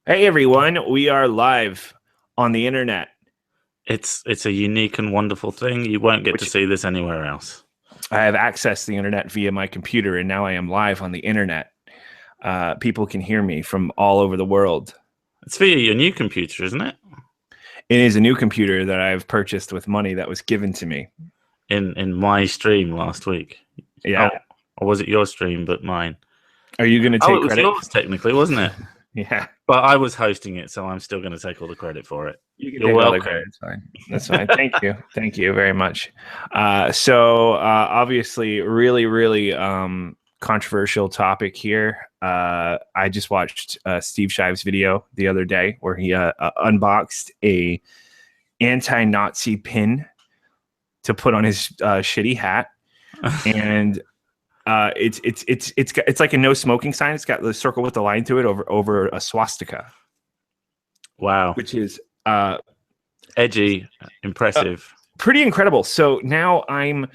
Hey everyone, we are live on the internet, It's a unique and wonderful thing. You won't get to which see this anywhere else. I have accessed the internet via my computer, and now I am live on the internet. People can hear me from all over the world. It's via your new computer, isn't it? It is a new computer that I've purchased with money that was given to me. In my stream last week. Yeah. Oh, or was it your stream, but mine? Are you going to Oh, take it was credit? yours technically, wasn't it? Yeah. But I was hosting it, so I'm still going to take all the credit for it. You can You're take all the welcome. credit. It's fine. That's fine. Thank you. Thank you very much. So obviously, really controversial topic here. I just watched Steve Shive's video the other day where he unboxed a anti-Nazi pin to put on his shitty hat, and it's like a no smoking sign. It's got the circle with the line through it over a swastika. Wow. Which is edgy, impressive. Pretty incredible. So now I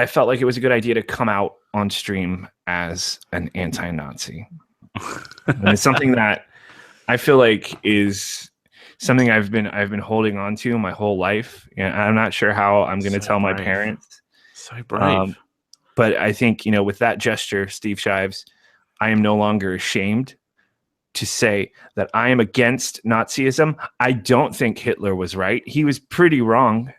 felt like it was a good idea to come out on stream as an anti-Nazi. And it's something that I feel like is something I've been holding on to my whole life. And I'm not sure how I'm going to tell my parents. So brave. But I think, with that gesture, Steve Shives, I am no longer ashamed to say that I am against Nazism. I don't think Hitler was right. He was pretty wrong.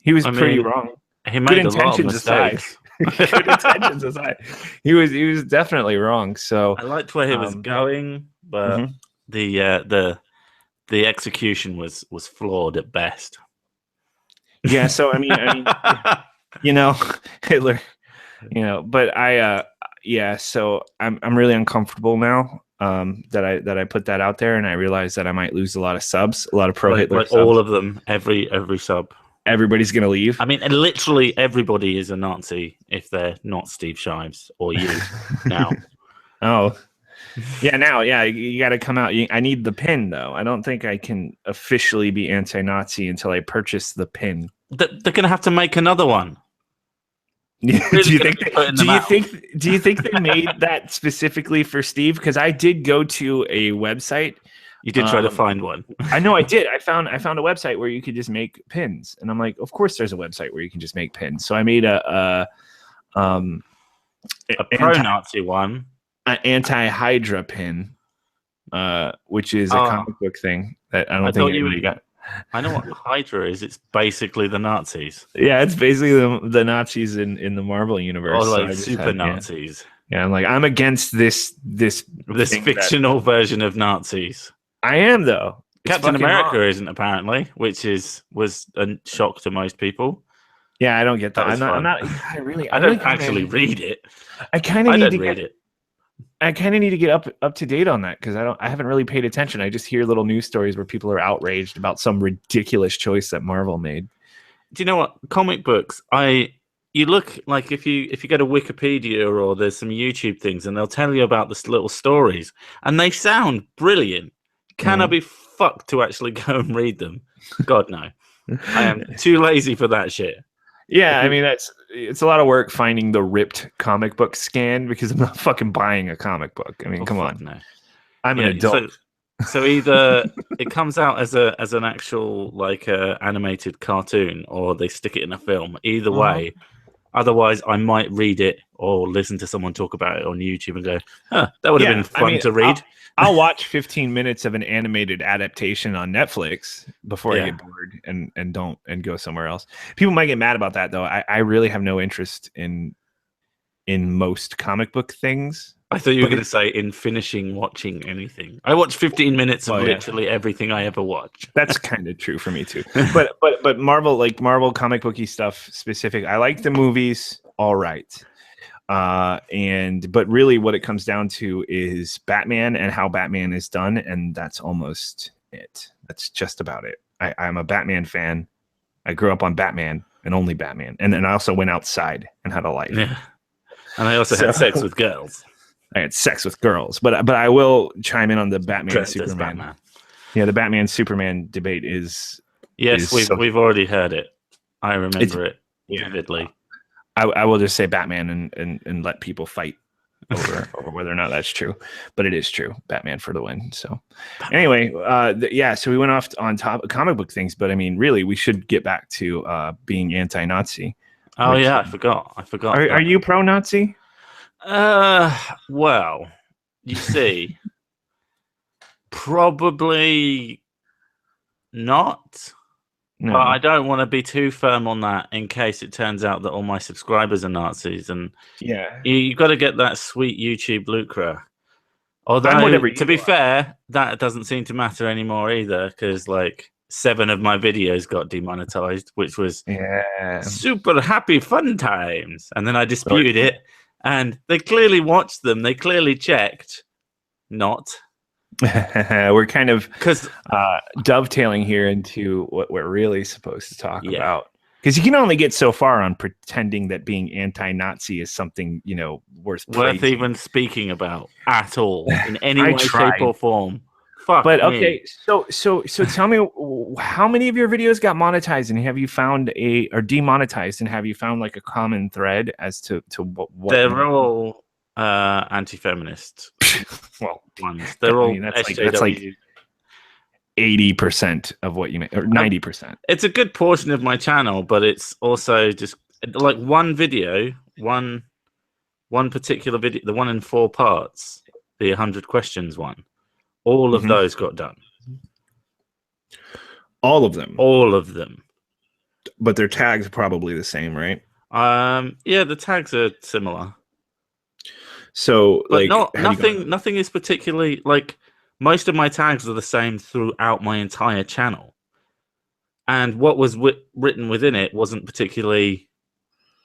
He was pretty wrong. He made a lot of mistakes. Good intentions aside, he was definitely wrong. So I liked where he was going, but the execution was flawed at best. Yeah. So I mean, Hitler. But so I'm really uncomfortable now that I put that out there, and I realized that I might lose a lot of subs, a lot of pro-Hitler subs. All of them, every sub. Everybody's going to leave. I mean, literally everybody is a Nazi if they're not Steve Shives or you now. Oh. Yeah, now, you got to come out. I need the pin, though. I don't think I can officially be anti-Nazi until I purchase the pin. They're going to have to make another one. Do you think they made that specifically for Steve? Because I did go to a website. You did try to find one. I know I did. I found a website where you could just make pins, and I'm like, of course, there's a website where you can just make pins. So I made a pro-Nazi one, an anti-Hydra pin, which is a comic book thing that I don't think anybody got. I know what Hydra is. It's basically the Nazis. Yeah, it's basically the Nazis in the Marvel universe. Or like super Nazis. Yeah, I'm against this fictional version of Nazis. I am, though. Captain America isn't, apparently, which was a shock to most people. Yeah, I don't get that. I don't actually read it. I kind of need to read it. I kind of need to get up to date on that because I haven't really paid attention. I just hear little news stories where people are outraged about some ridiculous choice that Marvel made. Do you know what? Comic books, you look like if you go to Wikipedia or there's some YouTube things and they'll tell you about the little stories and they sound brilliant. Can I be fucked to actually go and read them? God, no. I am too lazy for that shit. Yeah, I mean, it's a lot of work finding the ripped comic book scan because I'm not fucking buying a comic book. I mean, come on. No. I'm an adult. So either it comes out as an actual animated cartoon or they stick it in a film. Either way. Otherwise, I might read it or listen to someone talk about it on YouTube and go, that would have been fun to read. I'll watch 15 minutes of an animated adaptation on Netflix before I get bored and go somewhere else. People might get mad about that, though. I really have no interest in most comic book things. I thought you were going to say in finishing watching anything. I watch 15 minutes of literally everything I ever watch. That's kind of true for me too. But Marvel comic booky stuff specific. I like the movies, all right. But really what it comes down to is Batman and how Batman is done, and that's almost it. That's just about it. I'm a Batman fan. I grew up on Batman and only Batman. And then I also went outside and had a life. Yeah. And I also had sex with girls. I had sex with girls, but I will chime in on the Batman Superman. Batman. Yeah, the Batman Superman debate is. Yes, we've already heard it. I remember it vividly. I will just say Batman and let people fight. over whether or not that's true, but it is true. Batman for the win. So anyway, so we went off on top of comic book things, but I mean, really, we should get back to being anti-Nazi. Oh yeah, I forgot. Are you pro-Nazi? Well, you see, probably not. No. But I don't want to be too firm on that in case it turns out that all my subscribers are Nazis, and you got to get that sweet YouTube lucre. Although, to be fair, that doesn't seem to matter anymore either, because like 7 of my videos got demonetized, which was super happy fun times. And then I disputed it, and they clearly watched them. They clearly checked. Not. We're kind of dovetailing here into what we're really supposed to talk about, because you can only get so far on pretending that being anti-Nazi is something worth even speaking about at all in any way, shape, or form. Fuck me. Okay, so tell me, how many of your videos got monetized, and have you found or demonetized, and have you found like a common thread as to what they're all anti-feminist? Well, ones. They're all that's like 80% of what you make, or 90%. It's a good portion of my channel, but it's also just like one video, one particular video, the one in 4 parts, the 100 questions one. All of those got done. All of them. All of them. But their tags are probably the same, right? Yeah, the tags are similar. So, but nothing is particularly like, most of my tags are the same throughout my entire channel, and what was written within it wasn't particularly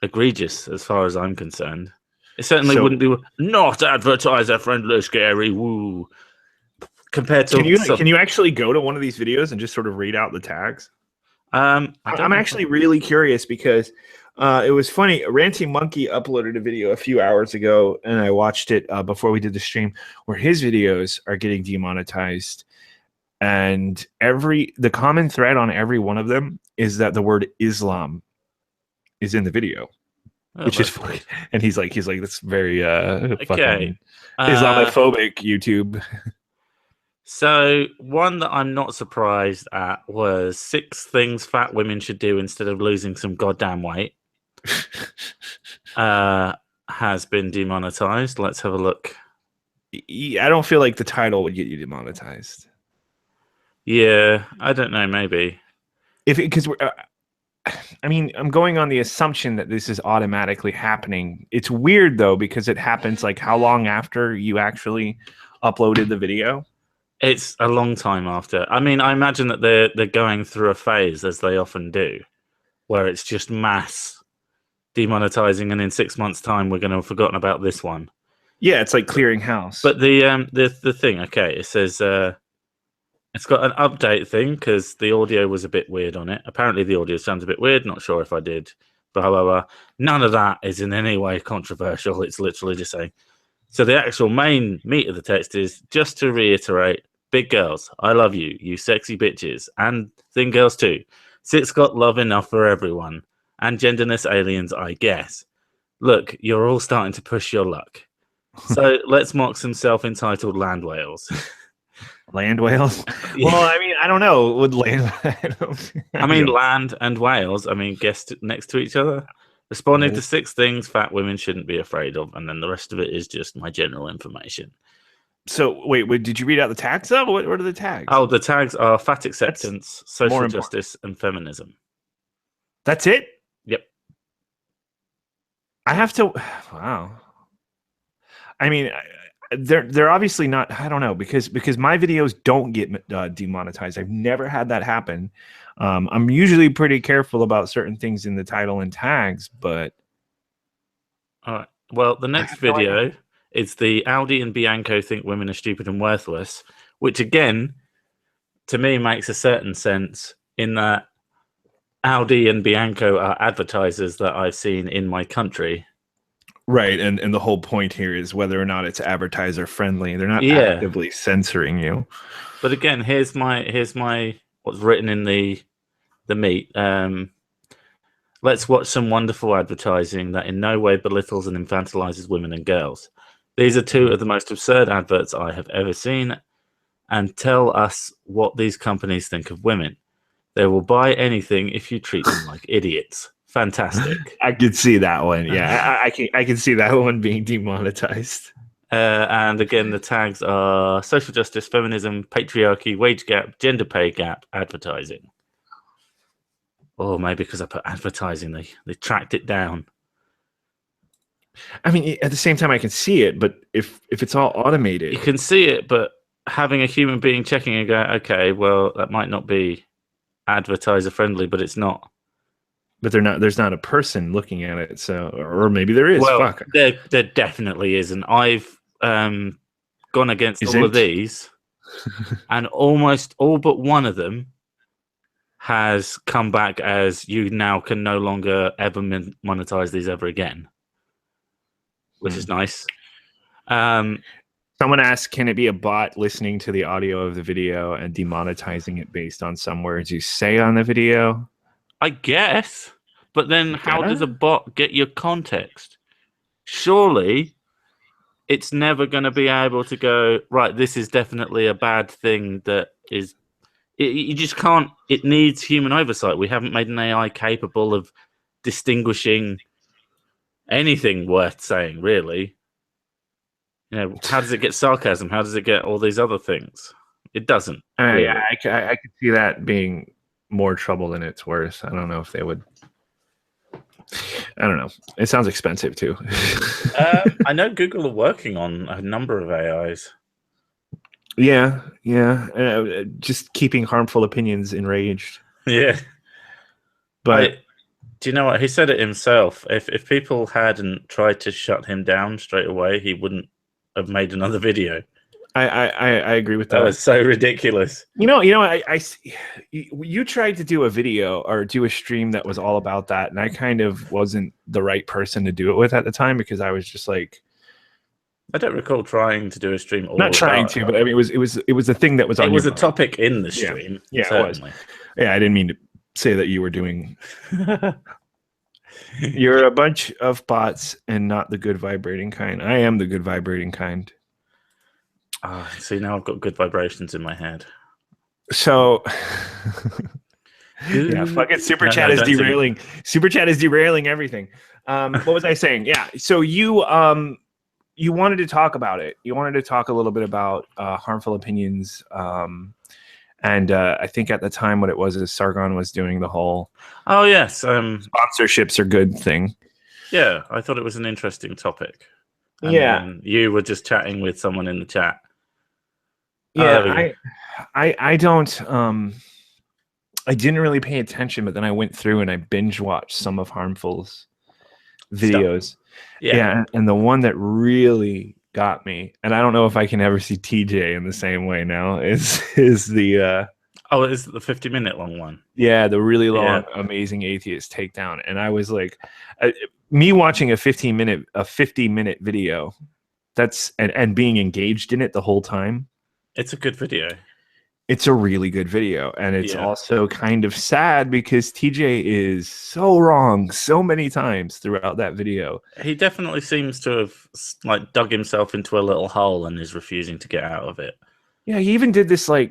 egregious as far as I'm concerned. It certainly wouldn't be not advertiser friendly, scary, woo. Compared to, can you actually go to one of these videos and just sort of read out the tags? I'm actually really curious, because it was funny. Ranty Monkey uploaded a video a few hours ago, and I watched it before we did the stream, where his videos are getting demonetized, and the common thread on every one of them is that the word Islam is in the video, which is funny. And he's like that's very fucking Islamophobic, YouTube. So one that I'm not surprised at was 6 things fat women should do instead of losing some goddamn weight. Has been demonetized. Let's have a look. I don't feel like the title would get you demonetized. Yeah, I don't know. Maybe because I mean, I'm going on the assumption that this is automatically happening. It's weird though, because it happens like how long after you actually uploaded the video? It's a long time after. I mean, I imagine that they're going through a phase, as they often do, where it's just mass demonetizing, and in 6 months' time we're going to have forgotten about this one. Yeah, it's like clearing house. But the thing, okay, it says it's got an update thing, because the audio was a bit weird on it. Apparently the audio sounds a bit weird. Not sure if I did. Blah, blah, blah. None of that is in any way controversial. It's literally just saying. So the actual main meat of the text is, just to reiterate, big girls, I love you, you sexy bitches, and thin girls too. Sit's got love enough for everyone, and genderness aliens, I guess. Look, you're all starting to push your luck. So let's mock some self-entitled land whales. Land whales? Yeah. Well, I mean, I don't know. Would land? I mean, land and whales. I mean, guessed next to each other. Responding to 6 things fat women shouldn't be afraid of, and then the rest of it is just my general information. So wait, did you read out the tags though? What are the tags? Oh, the tags are fat acceptance, social justice, and feminism. That's it? Yep. I have to. Wow. I mean, they're obviously not. I don't know, because my videos don't get demonetized. I've never had that happen. I'm usually pretty careful about certain things in the title and tags, but. All right. Well, the next video. It's the Audi and Bianco think women are stupid and worthless, which again, to me, makes a certain sense in that Audi and Bianco are advertisers that I've seen in my country. Right, and the whole point here is whether or not it's advertiser friendly. They're not actively censoring you. But again, here's my what's written in the meat. Let's watch some wonderful advertising that in no way belittles and infantilizes women and girls. These are two of the most absurd adverts I have ever seen, and tell us what these companies think of women. They will buy anything if you treat them like idiots. Fantastic. I could see that one. Yeah, I can see that one being demonetized. And again, the tags are social justice, feminism, patriarchy, wage gap, gender pay gap, advertising. Or maybe because I put advertising, they tracked it down. I mean, at the same time, I can see it, but if it's all automated, You can see it, but having a human being checking and go, okay, well, that might not be advertiser friendly, but it's not. but there's not a person looking at it, so or maybe there is. Well, Fuck. there definitely isn't. I've gone against all of these, and almost all but one of them has come back as you now can no longer ever monetize these ever again, which is nice. Someone asked, can it be a bot listening to the audio of the video and demonetizing it based on some words you say on the video? I guess, but then how does a bot get your context? Surely it's never going to be able to go, right, this is definitely a bad thing that is... You just can't... It needs human oversight. We haven't made an AI capable of distinguishing anything worth saying, really. You know, how does it get sarcasm? How does it get all these other things? It doesn't. Really. Yeah, I could see that being more trouble than it's worth. I don't know if they would. I don't know. It sounds expensive too. I know Google are working on a number of AIs. Yeah. Just keeping harmful opinions enraged. Yeah, but do you know what he said it himself? If people hadn't tried to shut him down straight away, he wouldn't have made another video. I agree with that. That was so ridiculous. You tried to do a video or do a stream that was all about that, and I kind of wasn't the right person to do it with at the time because I was just like, I don't recall trying to do a stream. Not trying to, but I mean, it was a thing that was on. It was a topic in the stream. Yeah, certainly. It was. Yeah, I didn't mean to say that you were doing. You're a bunch of bots and not the good vibrating kind. I am the good vibrating kind. See, now I've got good vibrations in my head. So, yeah, fucking Super Chat is derailing. Super Chat is derailing everything. What was I saying? Yeah. So you wanted to talk about it. You wanted to talk a little bit about harmful opinions. And I think at the time what it was is Sargon was doing the whole sponsorships are good thing. Yeah, I thought it was an interesting topic. And yeah. You were just chatting with someone in the chat. Yeah, I don't I didn't really pay attention, but then I went through and I binge watched some of Harmful's videos. Yeah, and the one that really got me, and I don't know if I can ever see TJ in the same way now, is the it's the 50-minute long one. Yeah, the really long Amazing Atheist Takedown. And I was like, me watching a 50-minute video, that's and being engaged in it the whole time. It's a good video. It's a really good video, and it's also kind of sad because TJ is so wrong so many times throughout that video. He definitely seems to have dug himself into a little hole and is refusing to get out of it. Yeah, he even did this he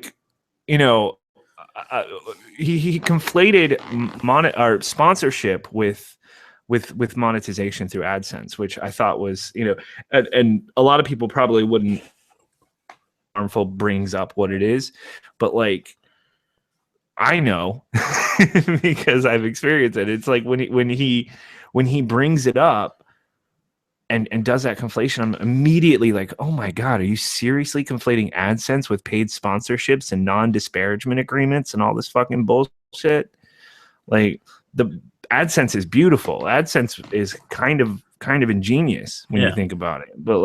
conflated sponsorship with monetization through AdSense, which I thought was, and a lot of people probably wouldn't. Harmful brings up what it is, but I know because I've experienced it. It's like when he brings it up and does that conflation, I'm immediately like, oh my God, are you seriously conflating AdSense with paid sponsorships and non-disparagement agreements and all this fucking bullshit? Like, the AdSense is beautiful. AdSense is kind of ingenious when you think about it, but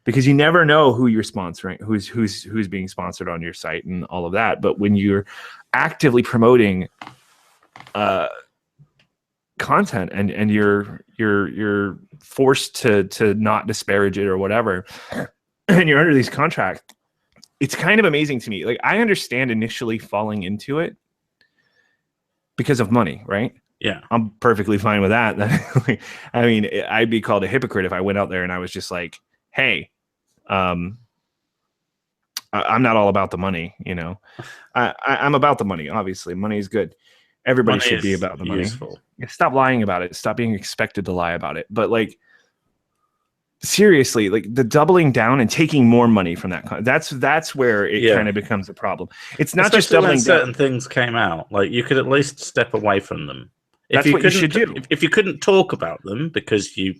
because you never know who you're sponsoring, who's being sponsored on your site and all of that. But when you're actively promoting content and you're forced to not disparage it or whatever, and you're under these contracts, it's kind of amazing to me. I understand initially falling into it because of money, right? Yeah, I'm perfectly fine with that. I mean, I'd be called a hypocrite if I went out there and I was just like, hey, I'm not all about the money, you know. I'm about the money. Obviously, money is good. Everybody Money should be is about the useful. money. Stop lying about it. Stop being expected to lie about it. But like, seriously, like the doubling down and taking more money from that's where it kind of becomes a problem. It's not Especially just doubling when certain down. things came out. Like you could at least step away from them. That's what you should do. If you couldn't talk about them because you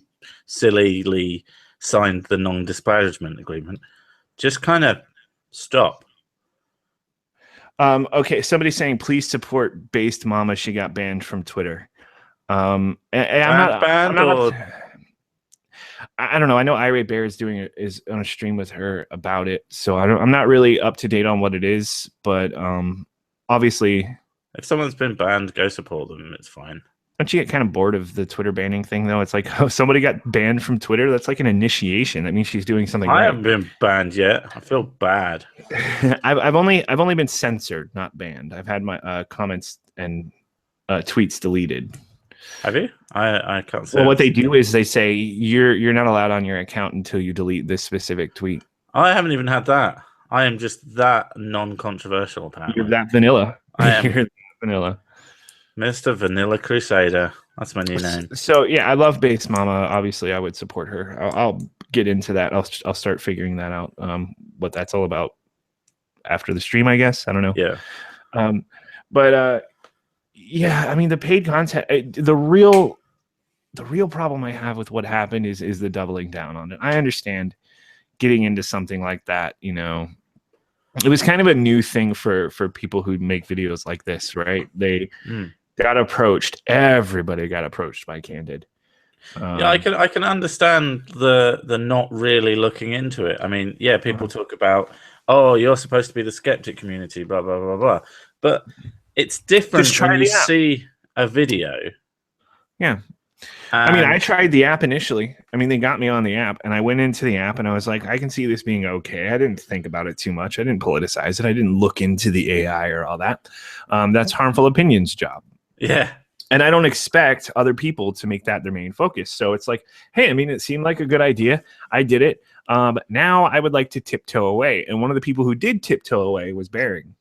sillily signed the non-disparagement agreement, just kind of stop. Okay, somebody's saying please support Based Mama. She got banned from Twitter. And I'm not I don't know. I know Irate Bear is on a stream with her about it, so I'm not really up to date on what it is. But obviously, if someone's been banned, go support them. It's fine. Don't you get kind of bored of the Twitter banning thing, though? It's like, oh, somebody got banned from Twitter. That's like an initiation. That means she's doing something right. I haven't been banned yet. I feel bad. I've only been censored, not banned. I've had my comments and tweets deleted. Have you? I can't say. Well, what they do is they say you're not allowed on your account until you delete this specific tweet. I haven't even had that. I am just that non-controversial. Apparently, you're that vanilla. I am. You're that vanilla. Mr. Vanilla Crusader. That's my new name. So yeah, I love Based Mama. Obviously, I would support her. I'll get into that. I'll start figuring that out. What that's all about after the stream, I guess. I don't know. Yeah. But yeah, I mean the paid content. The real problem I have with what happened is the doubling down on it. I understand getting into something like that. You know, it was kind of a new thing for people who make videos like this, right? They got approached. Everybody got approached by Candid. Yeah, I can understand the not really looking into it. I mean, yeah, people talk about, oh, you're supposed to be the skeptic community, blah blah blah blah. But it's different when you see a video. Yeah. I mean, I tried the app initially. I mean, they got me on the app, and I went into the app, and I was like, I can see this being okay. I didn't think about it too much. I didn't politicize it. I didn't look into the AI or all that. That's Harmful Opinion's job. Yeah. And I don't expect other people to make that their main focus. So it's like, hey, I mean, it seemed like a good idea. I did it. Now I would like to tiptoe away. And one of the people who did tiptoe away was Bearing.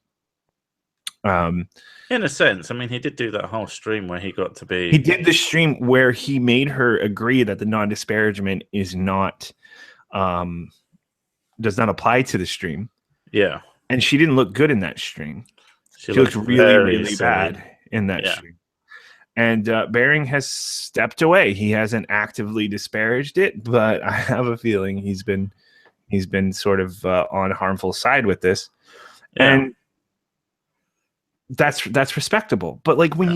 In a sense, I mean, he did do that whole stream where he got to be. He did the stream where he made her agree that the non-disparagement is not, does not apply to the stream. Yeah. And she didn't look good in that stream. She looked really, really bad in that stream. And Bearing has stepped away. He hasn't actively disparaged it, but I have a feeling he's been sort of on harmful side with this. Yeah. And that's respectable. But like when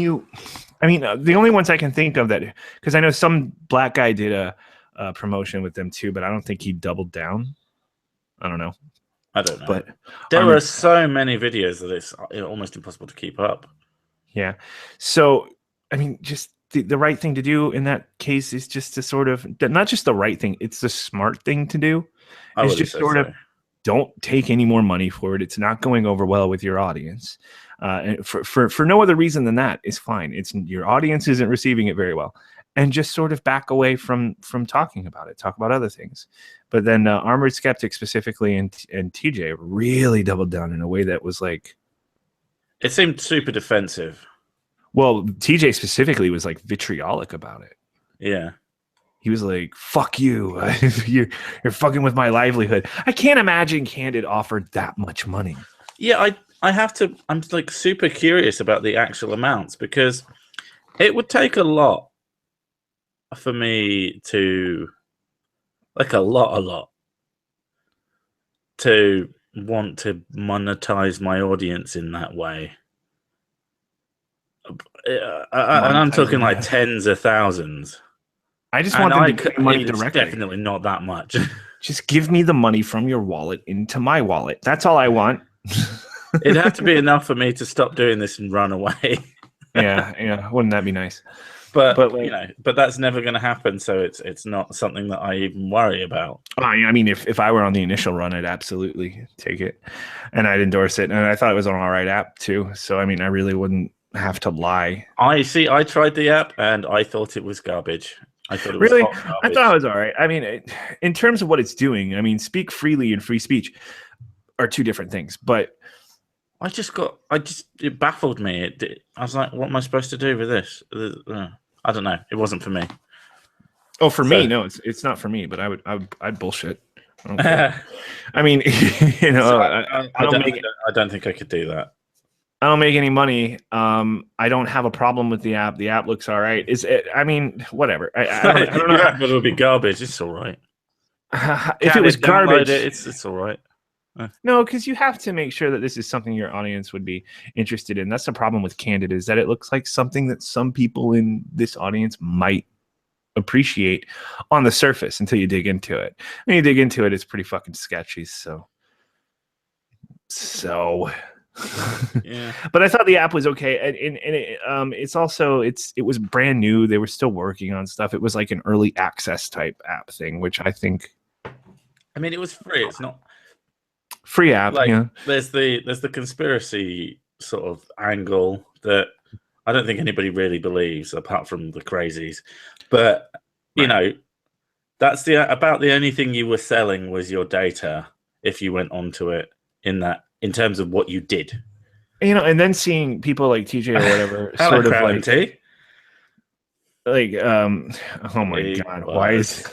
I mean, the only ones I can think of that, because I know some black guy did a promotion with them too, but I don't think he doubled down. I don't know. I don't know. But there are so many videos that it's almost impossible to keep up. Yeah. So, I mean, just the right thing to do in that case is just to sort of, not just the right thing, it's the smart thing to do. It's just sort of don't take any more money for it. It's not going over well with your audience. And for no other reason than that is fine. It's your audience isn't receiving it very well. And just sort of back away from talking about it. Talk about other things. But then Armored Skeptic specifically and TJ really doubled down in a way that was like... It seemed super defensive. Well, TJ specifically was like vitriolic about it. Yeah. He was like, fuck you. You're fucking with my livelihood. I can't imagine Candid offered that much money. Yeah, I'm like super curious about the actual amounts because it would take a lot for me to, like a lot, to want to monetize my audience in that way. And I'm talking like tens of thousands. I just want them to get money directly. Definitely not that much. Just give me the money from your wallet into my wallet. That's all I want. It'd have to be enough for me to stop doing this and run away. Yeah. Wouldn't that be nice? But but that's never going to happen. So it's not something that I even worry about. I mean, if I were on the initial run, I'd absolutely take it, and I'd endorse it. And I thought it was an all right app too. So I mean, I really wouldn't have to lie. I tried the app and I thought it was garbage. I thought it was Really, hot I garbage. thought it was all right. I mean, in terms of what it's doing, I mean, speak freely and free speech are two different things. But It baffled me. I was like, what am I supposed to do with this? I don't know. It wasn't for me. oh, for So me, no, it's not for me. But I'd bullshit. I don't care. I mean, you know, so I don't make I don't think I could do that. I don't make any money. I don't have a problem with the app. The app looks all right. I mean, whatever. I don't know. But it'll be garbage. It's all right. If it was garbage, it's all right. no, because you have to make sure that this is something your audience would be interested in. That's the problem with Candid, is that it looks like something that some people in this audience might appreciate on the surface until you dig into it. When you dig into it, it's pretty fucking sketchy. So Yeah. But I thought the app was okay, and it's also it was brand new. They were still working on stuff. It was like an early access type app thing, which I think. I mean, it was free. It's not Free app, like yeah. there's the conspiracy sort of angle that I don't think anybody really believes, apart from the crazies. But you know, that's about the only thing you were selling was your data if you went onto it in terms of what you did. You know, and then seeing people like TJ or whatever sort of oh my god, why is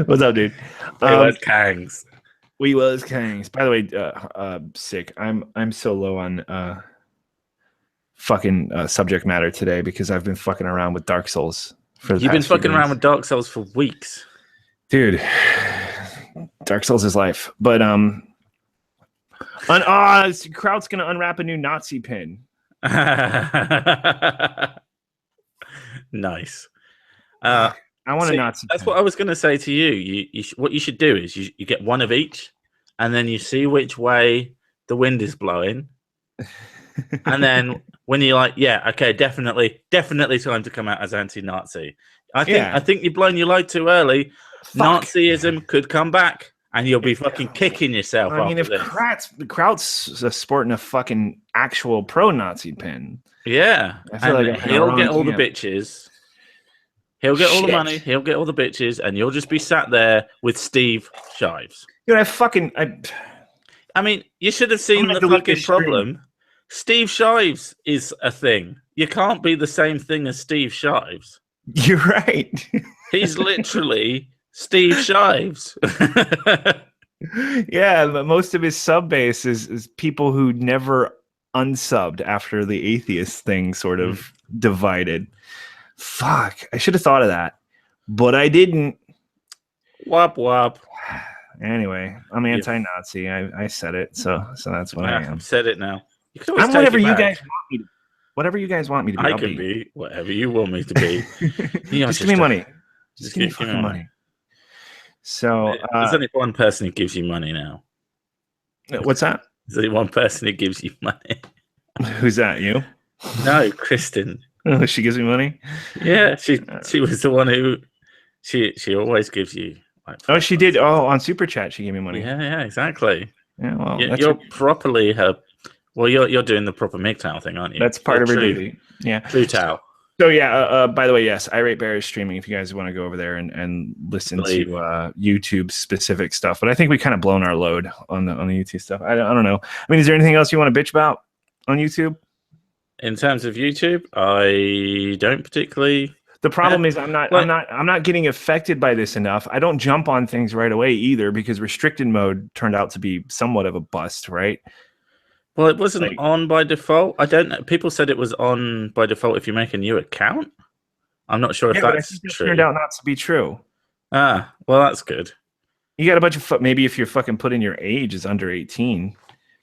what's up, dude? Was Kangs. We was Kangs. By the way, sick. I'm so low on fucking subject matter today because I've been fucking around with Dark Souls for the You've been past few fucking around with Dark Souls for weeks. Dude. Dark Souls is life. But Kraut's gonna unwrap a new Nazi pin. Nice. I want a Nazi. That's what I was going to say to you. What you should do is you get one of each, and then you see which way the wind is blowing, and then when you're like, yeah, okay, definitely time to come out as anti-Nazi. I think you've blown your load too early. Fuck. Nazism could come back, and you'll be fucking kicking yourself. I mean, if Kraut's sporting a fucking actual pro-Nazi pin, yeah, I feel like he'll get all the bitches. He'll get all the money. He'll get all the bitches, and you'll just be sat there with Steve Shives. Dude, I mean, you should have seen the fucking problem. Steve Shives is a thing. You can't be the same thing as Steve Shives. You're right. He's literally Steve Shives. Yeah, but most of his sub base is people who never unsubbed after the atheist thing sort of divided. Fuck, I should have thought of that, but I didn't. Wop wop. Anyway, I'm anti-Nazi. I said it, so that's what I am. I've said it now. I'm whatever you guys want me to. Whatever you guys want me to be. I can be whatever you want me to be. Just give me money. Just give me fucking money. So there's only one person who gives you money now. What's that? There's only one person who gives you money. Who's that? You? No, Kristen. Oh, she gives me money. Yeah, she was the one who she always gives you. Like, she did. Oh, on Super Chat, she gave me money. Yeah, exactly. Yeah, well, you're properly her. Well, you're doing the proper MGTOW thing, aren't you? That's part of her duty. Yeah, True Tao. So yeah. By the way, yes, Irate Bear is streaming. If you guys want to go over there and listen to YouTube specific stuff, but I think we kind of blown our load on the YouTube stuff. I don't know. I mean, is there anything else you want to bitch about on YouTube? In terms of YouTube, I don't particularly. The problem is I'm not getting affected by this enough. I don't jump on things right away either because restricted mode turned out to be somewhat of a bust, right? Well, it wasn't on by default. I don't know. People said it was on by default if you make a new account. I'm not sure if that's true. Turned out not to be true. Ah, well, that's good. You got a bunch of maybe if you're fucking put in your age is under 18.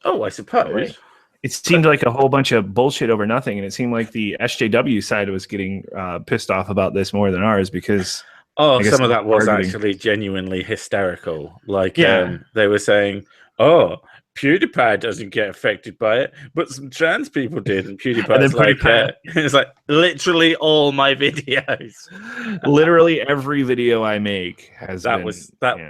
Oh, I suppose. Right? It seemed like a whole bunch of bullshit over nothing, and it seemed like the SJW side was getting pissed off about this more than ours because some of that was actually genuinely hysterical. Like they were saying, "Oh, PewDiePie doesn't get affected by it, but some trans people did." And PewDiePie's like, it's like literally all my videos. Literally every video I make has been.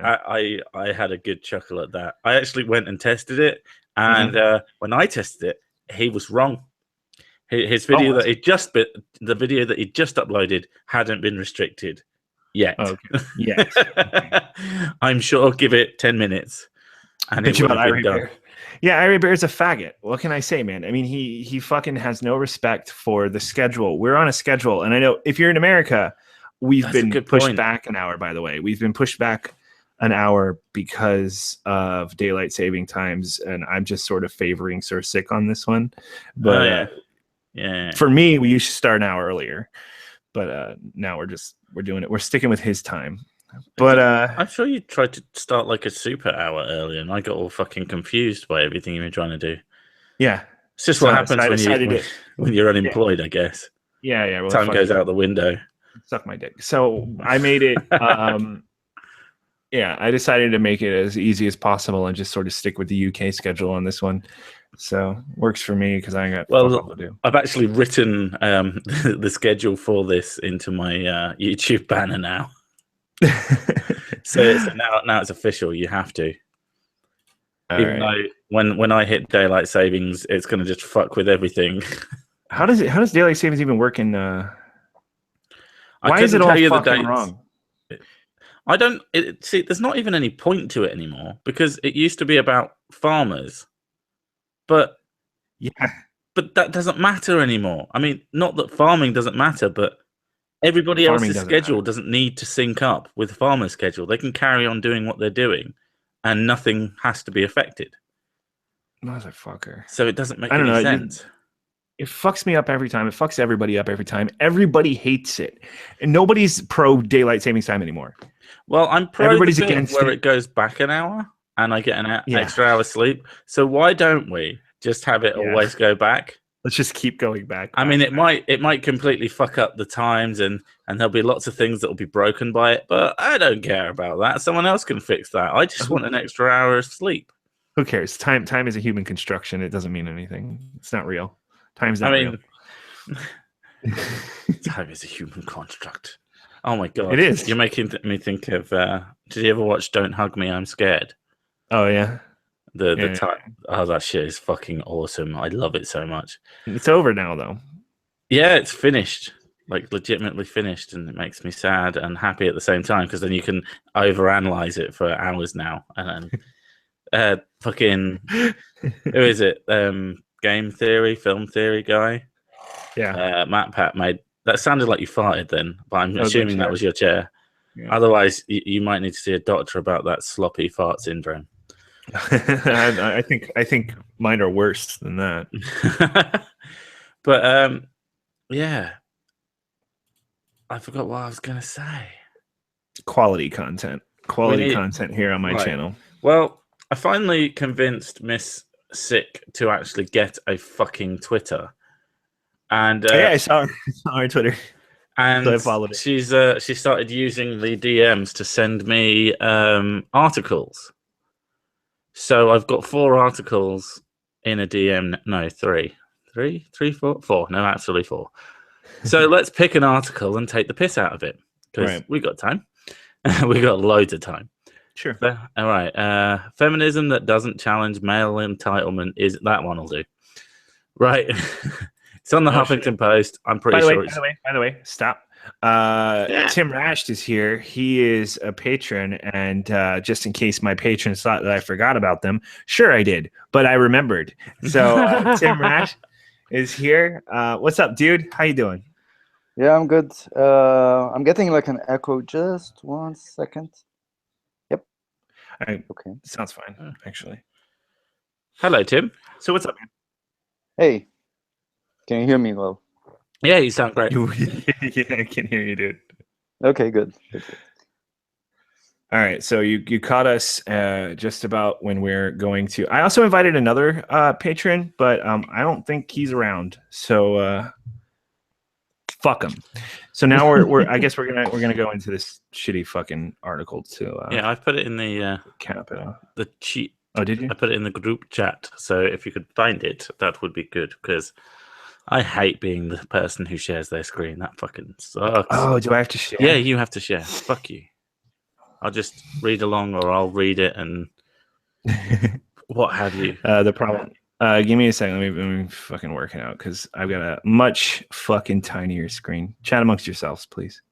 I had a good chuckle at that. I actually went and tested it. And when I tested it, he was wrong. His video Oh, that the video that he just uploaded hadn't been restricted yet. Okay. Yes. I'm sure I'll give it 10 minutes, and it Bitch will about have been Irie done. Bear. Yeah, Irie Bear's a faggot. What can I say, man? I mean, he fucking has no respect for the schedule. We're on a schedule, and I know if you're in America, we've That's a been good pushed point. back an hour. By the way, we've been pushed back an hour because of daylight saving times, and I'm just sort of favoring Sir Sick on this one. But Yeah. for me, we used to start an hour earlier, but now we're doing it. We're sticking with his time. But I'm sure you tried to start like a super hour earlier, and I got all fucking confused by everything you were trying to do. yeah, It's just So- what happens so I when decided when you're unemployed, I guess. yeah. Well, Time fuck goes it. out the window. Suck my dick. So I made it. Yeah, I decided to make it as easy as possible and just sort of stick with the UK schedule on this one. So works for me because I ain't got fuck all to do. I've actually written the schedule for this into my YouTube banner now. So now it's official. You have to. Even though when I hit daylight savings, it's going to just fuck with everything. How does daylight savings even work in? Why is it couldn't all tell you the fucking dates. wrong? I don't see. There's not even any point to it anymore because it used to be about farmers, but Yeah, that doesn't matter anymore. I mean, not that farming doesn't matter, but everybody Farming else's doesn't schedule matter. doesn't need to sync up with the farmer's schedule. They can carry on doing what they're doing, and nothing has to be affected. motherfucker. So it doesn't make I don't any know. sense. It fucks me up every time. It fucks everybody up every time. Everybody hates it, and nobody's pro daylight savings time anymore. Well, I'm pro Everybody's the bit against where it. it goes back an hour and I get an Yeah. extra hour sleep. So why don't we just have it Yeah. always go back? Let's just keep going back. I mean, it might completely fuck up the times and there'll be lots of things that will be broken by it, but I don't care about that. Someone else can fix that. I just want an extra hour of sleep. Who cares? Time is a human construction. It doesn't mean anything. It's not real. Time's not real. Time is a human construct. Oh my god, It is. You're making me think of. Did you ever watch "Don't Hug Me, I'm Scared"? Oh yeah. The time. Oh, that shit is fucking awesome. I love it so much. It's over now though. Yeah, it's finished. Like legitimately finished, and it makes me sad and happy at the same time because then you can overanalyze it for hours now. And then, fucking, who is it? Game theory, film theory guy. Yeah. Matt Pat made that sounded like you farted then, but I'm assuming that was your chair. Yeah. Otherwise, you might need to see a doctor about that sloppy fart syndrome. I think mine are worse than that. But yeah, I forgot what I was gonna say. Quality content here on my channel. Well, I finally convinced Miss Sick to actually get a fucking Twitter, and yeah, I saw her Twitter, and so I followed it. She started using the DMs to send me articles. So I've got 4 articles in a DM. No, 3, 4. No, actually 4. So let's pick an article and take the piss out of it because we got time. We got loads of time. Sure. All right. Feminism that doesn't challenge male entitlement is that one will do. Right. It's on the Huffington Post. I'm pretty sure. By the way, stop. Tim Rashed is here. He is a patron, and just in case my patrons thought that I forgot about them, sure I did, but I remembered. So Tim Rash is here. What's up, dude? How you doing? Yeah, I'm good. I'm getting like an echo. Just 1 second. Yep. All right. Okay. Sounds fine, actually. Hello, Tim. So what's up, man? Hey, can you hear me well? Yeah, you sound great. Yeah, I can hear you, dude. Okay, good. All right, so you caught us just about when we're going to. I also invited another patron, but I don't think he's around. So fuck him. So now we're I guess we're gonna go into this shitty fucking article to. Yeah, I've put it in the capital. The cheat. Oh, did you? I put it in the group chat. So if you could find it, that would be good because I hate being the person who shares their screen. That fucking sucks. Oh, do I have to share? Yeah, you have to share. Fuck you. I'll just read along, or I'll read it and what have you. The problem Give me a second. Let me fucking work it out because I've got a much fucking tinier screen. Chat amongst yourselves, please.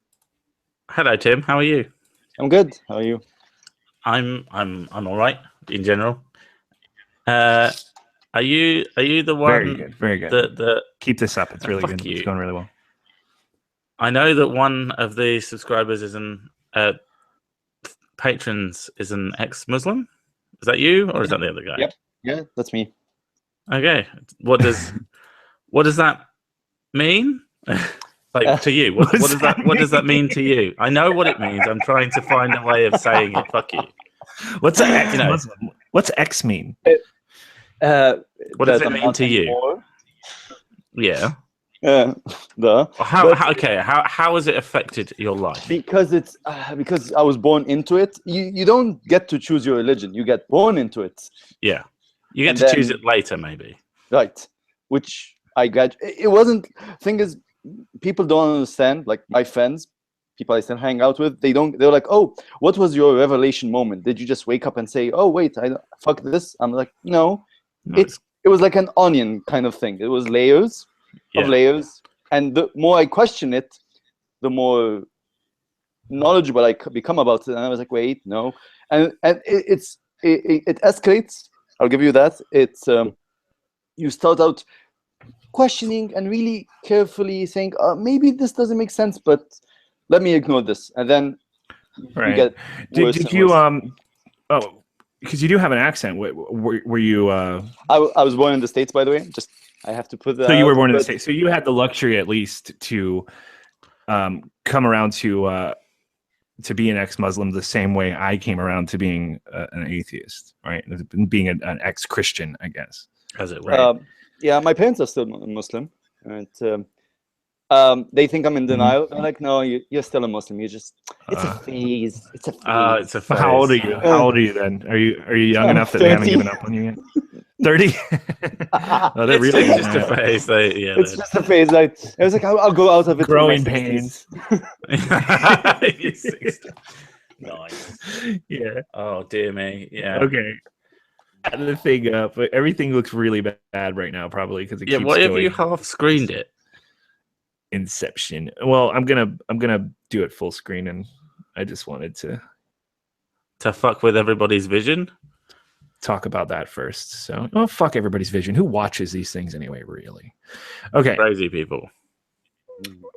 Hello, Tim. How are you? I'm good. How are you? I'm all right in general. Are you the one? Very good. Very good. The Keep this up. It's really fuck good. you. It's going really well. I know that one of the subscribers is patrons is an ex-Muslim. Is that you, or is that the other guy? Yep. Yeah, that's me. Okay. What does that mean? Like to you? What does that mean to you? I know what it means. I'm trying to find a way of saying it. Fuck you. What's an ex-Muslim? What's X mean? What does that it I'm mean not to you? anymore. Yeah. How has it affected your life? because it's because I was born into it. You don't get to choose your religion. You get born into it. Yeah. You get And to choose then- it later, maybe. Right. Which I got. It wasn't. Thing is, people don't understand. Like my friends, people I still hang out with, they're like, "Oh, what was your revelation moment? Did you just wake up and say, oh wait, fuck this?" I'm like, no. Nice. It was like an onion kind of thing. It was layers of Yeah. layers, and the more I question it, the more knowledgeable I become about it. And I was like, wait, no, and it escalates. I'll give you that. It's you start out questioning and really carefully saying, maybe this doesn't make sense, but let me ignore this, and then Right. you get worse Did and you worse. because you do have an accent. Were you? I was born in the States, by the way. Just I have to put that. So you were out, born in the but- States. So you had the luxury, at least, to come around to be an ex-Muslim the same way I came around to being an atheist, right? Being an ex-Christian, I guess. As it were. Yeah, my parents are still Muslim, and they think I'm in denial. They're like, "No, you're still a Muslim. You just it's a phase. It's a phase." It's a phase. How old are you? How old are you then? Are you young I'm enough that they haven't 30. given up on you yet? 30. Oh, they're It's really just a phase. It's just a phase. Like I was like, I'll go out of it. in my growing 60s. pains. Nice. Yeah. Oh dear me. Yeah. Okay. The thing up, but everything looks really bad right now, probably because it Yeah. keeps What if going. you half screened it? Inception. Well, I'm gonna do it full screen, and I just wanted to To fuck with everybody's vision? talk about that first. So, oh, fuck everybody's vision. Who watches these things anyway? Really? Okay. Crazy people.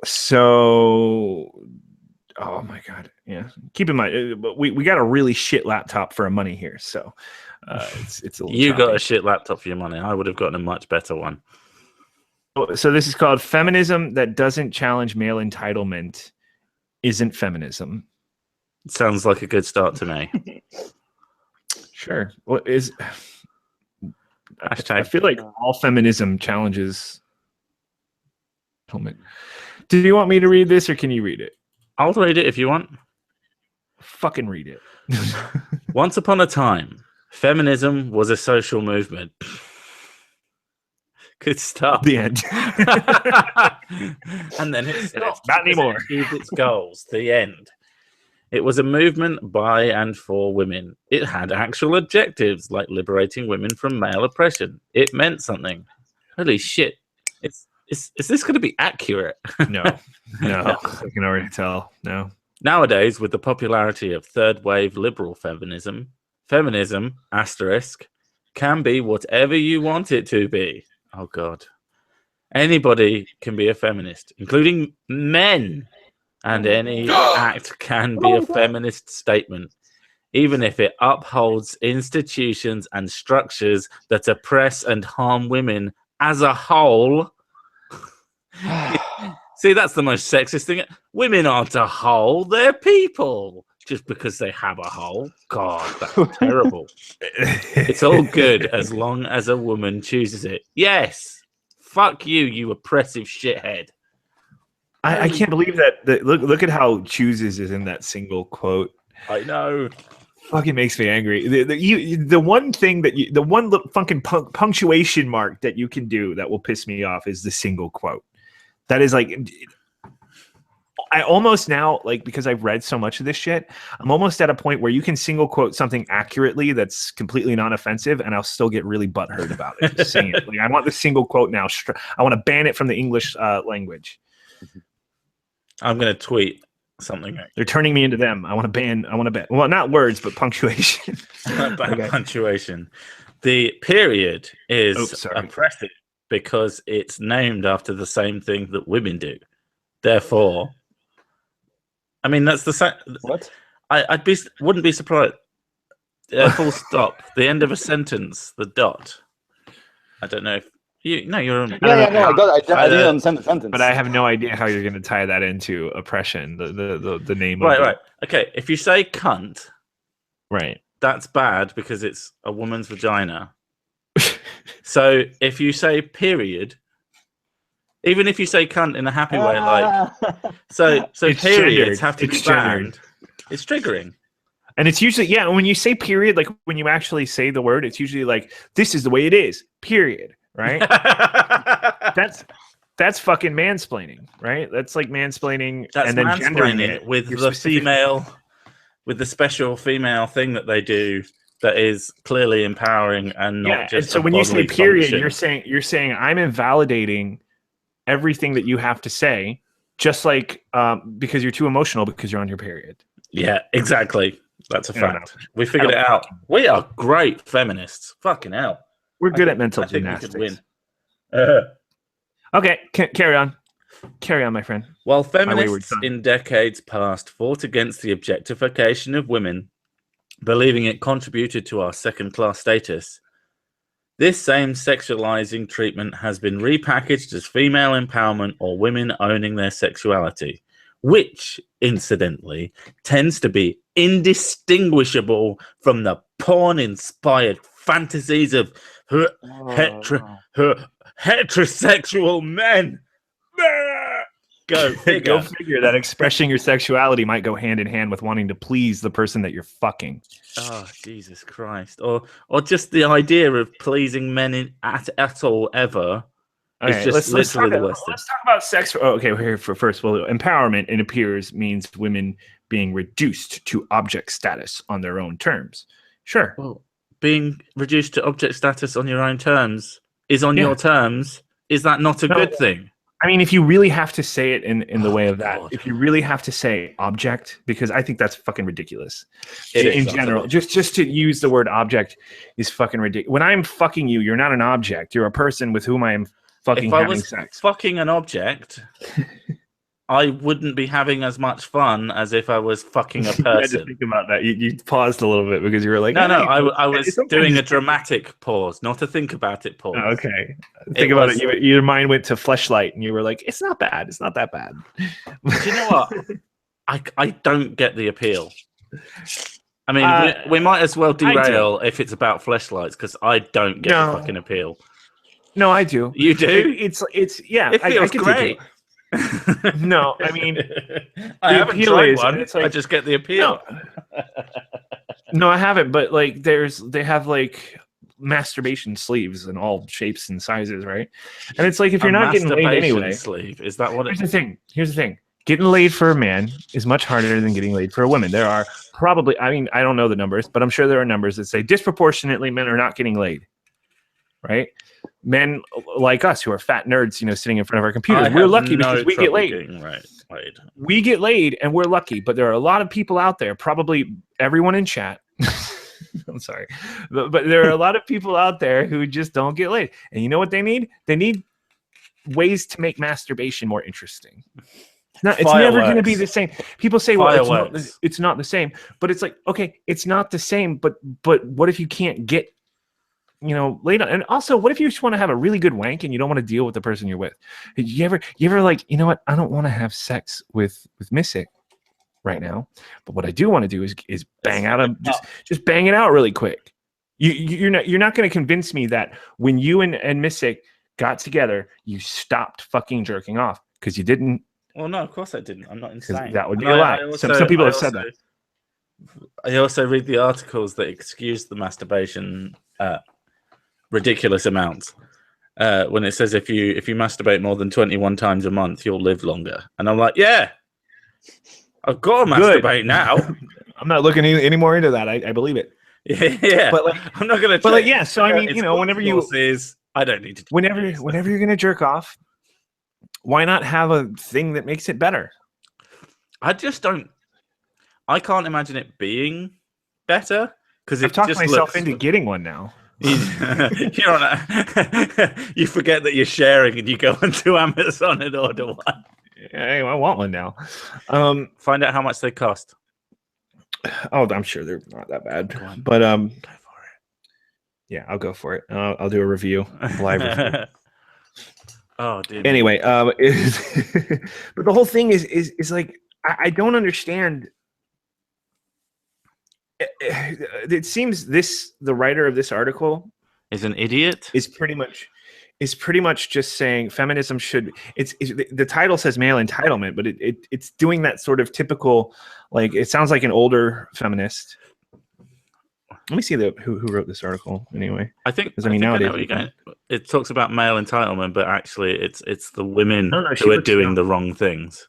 So, oh my god, yeah. Keep in mind, we got a really shit laptop for our money here, so it's a little. You got choppy. a shit laptop for your money. I would have gotten a much better one. So this is called feminism that doesn't challenge male entitlement isn't feminism. Sounds like a good start to me. Sure. What is? I Hashtag. feel like all feminism challenges. Do you want me to read this, or can you read it? I'll read it if you want. Fucking read it. Once upon a time, feminism was a social movement. Good stuff. The end. And then it stopped. Not because anymore. It achieved its goals. The end. It was a movement by and for women. It had actual objectives like liberating women from male oppression. It meant something. Holy shit. Is this going to be accurate? No. I can already tell. No. Nowadays, with the popularity of third wave liberal feminism, asterisk, can be whatever you want it to be. Oh, God. Anybody can be a feminist, including men. And any act can be a feminist statement, even if it upholds institutions and structures that oppress and harm women as a whole. See, that's the most sexist thing. Women aren't a whole, they're people. Just because they have a hole. God, that's terrible. It's all good as long as a woman chooses it. Yes. Fuck you, you oppressive shithead. I can't believe that. Look at how chooses is in that single quote. I know. Fucking makes me angry. The one thing the one fucking punctuation mark that you can do that will piss me off is the single quote. That is like I almost now, like, because I've read so much of this shit, I'm almost at a point where you can single quote something accurately that's completely non-offensive, and I'll still get really butthurt about it. Just saying it. Like, I want the single quote now. I want to ban it from the English language. I'm going to tweet something. They're turning me into them. I want to ban. Well, not words, but punctuation. Okay. Punctuation. The period is oppressive because it's named after the same thing that women do. Therefore, I mean, that's the same. What? Wouldn't be surprised. Full stop. The end of a sentence. The dot. I don't know if you're. I didn't understand the sentence. But I have no idea how you're going to tie that into oppression. The name. Right. Okay. If you say cunt, right, that's bad because it's a woman's vagina. So if you say period. Even if you say cunt in a happy way, like so periods gendered. Have to be banned. It's triggering. And it's usually when you say period, like when you actually say the word, it's usually like this is the way it is. Period. Right? that's fucking mansplaining, right? That's like mansplaining and then gendering it with the female, with the special female thing that they do that is clearly empowering and not just. And so when you say period, you're saying I'm invalidating everything that you have to say, just like because you're too emotional because you're on your period. Yeah, exactly. That's a fact. We figured it out. We are great feminists. Fucking hell. We're good at mental gymnastics. We could win. Okay, carry on. Carry on, my friend. While feminists in decades past fought against the objectification of women, believing it contributed to our second-class status, this same sexualizing treatment has been repackaged as female empowerment or women owning their sexuality, which, incidentally, tends to be indistinguishable from the porn-inspired fantasies of heterosexual men. Go figure that expressing your sexuality might go hand in hand with wanting to please the person that you're fucking. Oh, Jesus Christ. Or just the idea of pleasing men at all ever is just literally the worst. Let's talk about sex. First of all, empowerment, it appears, means women being reduced to object status on their own terms. Sure. Well, being reduced to object status on your own terms is on your terms. Is that not a good thing? I mean, if you really have to say it in the way of that, if you really have to say object, because I think that's fucking ridiculous. In general, just to use the word object is fucking ridiculous. When I'm fucking you, you're not an object. You're a person with whom I am fucking having sex. Fucking an object, I wouldn't be having as much fun as if I was fucking a person. You had to think about that. You paused a little bit because you were like, No, I was doing a dramatic pause, not a think about it pause. Oh, okay. Think about it. Your mind went to Fleshlight and you were like, it's not bad. It's not that bad. Do you know what? I don't get the appeal. I mean, we might as well derail if it's about fleshlights because I don't get the fucking appeal. No, I do. You do? It's It feels great. No, I mean, I haven't tried one. Like, I just get the appeal. No, I haven't. But like, they have like masturbation sleeves in all shapes and sizes, right? And it's like if you're not getting laid anyway, sleeve is that what? Here's the thing. Getting laid for a man is much harder than getting laid for a woman. There are probably, I mean, I don't know the numbers, but I'm sure there are numbers that say disproportionately men are not getting laid, right? Men like us who are fat nerds, sitting in front of our computers, we're lucky because we get laid. We get laid and we're lucky, but there are a lot of people out there, probably everyone in chat. I'm sorry, but there are a lot of people out there who just don't get laid. And you know what they need? They need ways to make masturbation more interesting. It's never going to be the same. People say, well, it's not the same. But it's like, okay, it's not the same. But what if you can't get, laid on? And also, what if you just want to have a really good wank and you don't want to deal with the person you're with? You ever like, you know what? I don't want to have sex with Missy right now. But what I do want to do is bang out just bang it out really quick. You're not going to convince me that when you and Missy got together, you stopped fucking jerking off because you didn't. Well, no, of course I didn't. I'm not insane. That would be a lie. Some people have said that. I also read the articles that excuse the masturbation ridiculous amounts. When it says if you masturbate more than 21 times a month, you'll live longer. And I'm like, yeah, I've got to Good. masturbate now. I'm not looking any more into that. I believe it. Yeah, But like, I'm not gonna. but like, yeah. So I mean, It's you know, got whenever you, sources, I don't need to. whenever you're gonna jerk off, why not have a thing that makes it better? I just don't. I can't imagine it being better because I've it talked just myself looks. into getting one now. You're on you forget that you're sharing and you go onto Amazon and order one. Hey, I want one now. Find out how much they cost. Oh, I'm sure they're not that bad. Go on. But Go for yeah, I'll go for it. I'll do a review, live review. it. Oh, dude. Anyway, but the whole thing is like I don't understand. It seems the writer of this article Is an idiot. is pretty much just saying feminism should. It's the title says male entitlement, but it's doing that sort of typical, like it sounds like an older feminist. Let me see who wrote this article anyway. I think. 'Cause, I mean, nowadays know where you're going. It talks about male entitlement, but actually, it's the women No, she who are looks doing young. the wrong things.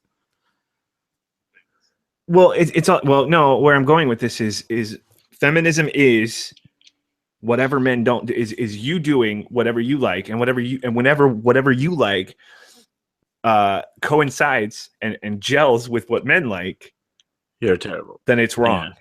Well, it's all well. No, where I'm going with this is feminism is whatever men don't do, is you doing whatever you like and whatever you like coincides and gels with what men like. You're terrible. Then it's wrong.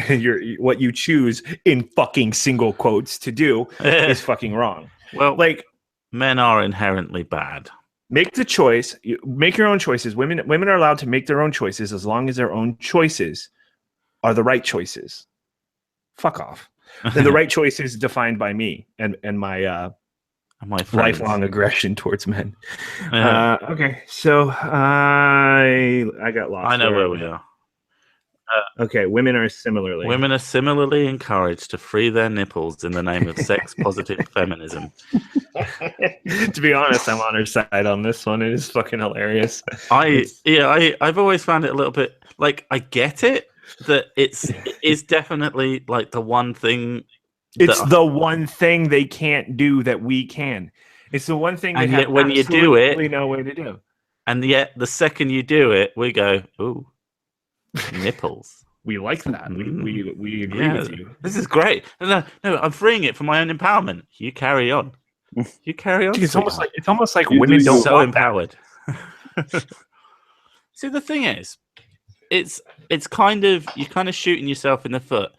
You're what you choose in fucking single quotes to do is fucking wrong. Well, Like, men are inherently bad. make the choice. Make your own choices. Women are allowed to make their own choices as long as their own choices are the right choices. Fuck off. Then the right choice is defined by me and my My friends. lifelong aggression towards men. Okay, so I got lost. I know where we are. Okay, women are similarly. Women are similarly encouraged to free their nipples in the name of sex-positive feminism. To be honest, I'm on her side on this one. It is fucking hilarious. I've always found it a little bit like I get it that it is definitely like the one thing. It's the one thing they can't do that we can. It's the one thing they And have yet when you do it- absolutely no way to do. And yet the second you do it, we go, ooh, nipples. We like that. We agree Yeah, with you. this is great. No, I'm freeing it for my own empowerment. You carry on. You carry on. It's almost like You women do don't you. so want that. empowered. See, the thing is, it's kind of you're kind of shooting yourself in the foot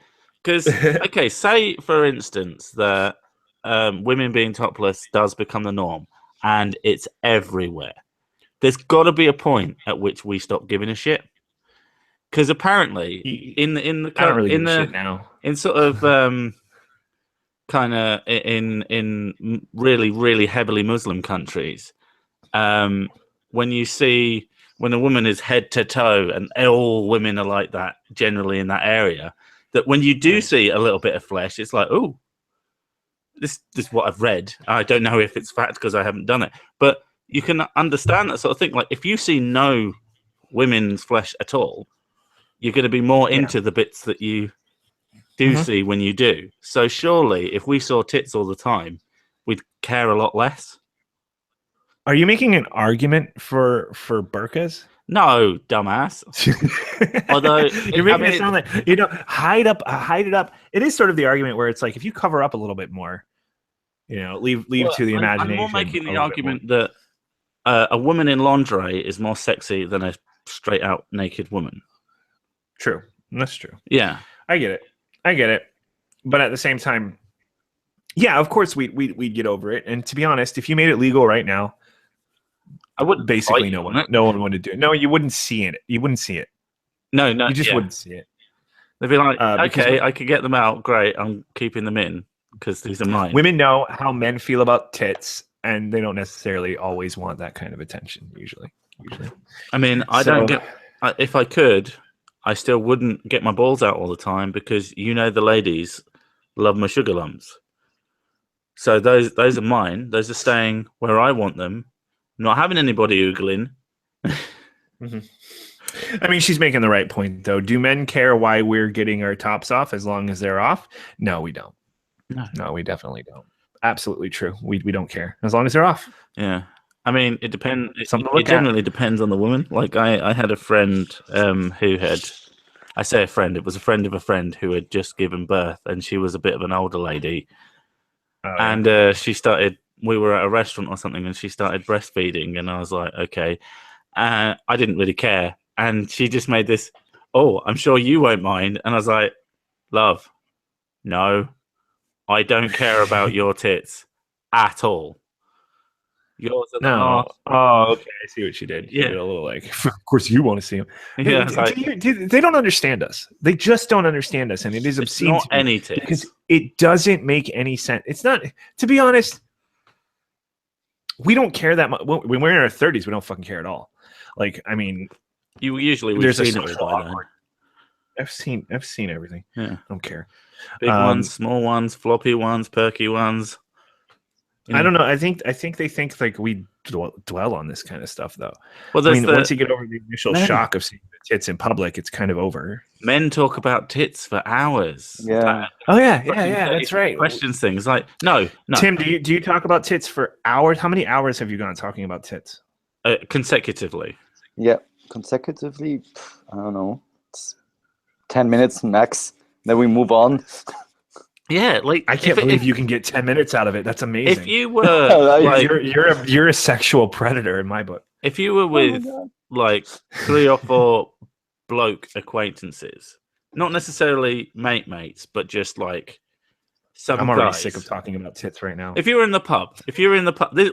because okay, say for instance that women being topless does become the norm and it's everywhere. There's got to be a point at which we stop giving a shit because apparently in the I don't really in give a the shit now. in sort of kind of in really really heavily Muslim countries, when you see when a woman is head to toe, and all women are like that generally in that area, that when you do see a little bit of flesh, it's like, oh, this is what I've read. I don't know if it's fact because I haven't done it, but you can understand that sort of thing. Like if you see no women's flesh at all, you're going to be more into the bits that you do see when you do. So surely, if we saw tits all the time, we'd care a lot less. Are you making an argument for burqas? No, dumbass. Although you're making it sound like hide it up. It is sort of the argument where it's like if you cover up a little bit more, leave to the imagination. I'm more making the argument that a woman in lingerie is more sexy than a straight out naked woman. True, that's true. Yeah, I get it. But at the same time, yeah, of course we'd get over it. And to be honest, if you made it legal right now, I wouldn't. Basically, no one would do it. No, you wouldn't see it. You wouldn't see it. No, you just wouldn't see it. They'd be like, okay, because I could get them out. Great, I'm keeping them in because these are mine. Women know how men feel about tits, and they don't necessarily always want that kind of attention. Usually. I mean, I don't get. If I could, I still wouldn't get my balls out all the time because the ladies love my sugar lumps. So those are mine. Those are staying where I want them. Not having anybody oogling. I mean, she's making the right point, though. Do men care why we're getting our tops off as long as they're off? No, we don't. No, we definitely don't. Absolutely true. We don't care as long as they're off. Yeah. I mean, it depends. Something to It look at. generally depends on the woman. Like I had a friend who had, I say a friend, it was a friend of a friend who had just given birth, and she was a bit of an older lady, Oh, yeah. and she started. We were at a restaurant or something, and she started breastfeeding, and I was like, okay. I didn't really care, and she just made this. Oh, I'm sure you won't mind, and I was like, love, no, I don't care about your tits at all. Yours are the No. last. Oh, okay. I see what she did. She Yeah. did a little like, of course you want to see him. Yeah, it's like, They don't understand us. They just don't understand us, and it is it's obscene not to me any tits. because it doesn't make any sense. It's not. To be honest, we don't care that much. When we're in our 30s, we don't fucking care at all. Like, I mean, You usually we've there's a seen it social all by then. awkward. I've seen everything. Yeah, I don't care. big ones, small ones, floppy ones, perky ones. I don't know. I think they think like we dwell on this kind of stuff, though. Well, I there's mean, once you get over the initial Men. shock of seeing the tits in public, it's kind of over. men talk about tits for hours. Yeah. Oh yeah, Fucking that's right. Questions things like no. Tim, do you talk about tits for hours? How many hours have you gone talking about tits? Consecutively. Yeah, consecutively, I don't know, it's 10 minutes max. Then we move on. Yeah, like I can't believe you can get 10 minutes out of it. That's amazing. If you were like, you're a sexual predator in my book. if you were Oh my with God. like 3 or 4 bloke acquaintances, not necessarily mates, but just like some I'm already guys. sick of talking about tits right now. If you were in the pub,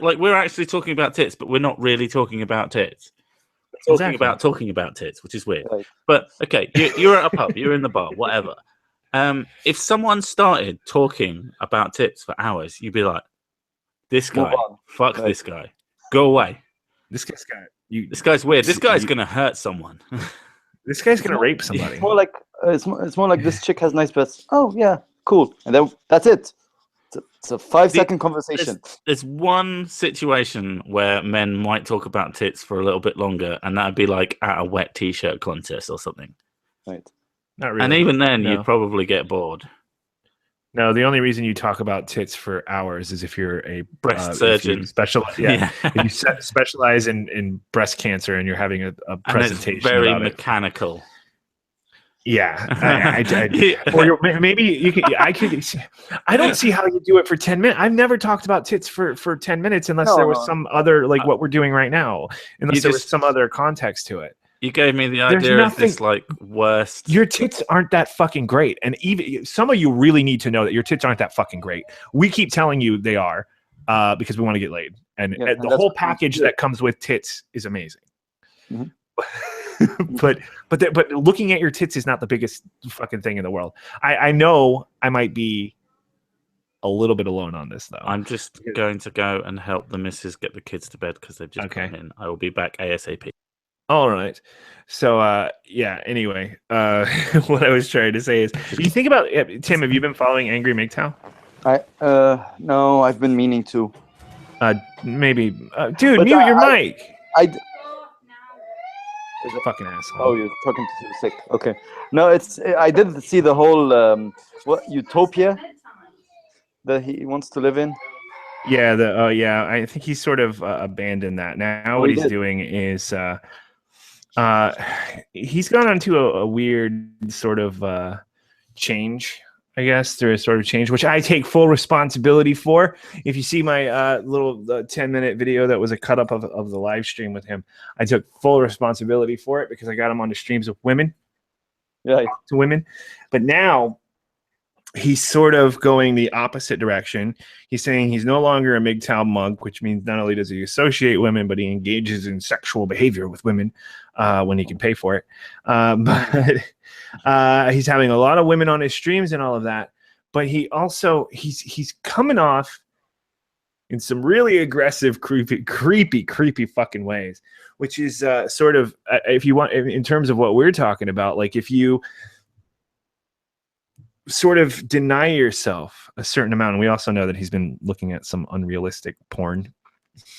like we're actually talking about tits, but we're not really talking about tits. We're talking about tits, which is weird. Right. But okay, you're at a pub, you're in the bar, whatever. If someone started talking about tits for hours, you'd be like, "This Move guy, on. fuck Right. this guy, go away. This guy's got This guy's weird. This guy's gonna hurt someone." This guy's gonna rape somebody. It's more like it's more like this chick has nice breasts. Oh yeah, cool. And then that's it. It's a 5-second conversation. There's one situation where men might talk about tits for a little bit longer, and that'd be like at a wet t-shirt contest or something. Right. Not really. And even then, No. you'd probably get bored. No, the only reason you talk about tits for hours is if you're a Breast surgeon. Yeah. If you specialize in breast cancer and you're having a And presentation it's very about it. mechanical. Yeah, maybe you could. I don't see how you do it for 10 minutes. I've never talked about tits for 10 minutes unless there was some other like what we're doing right now. Unless there was some other context to it. You gave me the idea of this like worst. Your tits aren't that fucking great, and even some of you really need to know that your tits aren't that fucking great. We keep telling you they are because we want to get laid, and the whole package that comes with tits is amazing. Mhm. but looking at your tits is not the biggest fucking thing in the world. I know I might be a little bit alone on this though. I'm just going to go and help the missus get the kids to bed because they've just come in. I will be back ASAP. All right. So yeah, anyway, what I was trying to say is you think about Tim, have you been following Angry MGTOW? No, I've been meaning to. Maybe dude, But mute your mic. Fucking asshole. Oh, you're talking to the sick. Okay. No, I didn't see the whole what utopia that he wants to live in. Yeah, I think he's sort of abandoned that. Now what he's doing is he's gone onto a weird sort of change, I guess. There is sort of change, which I take full responsibility for. If you see my little 10-minute video that was a cut up of the live stream with him, I took full responsibility for it because I got him on the streams with women. Yeah. To women. But now he's sort of going the opposite direction. He's saying he's no longer a MGTOW monk, which means not only does he associate women, but he engages in sexual behavior with women when he can pay for it. But he's having a lot of women on his streams and all of that. But he also he's coming off in some really aggressive, creepy fucking ways, which is sort of if you want in terms of what we're talking about, like if you sort of deny yourself a certain amount, and we also know that he's been looking at some unrealistic porn,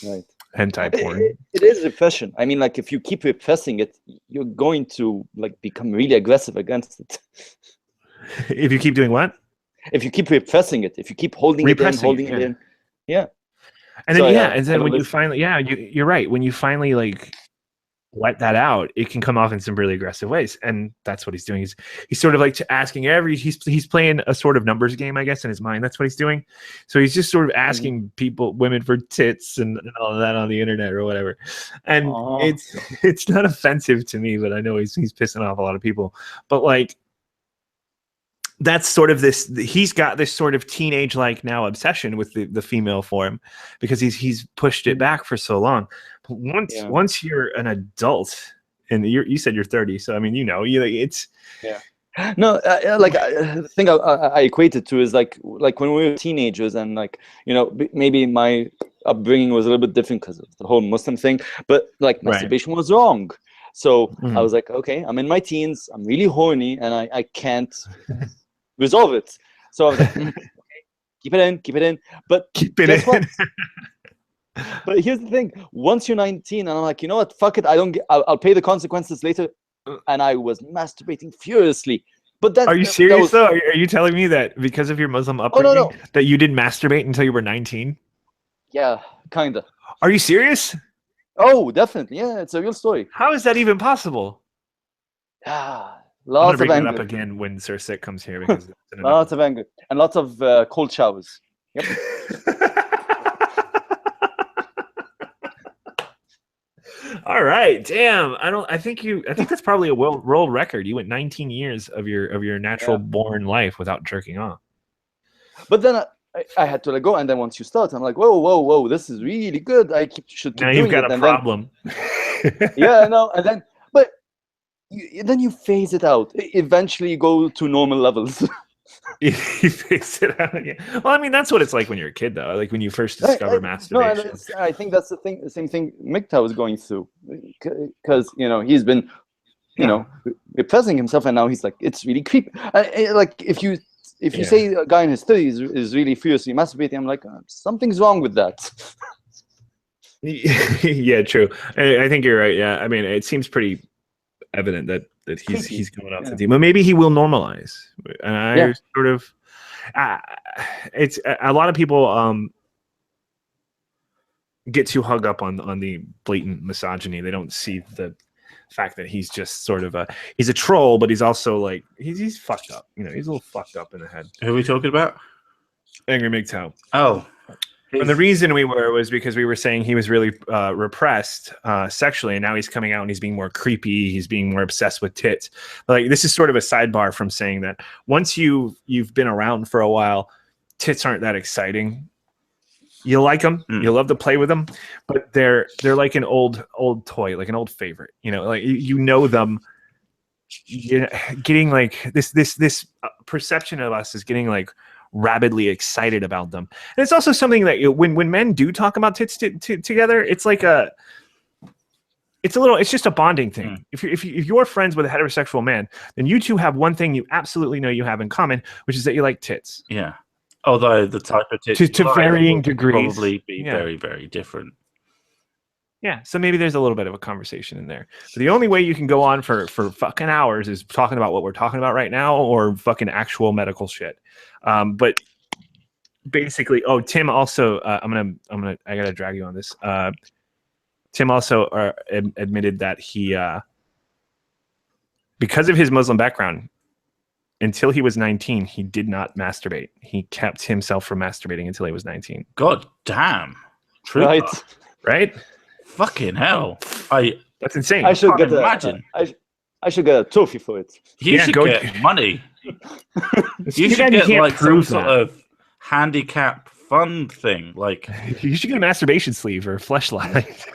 Right. hentai porn. It is repression. I mean, like if you keep repressing it, you're going to like become really aggressive against it. If you keep doing what? If you keep repressing it, if you keep holding it in, Repressing it, holding it in, yeah. And then So, yeah, I and then don't when you listen. finally, yeah, you're right. When you finally like let that out, it can come off in some really aggressive ways, and that's what he's doing. He's sort of like asking he's playing a sort of numbers game, I guess, in his mind. That's what he's doing. So he's just sort of asking women for tits and all of that on the internet or whatever. And Oh. it's not offensive to me, but I know he's pissing off a lot of people. But like, that's sort of this. He's got this sort of teenage like now obsession with the female form because he's pushed it back for so long. But once you're an adult, and you said you're 30, so I mean, it's No, like the thing I equate it to is like when we were teenagers, and like maybe my upbringing was a little bit different because of the whole Muslim thing, but like masturbation was wrong. So I was like, okay, I'm in my teens, I'm really horny, and I can't resolve it. So I was like, okay, keep it in. But guess what? But here's the thing: once you're 19, and I'm like, you know what? Fuck it. I'll pay the consequences later. And I was masturbating furiously. But then, are you serious though? Are you telling me that because of your Muslim upbringing, that you didn't masturbate until you were 19? Yeah, kinda. Are you serious? Oh, definitely. Yeah, it's a real story. How is that even possible? Yeah, I'm lots gonna of bring anger. it up again when Sir Sick comes here because lots of anger and lots of cold showers. Yep. All right, damn. I think that's probably a world record. You went 19 years of your natural born life without jerking off. But then I had to let go, and then once you start, I'm like, whoa, this is really good. Should keep now doing you've got it. a problem. Yeah, no, and then then you phase it out. Eventually, you go to normal levels. You phase it out again. Well, I mean, that's what it's like when you're a kid, though. Like when you first discover masturbation. No, I think that's the same thing Mikta was going through, because he's been, repressing himself, and now he's like, it's really creepy. Like if you say a guy in his 30s is really furiously masturbating, I'm like, something's wrong with that. Yeah, true. I think you're right. Yeah, I mean, it seems pretty evident that he's going out to deep, but maybe he will normalize. And I sort of, it's a lot of people get too hung up on the blatant misogyny. They don't see the fact that he's just sort of he's a troll, but he's also like he's fucked up. He's a little fucked up in the head. Who are we talking about? Angry MGTOW. Oh. And the reason was because we were saying he was really repressed sexually, and now he's coming out and he's being more creepy. He's being more obsessed with tits. Like this is sort of a sidebar from saying that once you've been around for a while, tits aren't that exciting. You like them, you love to play with them, but they're like an old toy, like an old favorite. Like you know them. Getting like this perception of us is getting like rabidly excited about them. And it's also something that when men do talk about tits together, it's like it's just a bonding thing. If you're friends with a heterosexual man, then you two have one thing you absolutely know you have in common, which is that you like tits. Yeah. Although the type of tits to varying degrees probably be very, very different. Yeah, so maybe there's a little bit of a conversation in there. But the only way you can go on for fucking hours is talking about what we're talking about right now, or fucking actual medical shit. But basically, Tim also, I gotta drag you on this. Tim also admitted that he, because of his Muslim background, until he was 19, he did not masturbate. He kept himself from masturbating until he was 19. God damn. True. Right? Fucking hell. That's insane. I should get imagine. I should get a trophy for it. You should get money. You should get like some sort of handicap fund thing. Like you should get a masturbation sleeve or a fleshlight.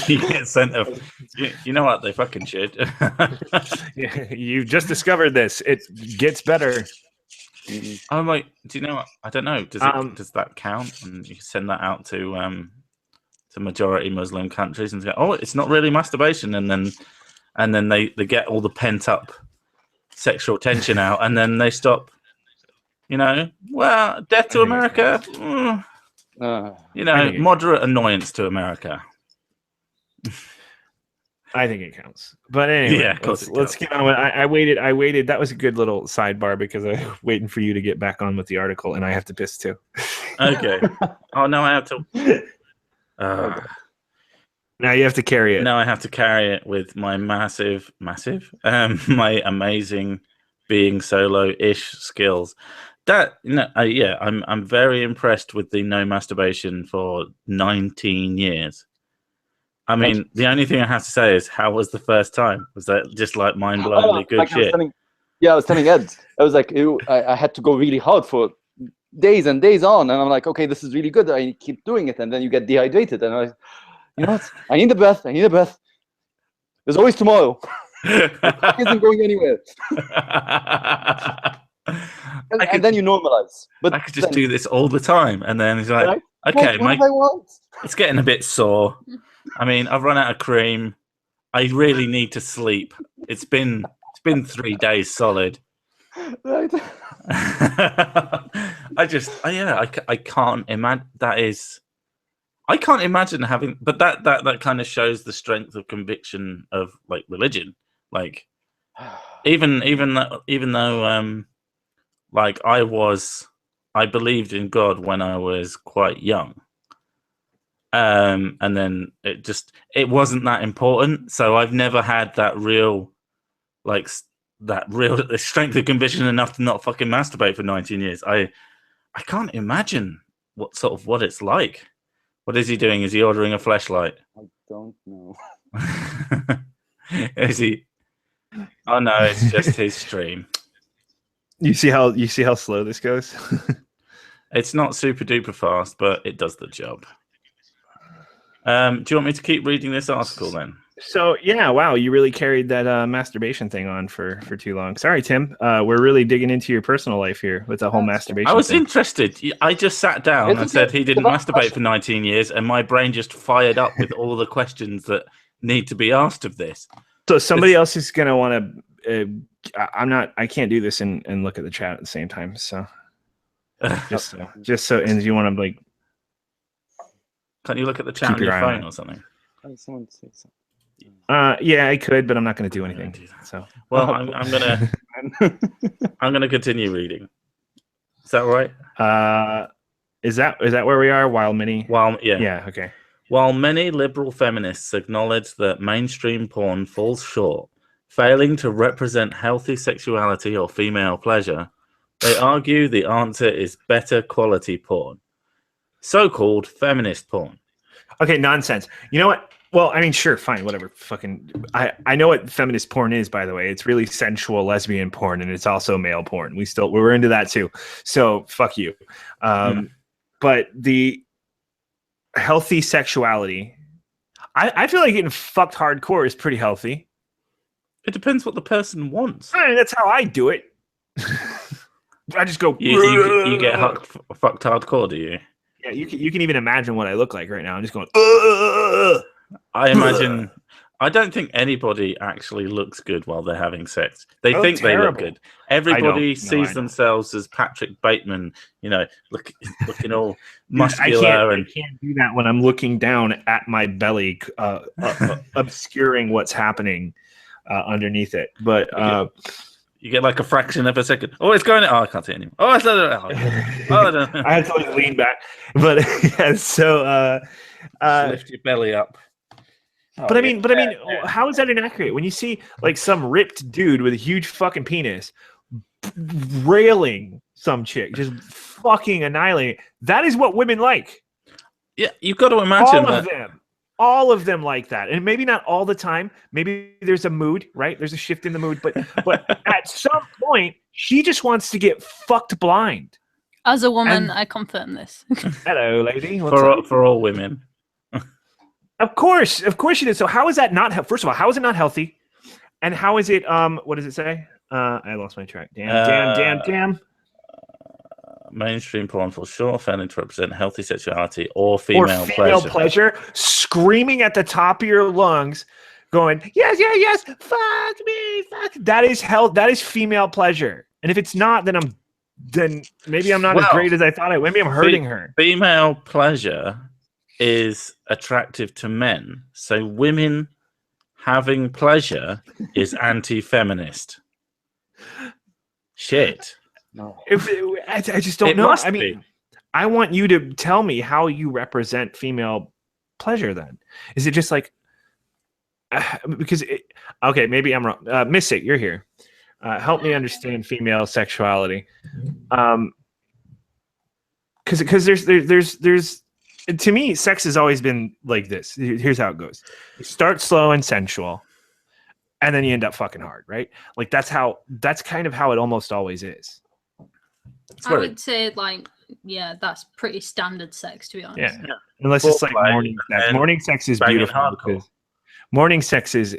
You get sent a. You know what? They fucking should. You just discovered this. It gets better. I'm like, do you know what? I don't know. Does that count? And you send that out to majority Muslim countries and go, it's not really masturbation, and then they get all the pent up sexual tension out, and then they stop. Death to America. Moderate annoyance to America. I think it counts. But anyway, let's get on with it. I waited. That was a good little sidebar because I was waiting for you to get back on with the article, and I have to piss too. Okay. Oh no, I have to. Now you have to carry it. Now I have to carry it with my massive, my amazing being solo-ish skills. I'm very impressed with the no masturbation for 19 years. I mean, the only thing I have to say is, how was the first time? Was that just like mind-blowingly good shit? I was telling Ed, I was like, I had to go really hard for days and days on, and I'm like, okay, this is really good. I keep doing it, and then you get dehydrated, and you know what? I need a breath. There's always tomorrow. It isn't going anywhere. And then you normalize. But I could just do this all the time, and then it's like, right? okay, what I want. it's getting a bit sore. I mean, I've run out of cream. I really need to sleep. It's been 3 days solid. Right. I can't imagine that is. I can't imagine having, but that kind of shows the strength of conviction of like religion. Like, even though like I believed in God when I was quite young. And then it wasn't that important. So I've never had that real strength of conviction enough to not fucking masturbate for 19 years. I can't imagine what it's like. What is he doing? Is he ordering a fleshlight? I don't know. Is he? Oh no, it's just his stream. You see how slow this goes? It's not super duper fast, but it does the job. Do you want me to keep reading this article then? So yeah, wow, you really carried that masturbation thing on for too long. Sorry, Tim. We're really digging into your personal life here with the whole masturbation. I was thing. interested. I just sat down and said he didn't masturbate for 19 years, and my brain just fired up with all the questions that need to be asked of this. So somebody else is gonna want to. I can't do this and look at the chat at the same time. So just so, and you want to like. Can't you look at the chat on your phone or something? Someone say something. Yeah, I could, but I'm not going to do anything. So, well, I'm gonna continue reading. Is that right? Is that where we are? Yeah, okay. While many liberal feminists acknowledge that mainstream porn falls short, failing to represent healthy sexuality or female pleasure, they argue the answer is better quality porn. So-called feminist porn. Okay, nonsense. You know what? Well, I mean, sure, fine, whatever. Fucking, I know what feminist porn is, by the way. It's really sensual lesbian porn, and it's also male porn. We're into that too. So fuck you. But the healthy sexuality, I feel like getting fucked hardcore is pretty healthy. It depends what the person wants. I mean, that's how I do it. I just go. You get fucked hardcore, do you? Yeah, you can even imagine what I look like right now. I'm just going. I imagine. I don't think anybody actually looks good while they're having sex. They think terrible. They look good. Everybody sees themselves as Patrick Bateman, looking all muscular. I can't do that when I'm looking down at my belly, obscuring what's happening underneath it. But you get like a fraction of a second. Oh, it's going. Oh, I can't see it anymore. Oh, it's I had to like lean back, but yeah. So lift your belly up. But I mean, how is that inaccurate? When you see like some ripped dude with a huge fucking penis railing some chick, just fucking annihilating, that is what women like. Yeah, you've got to imagine all of them like that, and maybe not all the time. Maybe there's a mood, right? There's a shift in the mood, but at some point, she just wants to get fucked blind. As a woman, I confirm this. Hello, lady. For all women. Of course she did. So how is that not? First of all, how is it not healthy? And how is it? What does it say? I lost my track. Damn. Mainstream porn for sure, failing to represent healthy sexuality or female pleasure. Screaming at the top of your lungs, going yes, fuck me, fuck. That is hell. That is female pleasure. And if it's not, then maybe I'm not as great as I thought. Maybe I'm hurting her. Female pleasure is attractive to men, so women having pleasure is anti-feminist. Shit. No. I just don't know. I mean, I want you to tell me how you represent female pleasure. Then is it just like because okay, maybe I'm wrong. Mystic, you're here. Help me understand female sexuality. Because there's to me, sex has always been like this. Here's how it goes: you start slow and sensual, and then you end up fucking hard, right? Like that's kind of how it almost always is. I would say that's pretty standard sex, to be honest. Yeah. Unless it's like morning sex. Morning sex is beautiful because morning sex is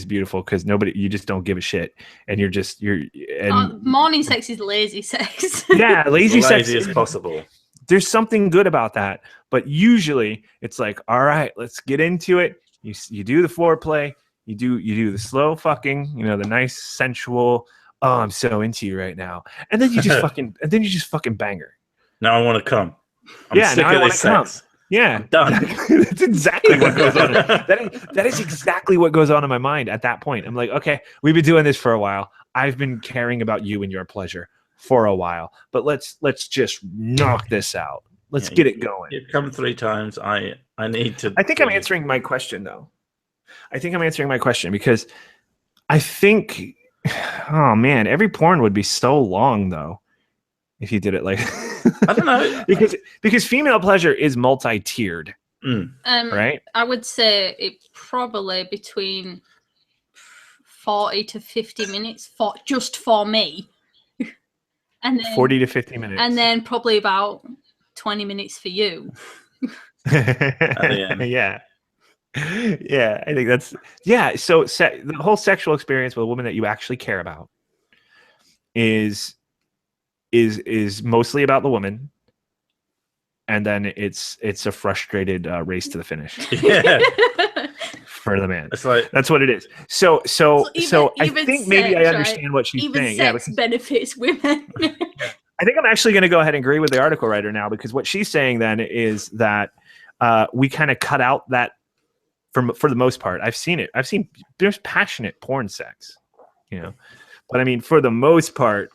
beautiful because you just don't give a shit, and morning sex is lazy sex. Yeah, lazy sex as possible. There's something good about that, but usually it's like, all right, let's get into it. You do the foreplay, you do the slow fucking, the nice sensual. Oh, I'm so into you right now, and then you just fucking bang her. Now I want to come. I'm sick of this sex. Yeah, I'm done. That's exactly what goes on. That is exactly what goes on in my mind at that point. I'm like, okay, we've been doing this for a while. I've been caring about you and your pleasure for a while, but let's just knock this out. Let's get it going. You've come 3 times. I need to. I think I'm answering my question though. I think I'm answering my question because I think, oh man, every porn would be so long though if you did it like. I don't know because female pleasure is multi-tiered, right? I would say it probably between 40 to 50 minutes for me, and then 40 to 50 minutes, and then probably about 20 minutes for you. Yeah. Yeah, I think that's So the whole sexual experience with a woman that you actually care about is mostly about the woman, and then it's a frustrated race to the finish. Yeah. For the man. It's like that's what it is. So I think sex, maybe I understand right? what she's even saying. Sex benefits women. I think I'm actually going to go ahead and agree with the article writer now, because what she's saying then is that we kind of cut out that for the most part. I've seen there's passionate porn sex, but I mean, for the most part,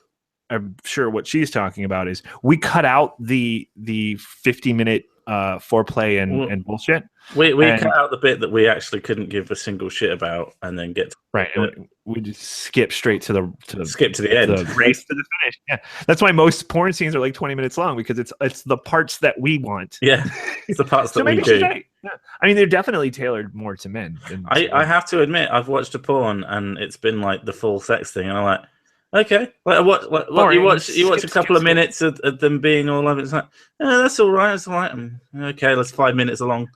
I'm sure what she's talking about is we cut out the 50-minute foreplay and bullshit. We cut out the bit that we actually couldn't give a single shit about, and then get right. And we just skip straight to the end, the race to the finish. Yeah, that's why most porn scenes are like 20 minutes long, because it's the parts that we want. Yeah, it's the parts that we do. Right. Yeah. I mean, they're definitely tailored more to men. I have to admit, I've watched a porn and it's been like the full sex thing, and I'm like, okay, like what you watch a couple of minutes of them being all over. It's like, that's all right. It's all right. Okay, that's 5 minutes along.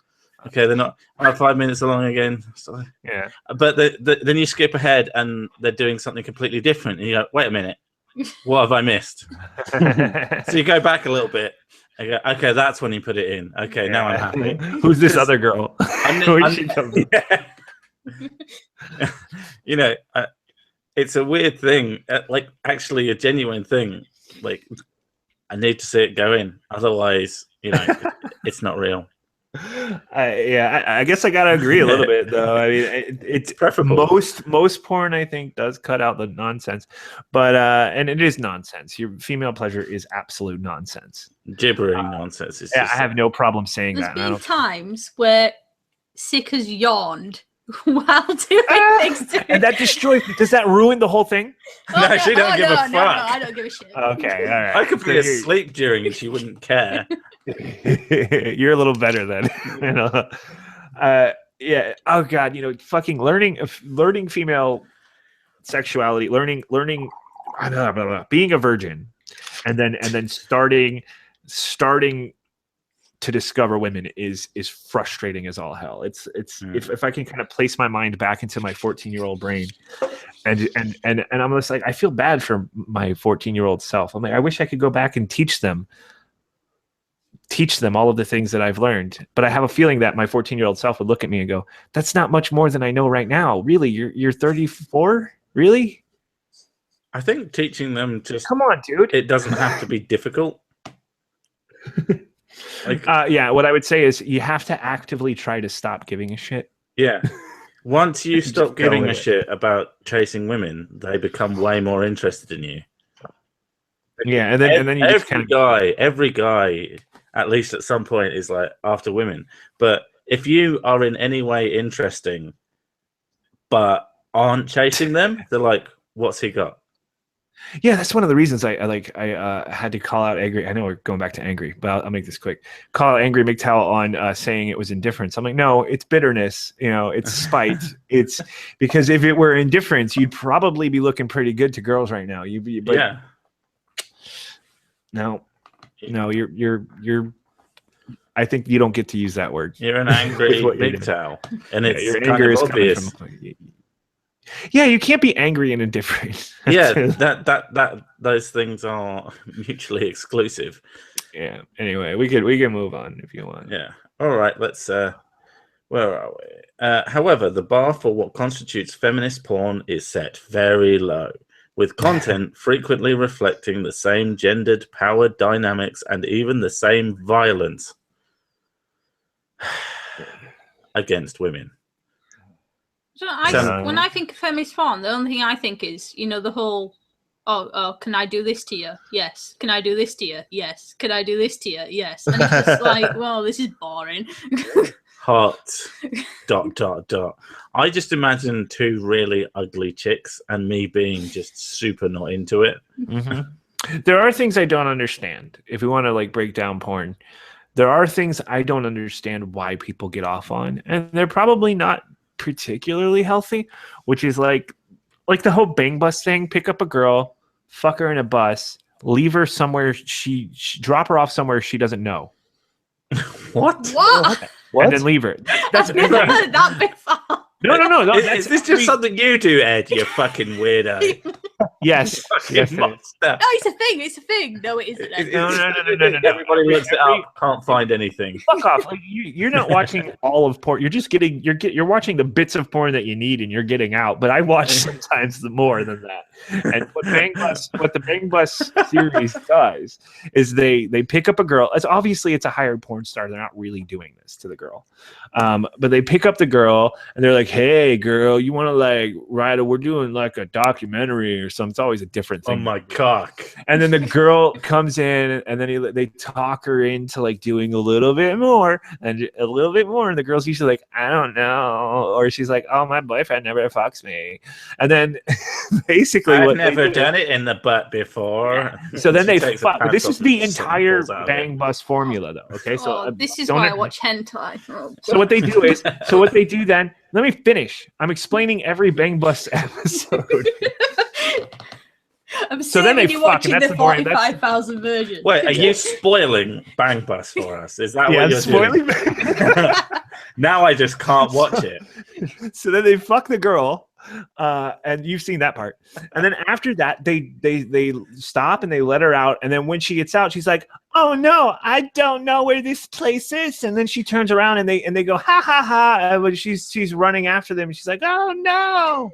Okay, they're not 5 minutes along again. So, yeah, but then you skip ahead and they're doing something completely different, and you go, wait a minute, what have I missed? So you go back a little bit. I go, okay, that's when you put it in. Okay, now I'm happy. Who's this other girl? It's a weird thing, like actually a genuine thing. Like, I need to see it go in, otherwise, it's not real. I guess I gotta agree a little bit, though. I mean, it's preferable. Most porn, I think, does cut out the nonsense, but and it is nonsense. Your female pleasure is absolute nonsense, gibbering nonsense. I have no problem saying that. There's been times where Sick has yawned while doing things, and that destroys. Does that ruin the whole thing? No, she don't give a fuck. No, I don't give a shit. Okay, all right. I could be asleep during, and she wouldn't care. You're a little better then. Yeah. Oh God, fucking learning female sexuality, learning being a virgin, and then starting to discover women is frustrating as all hell. It's if I can kind of place my mind back into my 14-year-old brain, and I'm just like, I feel bad for my 14-year-old self. I'm like, I wish I could go back and teach them all of the things that I've learned. But I have a feeling that my 14-year-old self would look at me and go, that's not much more than I know right now. Really? You're 34? Really? I think teaching them just, come on, dude. It doesn't have to be difficult. What I would say is you have to actively try to stop giving a shit. Yeah. Once you stop giving a shit about chasing women, they become way more interested in you. Yeah, and then you just kind of every guy, at least at some point, is like after women. But if you are in any way interesting, but aren't chasing them, they're like, "What's he got?" Yeah, that's one of the reasons I had to call out Angry. I know we're going back to Angry, but I'll make this quick. Call out Angry McTowell on saying it was indifference. I'm like, no, it's bitterness. It's spite. It's because if it were indifference, you'd probably be looking pretty good to girls right now. Yeah. No, you're. I think you don't get to use that word. You're an angry MGTOW, and it's kind of obvious. Yeah, you can't be angry and indifferent. Yeah, that those things are mutually exclusive. Yeah. Anyway, we can move on if you want. Yeah. All right. Let's. Where are we? However, the bar for what constitutes feminist porn is set very low, with content frequently reflecting the same gendered power dynamics and even the same violence against women. So when I think of feminist porn, the only thing I think is, the whole, oh, can I do this to you? Yes. Can I do this to you? Yes. Can I do this to you? Yes. And it's just like, well, this is boring. Hot. ... I just imagine two really ugly chicks and me being just super not into it. Mm-hmm. There are things I don't understand. If we want to break down porn, there are things I don't understand why people get off on, and they're probably not particularly healthy, which is like the whole bang bus thing. Pick up a girl, fuck her in a bus, leave her somewhere, she drop her off somewhere she doesn't know. What? And then leave her. That's I've never heard that before. No. Is this just something you do, Ed? You fucking weirdo. Yes. Yes. No, it's a thing. No, it isn't. No. Everybody looks it up. Can't find anything. Fuck off. You're not watching all of porn. You're just you're watching the bits of porn that you need, and you're getting out. But I watch sometimes more than that. And what the Bang Bus series does is they pick up a girl. It's a hired porn star. They're not really doing this to the girl, but they pick up the girl and they're like, "Hey, girl, you want to ride? We're doing a documentary or something." It's always a different thing. Oh my cock! And then the girl comes in, and then they talk her into doing a little bit more and a little bit more. And the girl's usually like, "I don't know," or she's like, "Oh, my boyfriend never fucks me." And then basically, I've never done it in the butt before. So then they fuck. This is the entire Bang Bus formula, though. Okay, so this is why I watch hentai. So what they do then? Let me finish. I'm explaining every Bang Bus episode. So then you're watching the 45,000 version. Wait, are you spoiling Bang Bus for us? Is that what you're spoiling? Doing? Now I just can't watch it. So then they fuck the girl. And you've seen that part. And then after that, they stop and they let her out. And then when she gets out, she's like, "Oh no, I don't know where this place is." And then she turns around and they go, "Ha ha ha!" But she's running after them. And she's like, "Oh no,"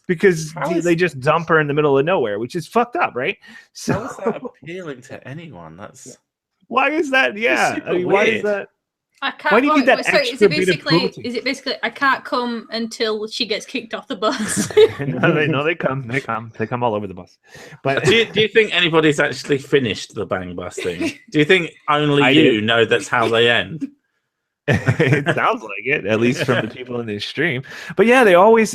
because they just dump her in the middle of nowhere, which is fucked up, right? So how is that appealing to anyone? Why is that? Yeah, why is that? I can't. Why do you need that extra bit of cruelty? Is it basically I can't come until she gets kicked off the bus? They come all over the bus. But do you think anybody's actually finished the Bang Bus thing? Do you think only you know that's how they end? It sounds like it, at least from the people in this stream. But yeah, they always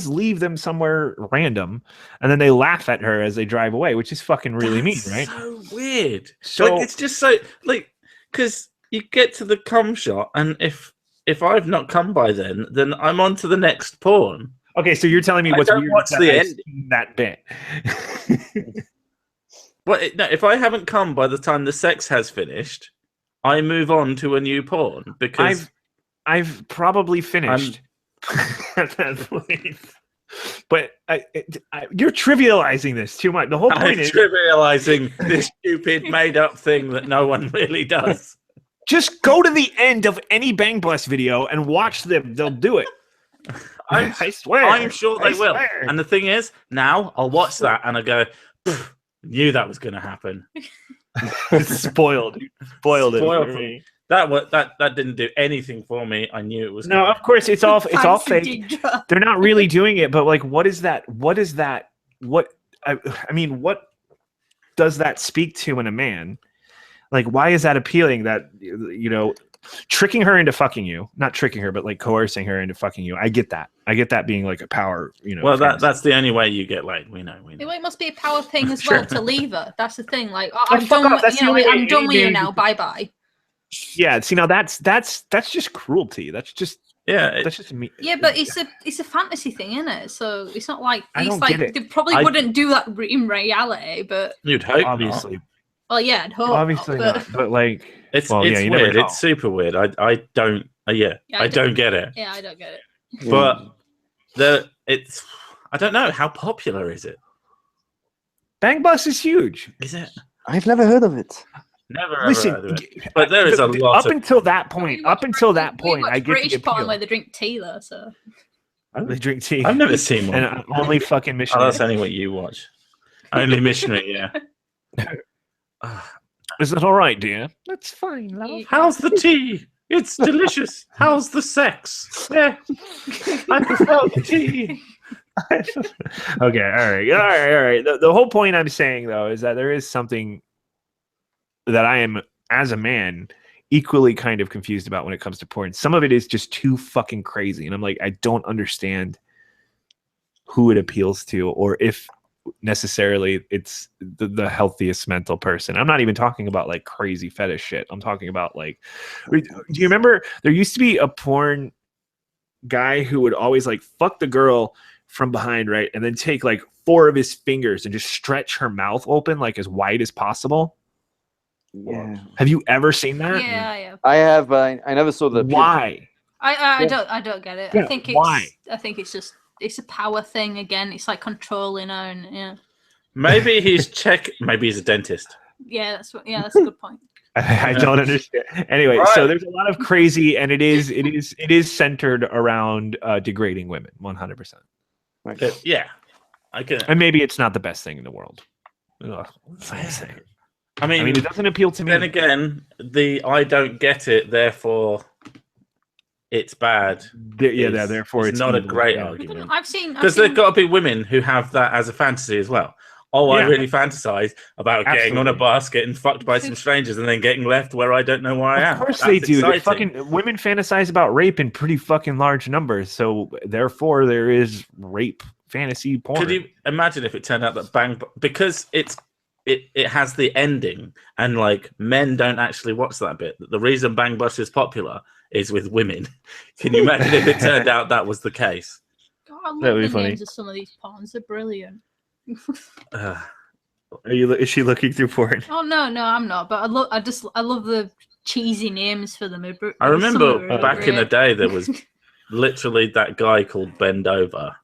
leave them somewhere random, and then they laugh at her as they drive away, which is fucking really mean, right? So weird. So it's just so because you get to the cum shot, and if I've not come by then I'm on to the next porn. Okay, so you're telling me what's weird watch the end that bit. Well, no, if I haven't come by the time the sex has finished, I move on to a new porn because I've probably finished at that point. But you're trivializing this too much. The whole point is trivializing this stupid made-up thing that no one really does. Just go to the end of any Bang Bus video and watch them. They'll do it. I swear. I'm sure they will. And the thing is, now I'll watch that and I go, knew that was going to happen. Spoiled it for me. That didn't do anything for me. I knew it was. No, of course it's all fake. They're not really doing it, but what is that? What is that? What I mean, what? does that speak to in a man? Like, why is that appealing? That, you know, tricking her into fucking you, not tricking her, but like coercing her into fucking you. I get that. I get that being like a power, you know. Well, that's the only way you get laid. We know. It must be a power thing as Sure. well to leave her. That's the thing. Like, Oh, I'm fuck done. off. That's You know, the only I'm way done with you any now. man- Bye bye. Yeah. See, now that's just cruelty. That's just me. Yeah, but it's a fantasy thing, isn't it? So it's not like I he's don't like get it. they probably wouldn't do that in reality, but you'd hope Obviously, well, yeah, I'd hope obviously not, not. But like, It's well, yeah, it's you never weird. know. It's super weird. I don't. I don't get it. Yeah, I don't get it. But it's. I don't know. How popular is it? Bang Bus is huge. Is it? I've never heard of it. Never ever Listen, heard of it. But there is a lot up of until that point. Up until that point, I get the British porn appeal. where they drink tea, though. So They drink tea. I've never seen one. And only fucking Oh, missionary. that's only what you watch. Only missionary, yeah. Is that all right, dear? That's fine, love. How's the tea? It's delicious. How's the sex? Yeah, I prefer the tea. Okay, all right. The whole point I'm saying though is that there is something that I am, as a man, equally kind of confused about when it comes to porn. Some of it is just too fucking crazy, and I'm like, I don't understand who it appeals to, or if necessarily it's the healthiest mental person. I'm not even talking about like crazy fetish shit. I'm talking about like, do you remember there used to be a porn guy who would always like fuck the girl from behind, right, and then take like 4 of his fingers and just stretch her mouth open like as wide as possible? Yeah, Have you ever seen that? yeah. I have. I never saw the. Why? I don't get it. Yeah, I think it's why? I think it's just it's a power thing again. It's like controlling her, and yeah. Maybe maybe he's a dentist. Yeah, that's a good point. I don't understand. Anyway, Right. so there's a lot of crazy, and it is centered around degrading women, 100%. Yeah, I can. And maybe it's not the best thing in the world. Ugh, what am I saying? I mean, it doesn't appeal to me. then again, I don't get it. Therefore, it's bad. Therefore it's not a evil. great Yeah. argument. I've seen Because there've got to be women who have that as a fantasy as well. Oh, I Yeah. really fantasize about getting on a Absolutely. bus, getting fucked by some strangers, and then getting left where I don't know where I am. Of course That's they do. They're exciting. fucking women fantasize about rape in pretty fucking large numbers. So therefore, there is rape fantasy porn. Could you imagine if it turned out that because it has the ending, and like men don't actually watch that bit. The reason Bang Bus is popular is with women. Can you imagine if it turned out that was the case? God, I love That'd be the funny. names of some of these porns. They're brilliant. Is she looking through porn? Oh no, I'm not. But I love the cheesy names for them. I Some of remember them are back in the great. day there was literally that guy called Bend Over,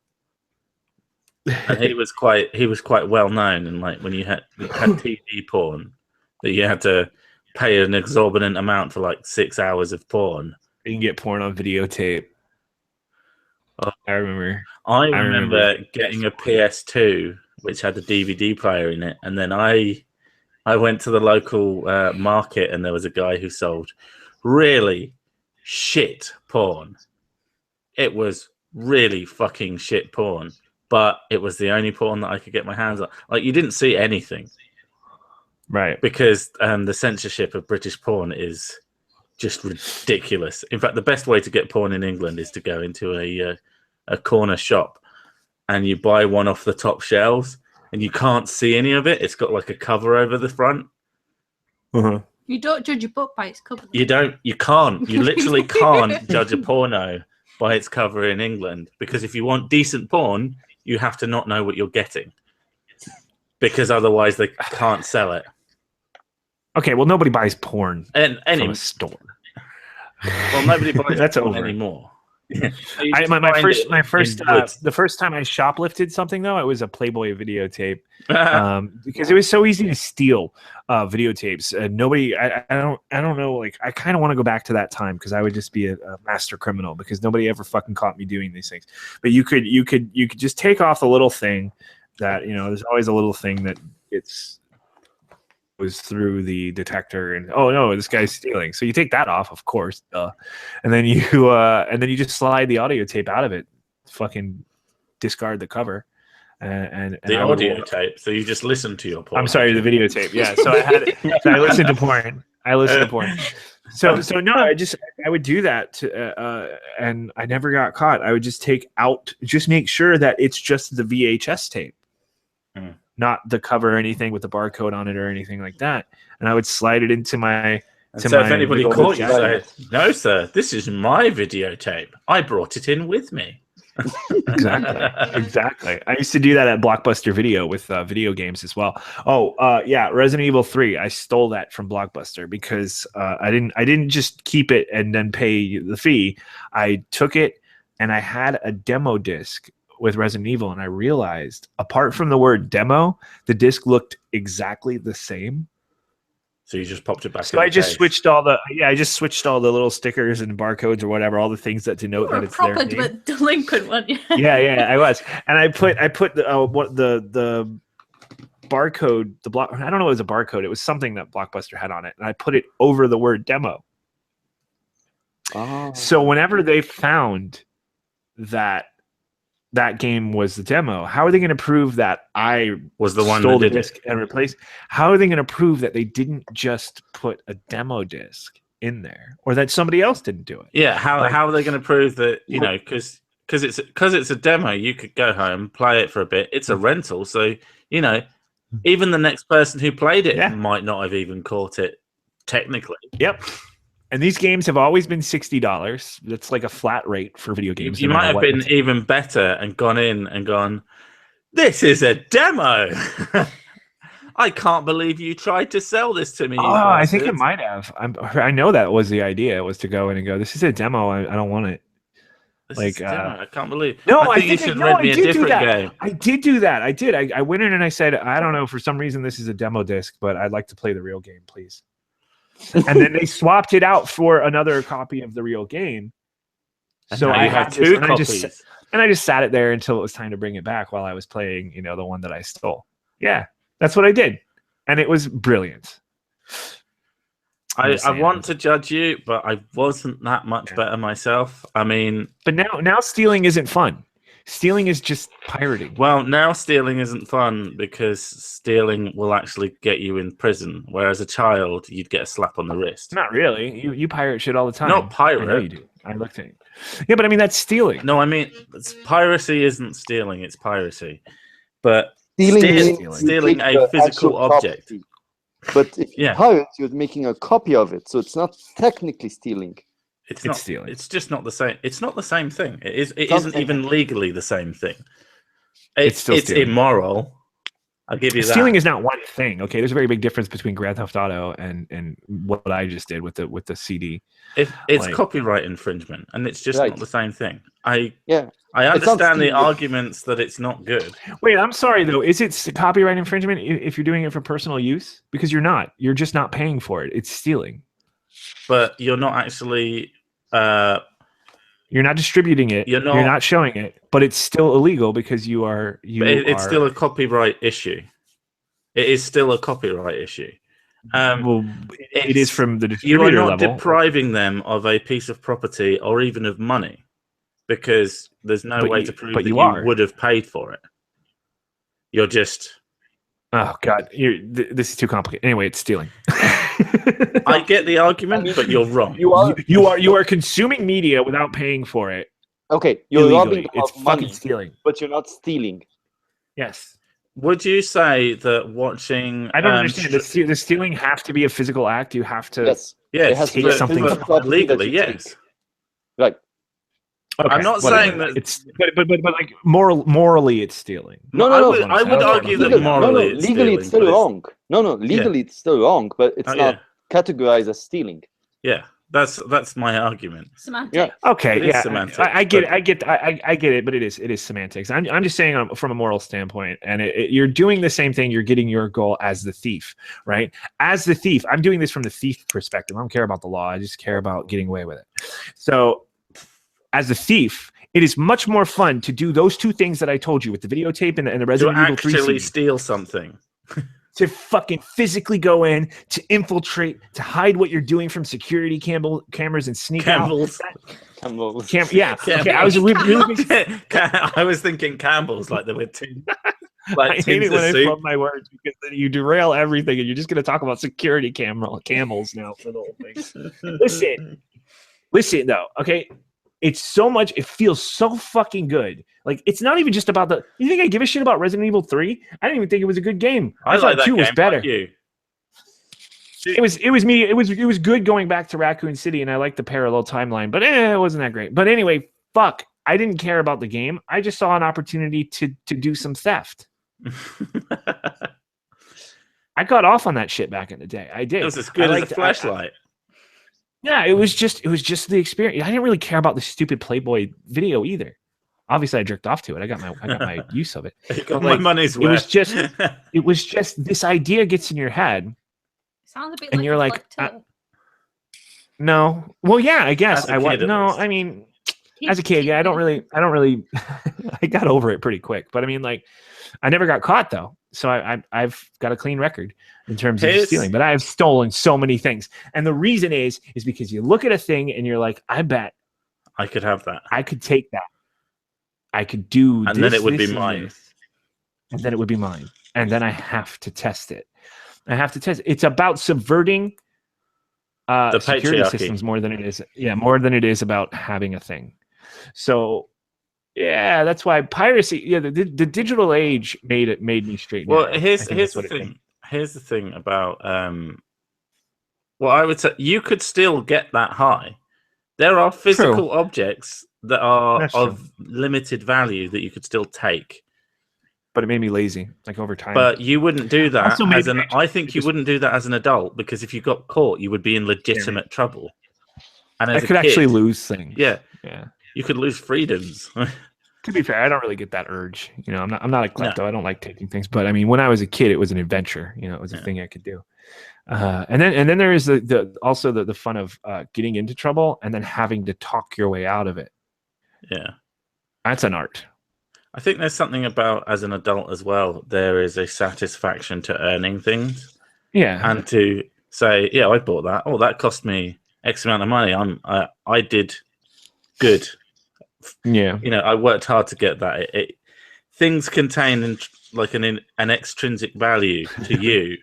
and he was quite well known. And like when you had TV porn, that you had to pay an exorbitant amount for like 6 hours of porn. You can get porn on videotape. Oh. I remember. I remember. remember getting a PS2 which had a DVD player in it, and then I went to the local market, and there was a guy who sold really shit porn. It was really fucking shit porn, but it was the only porn that I could get my hands on. Like, you didn't see anything, Right. because the censorship of British porn is just ridiculous. In fact, the best way to get porn in England is to go into a corner shop and you buy one off the top shelves, and you can't see any of it. It's got like a cover over the front. Uh-huh. You don't judge a book by its cover. You literally can't judge a porno by its cover in England, because if you want decent porn, you have to not know what you're getting, because otherwise they can't sell it. Okay, well, nobody buys porn And from anyway, a store. well, nobody buys That's porn over. anymore. The first time I shoplifted something, though, it was a Playboy videotape, because it was so easy to steal videotapes. Nobody, I don't know. Like, I kind of want to go back to that time, because I would just be a master criminal, because nobody ever fucking caught me doing these things. But you could just take off the little thing that, there's always a little thing that was through the detector, and oh no, this guy's stealing. So you take that off, of course, and then you just slide the audio tape out of it, fucking discard the cover, and The I would audio watch- tape. So you just listen to your porn. I'm sorry, the videotape. Yeah, so I listened to porn. I listened to porn. So no, I would do that and I never got caught. I would just make sure that it's just the VHS tape, not the cover or anything with the barcode on it or anything like that. And I would slide it into my. So if anybody caught you, say, "No, sir, this is my videotape. I brought it in with me." Exactly. I used to do that at Blockbuster Video with video games as well. Yeah, Resident Evil 3. I stole that from Blockbuster because I didn't just keep it and then pay the fee. I took it and I had a demo disc with Resident Evil, and I realized, apart from the word demo, the disc looked exactly the same. So you just popped it back. So I just switched all the little stickers and barcodes or whatever, all the things that denote that it's their name. But delinquent one. Yeah, I was, and I put the barcode, the block. I don't know, it was a barcode. It was something that Blockbuster had on it, and I put it over the word demo. Oh. So whenever they found that game was the demo, how are they going to prove that I was the one stole that the did disc and replaced? How are they going to prove that they didn't just put a demo disc in there, or that somebody else didn't do it? Yeah, how are they going to prove that? You know, because it's a demo. You could go home, play it for a bit. It's a rental, so you know, even the next person who played it might not have even caught it technically. Yep. And these games have always been $60. That's like a flat rate for video games. You might have been even better and gone in and gone, "This is a demo." I can't believe you tried to sell this to me. I think it might have. I know that was the idea, was to go in and go, "This is a demo. I don't want it." Like, I can't believe. No, I think you should read me a different game. I did do that. I did. I went in and I said, "I don't know. For some reason, this is a demo disc, but I'd like to play the real game, please." And then they swapped it out for another copy of the real game. So I had two copies. And I just sat it there until it was time to bring it back while I was playing, the one that I stole. Yeah, that's what I did. And it was brilliant. I want to judge you, but I wasn't that much better myself. I mean... But now stealing isn't fun. Stealing is just pirating. Well, now stealing isn't fun because stealing will actually get you in prison. Whereas a child, you'd get a slap on the wrist. Not really. You pirate shit all the time. Not pirate. I know you do. I looked at it. Yeah, but I mean, that's stealing. No, I mean, piracy isn't stealing. It's piracy. But stealing a physical object. Property. But if you pirate, you're making a copy of it. So it's not technically stealing. It's not stealing. It's just not the same. It's not the same thing. It isn't even legally the same thing. It's immoral. I'll give you that. Stealing is not one thing. Okay, there's a very big difference between Grand Theft Auto and what I just did with the CD. It's copyright infringement, and it's just not the same thing. I understand the arguments that it's not good. Wait, I'm sorry though. Is it copyright infringement if you're doing it for personal use? Because you're not. You're just not paying for it. It's stealing. But you're not actually you're not distributing it, you're not showing it, but it's still illegal because it's still a copyright issue. It is still a copyright issue. Well, it is from the distributor level. You are not depriving them of a piece of property or even of money because there's no way to prove that you would have paid for it. You're just... Oh God, this is too complicated. Anyway, it's stealing. I get the argument, but you're wrong. You are consuming media without paying for it. Okay, you're robbing. It's fucking stealing. But you're not stealing. Yes. Would you say that watching? I don't understand. The stealing have to be a physical act. You have to. Yes. It has take something legally. Yes. Right. Okay, I'm not saying that it's, but like morally, it's stealing. No. I would argue that morally, legally, it's still wrong. No, legally, it's still wrong, but it's not categorized as stealing. Yeah, that's my argument. Semantics. Yeah. Okay. Yeah. Semantics, I get it, but it is semantics. I'm just saying from a moral standpoint, and you're doing the same thing. You're getting your goal as the thief, right? As the thief, I'm doing this from the thief perspective. I don't care about the law. I just care about getting away with it. So, as a thief, it is much more fun to do those two things that I told you with the videotape and the Resident Evil 3 to actually CD. steal something. To fucking physically go in, to infiltrate, to hide what you're doing from security cameras and sneak out. Campbell's. Yeah. Okay. I was really big. I was thinking Campbell's, like there were two. I Like hate it tins when of I soup. flub my words because then you derail everything, and you're just going to talk about security camels now for the whole thing. Listen though. Okay. It's so much. It feels so fucking good. Like it's not even just about the. You think I give a shit about Resident Evil 3? I didn't even think it was a good game. I thought like that 2 was game, better. like you. It was me. It was good going back to Raccoon City, and I liked the parallel timeline, but it wasn't that great. But anyway, fuck. I didn't care about the game. I just saw an opportunity to do some theft. I got off on that shit back in the day. I did. It was as good as a flashlight. Yeah, it was just the experience. I didn't really care about the stupid Playboy video either. Obviously, I jerked off to it. I got my use of it. Got my money's worth. It was just this idea gets in your head. Sounds a bit and like you're a like, collector. No. Well, yeah, I guess I was. No, least. I mean, as a kid, yeah, I don't really. I got over it pretty quick. But I mean, like, I never got caught though, so I've got a clean record in terms of stealing. But I've stolen so many things, and the reason is because you look at a thing and you're like, I bet I could have that. I could take that. I could do, and then it would be mine. And then it would be mine, and then I have to test it. It's about subverting the security patriarchy systems more than it is about having a thing. So yeah, that's why piracy. Yeah, the digital age made me straighten. Well, here's the thing. Here's the thing about well, I would say you could still get that high. There are physical objects that are of limited value that you could still take. But it made me lazy, like over time. But you wouldn't do that I think you wouldn't do that as an adult, because if you got caught, you would be in legitimate trouble. And as I could actually lose things. Yeah. Yeah. You could lose freedoms. To be fair, I don't really get that urge. You know, I'm not a klepto. No. I don't like taking things. But I mean, when I was a kid, it was an adventure. You know, it was a thing I could do. And then there is also the fun of getting into trouble and then having to talk your way out of it. Yeah. That's an art. I think there's something about, as an adult as well, there is a satisfaction to earning things. Yeah. And to say, yeah, I bought that. Oh, that cost me X amount of money. I did good. Yeah. You know, I worked hard to get that. Things contain like an extrinsic value to you.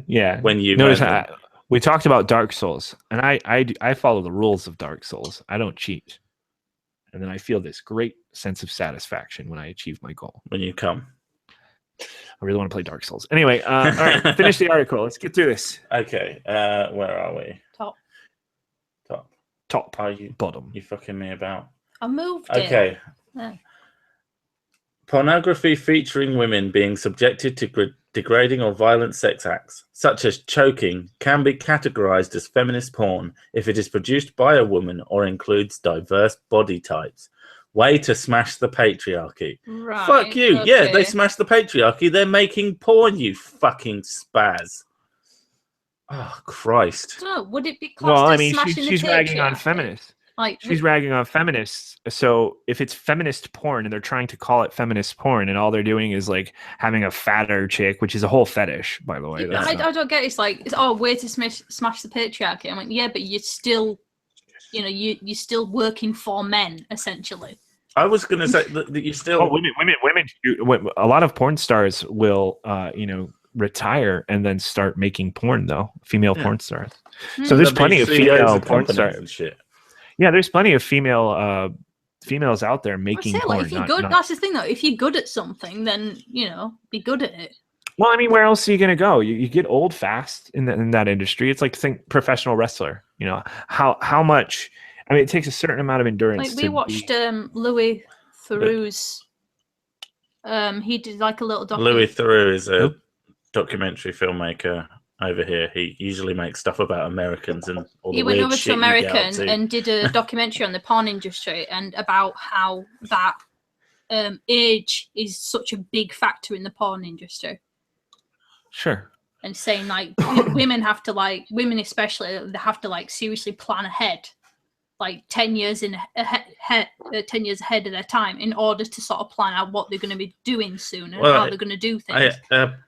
Yeah. When you notice we talked about Dark Souls, and I follow the rules of Dark Souls. I don't cheat. And then I feel this great sense of satisfaction when I achieve my goal. When you come. I really want to play Dark Souls. Anyway, all right, finish the article. Let's get through this. Okay, where are we? Top. Are you bottom? You fucking me about? I moved it. Okay. Yeah. Pornography featuring women being subjected to degrading or violent sex acts, such as choking, can be categorized as feminist porn if it is produced by a woman or includes diverse body types. Way to smash the patriarchy. Right. Fuck you. Okay. Yeah, they smashed the patriarchy. They're making porn, you fucking spaz. Oh, Christ. So, would it be classed as smashing she's the ragging on patriarchy? feminists. Like, she's ragging on feminists. So if it's feminist porn and they're trying to call it feminist porn and all they're doing is like having a fatter chick, which is a whole fetish, by the way. I don't get it. It's like, it's way to smash the patriarchy. I'm like, yeah, but you're still, you know, you're still working for men, essentially. I was going to say that you still... Oh, women. A lot of porn stars will, retire and then start making porn, though. Female porn stars. So there's plenty of female porn stars and shit. Yeah, there's plenty of females out there making porn. Like, if you're good, that's the thing, though. If you're good at something, then, you know, be good at it. Well, I mean, where else are you going to go? You get old fast in that industry. It's like, think professional wrestler. You know, how much... I mean, it takes a certain amount of endurance. Like, we watched Louis Theroux's... he did, like, a little documentary. Louis Theroux is a documentary filmmaker over here. He usually makes stuff about Americans and all the weird shit. He went over to America and did a documentary on the porn industry and about how that age is such a big factor in the porn industry. Sure. And saying, like, women especially, they have to, like, seriously plan ahead like 10 years ahead of their time in order to sort of plan out what they're going to be doing soon and how they're going to do things.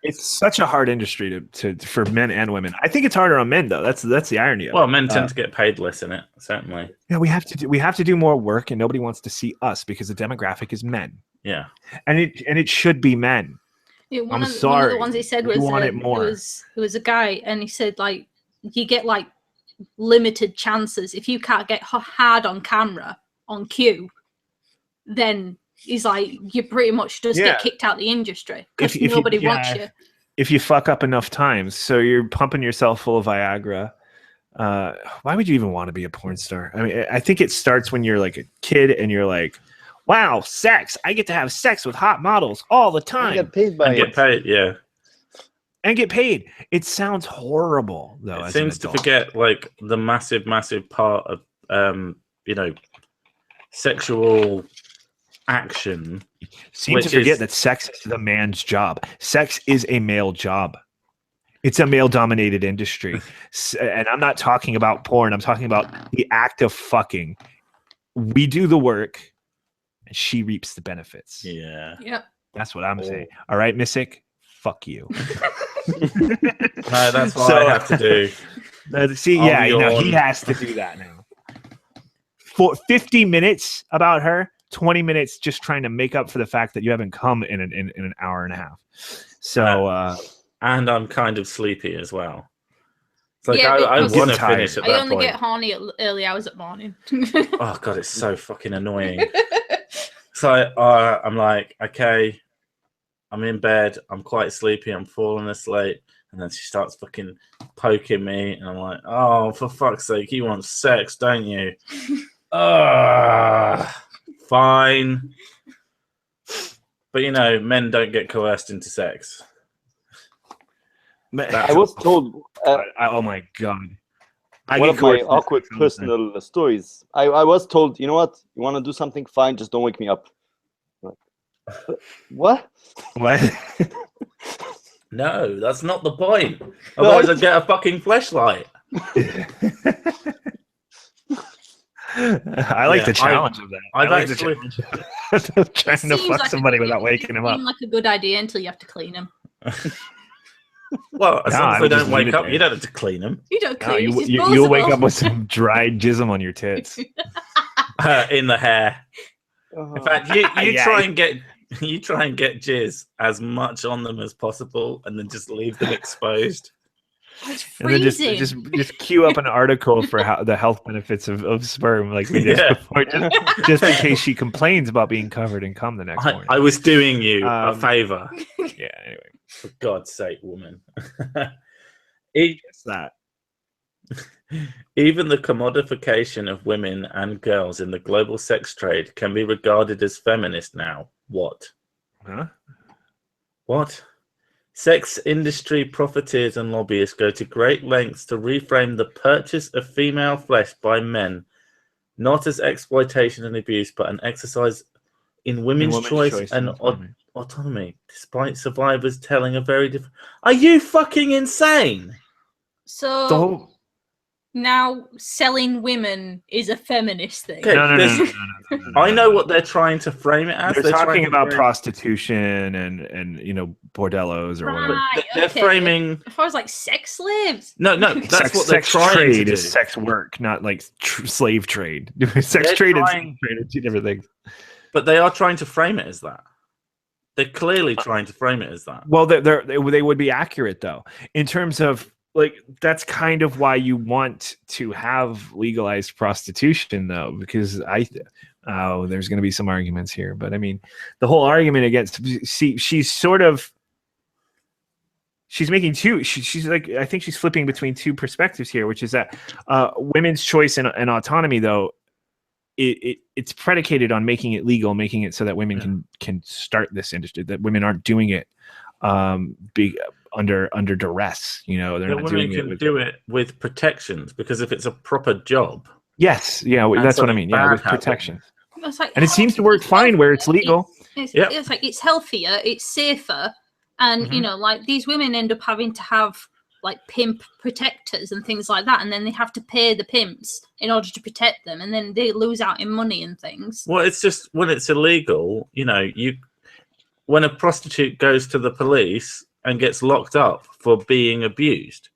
It's such a hard industry for men and women. I think it's harder on men though. That's the irony of it. Well, men tend to get paid less in it, certainly. Yeah, we have to do more work, and nobody wants to see us because the demographic is men. Yeah, and it should be men. Yeah, one of the ones he said was it was a guy, and he said like you get like limited chances if you can't get hard on camera on cue, then he's like you pretty much just get kicked out the industry because nobody wants you. If you fuck up enough times, so you're pumping yourself full of Viagra. Why would you even want to be a porn star? I mean, I think it starts when you're like a kid and you're like, wow, sex! I get to have sex with hot models all the time. Get paid by get paid, yeah. And get paid. It sounds horrible, though. It seems to forget like the massive part of sexual action. Seem to forget that sex is the man's job. Sex is a male job. It's a male-dominated industry, and I'm not talking about porn. I'm talking about the act of fucking. We do the work, and she reaps the benefits. Yeah. Yep. That's what I'm saying. All right, Missick, fuck you. No, that's what I have to do. See, he has to do that now. For 50 minutes about her, 20 minutes just trying to make up for the fact that you haven't come in an hour and a half. So, and I'm kind of sleepy as well. It's like I want to finish at that point. I only get horny at early hours at morning. Oh god, it's so fucking annoying. So I'm like, okay, I'm in bed, I'm quite sleepy, I'm falling asleep, and then she starts fucking poking me, and I'm like, oh, for fuck's sake, you want sex, don't you? Fine. But men don't get coerced into sex. I was told. Oh my god! One of my awkward personal stories. I was told, you know what? You want to do something? Fine, just don't wake me up. What? What? No, that's not the point. Otherwise, I'd get a fucking fleshlight. I like the challenge of that. I like the challenge of trying to fuck somebody without waking him up. Like a good idea until you have to clean them. Well, as long as they don't wake up, you don't have to clean them. You don't clean them. You'll wake up with some dried jism on your tits. In the hair. In fact, you try and get jizz as much on them as possible, and then just leave them exposed. It's and then freezing. just queue up an article for the health benefits of sperm, like we did before, just in case she complains about being covered in cum the next morning. I was doing you a favor. Yeah. Anyway, for God's sake, woman. It's that. Even the commodification of women and girls in the global sex trade can be regarded as feminist now. What? Huh? What? Sex industry profiteers and lobbyists go to great lengths to reframe the purchase of female flesh by men, not as exploitation and abuse, but an exercise in women's choice and autonomy, despite survivors telling a very different... Are you fucking insane? So... Now selling women is a feminist thing. Okay, no. I know what they're trying to frame it as. They're talking about prostitution and bordellos or whatever. They're framing. As far as like sex slaves. No, that's what they're trying trade to do. Is sex work, not like slave trade. Sex trade and slave trade are two different things. But they are trying to frame it as that. They're clearly trying to frame it as that. Well, they would be accurate though, in terms of. Like, that's kind of why you want to have legalized prostitution, though, because there's going to be some arguments here. But I mean, the whole argument against, she's making two. She's like, I think she's flipping between two perspectives here, which is that women's choice and autonomy, though, it's predicated on making it legal, making it so that women can start this industry, that women aren't doing it under duress, they're not doing it. Women can do it with protections, because if it's a proper job. Yes, yeah, that's what I mean. Yeah, with protections. Like, and it seems to work fine where it's legal. It's like it's healthier, it's safer, and like these women end up having to have like pimp protectors and things like that, and then they have to pay the pimps in order to protect them, and then they lose out in money and things. Well, it's just when it's illegal, when a prostitute goes to the police and gets locked up for being abused,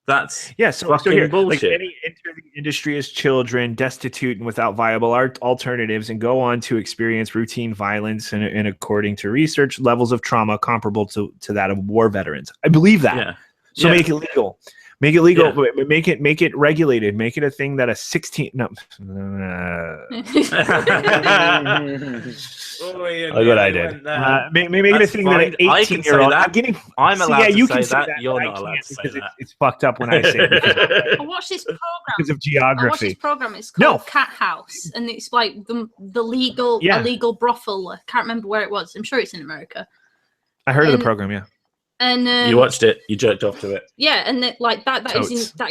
that's so fucking bullshit. Like, many enter the industry as children, destitute and without viable alternatives, and go on to experience routine violence and according to research, levels of trauma comparable to that of war veterans. I believe that. Yeah. So make it legal. Make it legal. Yeah. Make it regulated. Make it a thing that a 16. No. Look what I did. Make it a thing that an 18-year-old. I'm allowed to say that. You're not allowed to say that. It's fucked up when I say it. I watched this program because of geography. I watched this program. It's called Cat House, and it's like the illegal brothel. I can't remember where it was. I'm sure it's in America. I heard of the program. Yeah. And you watched it, you jerked off to it. Yeah, and that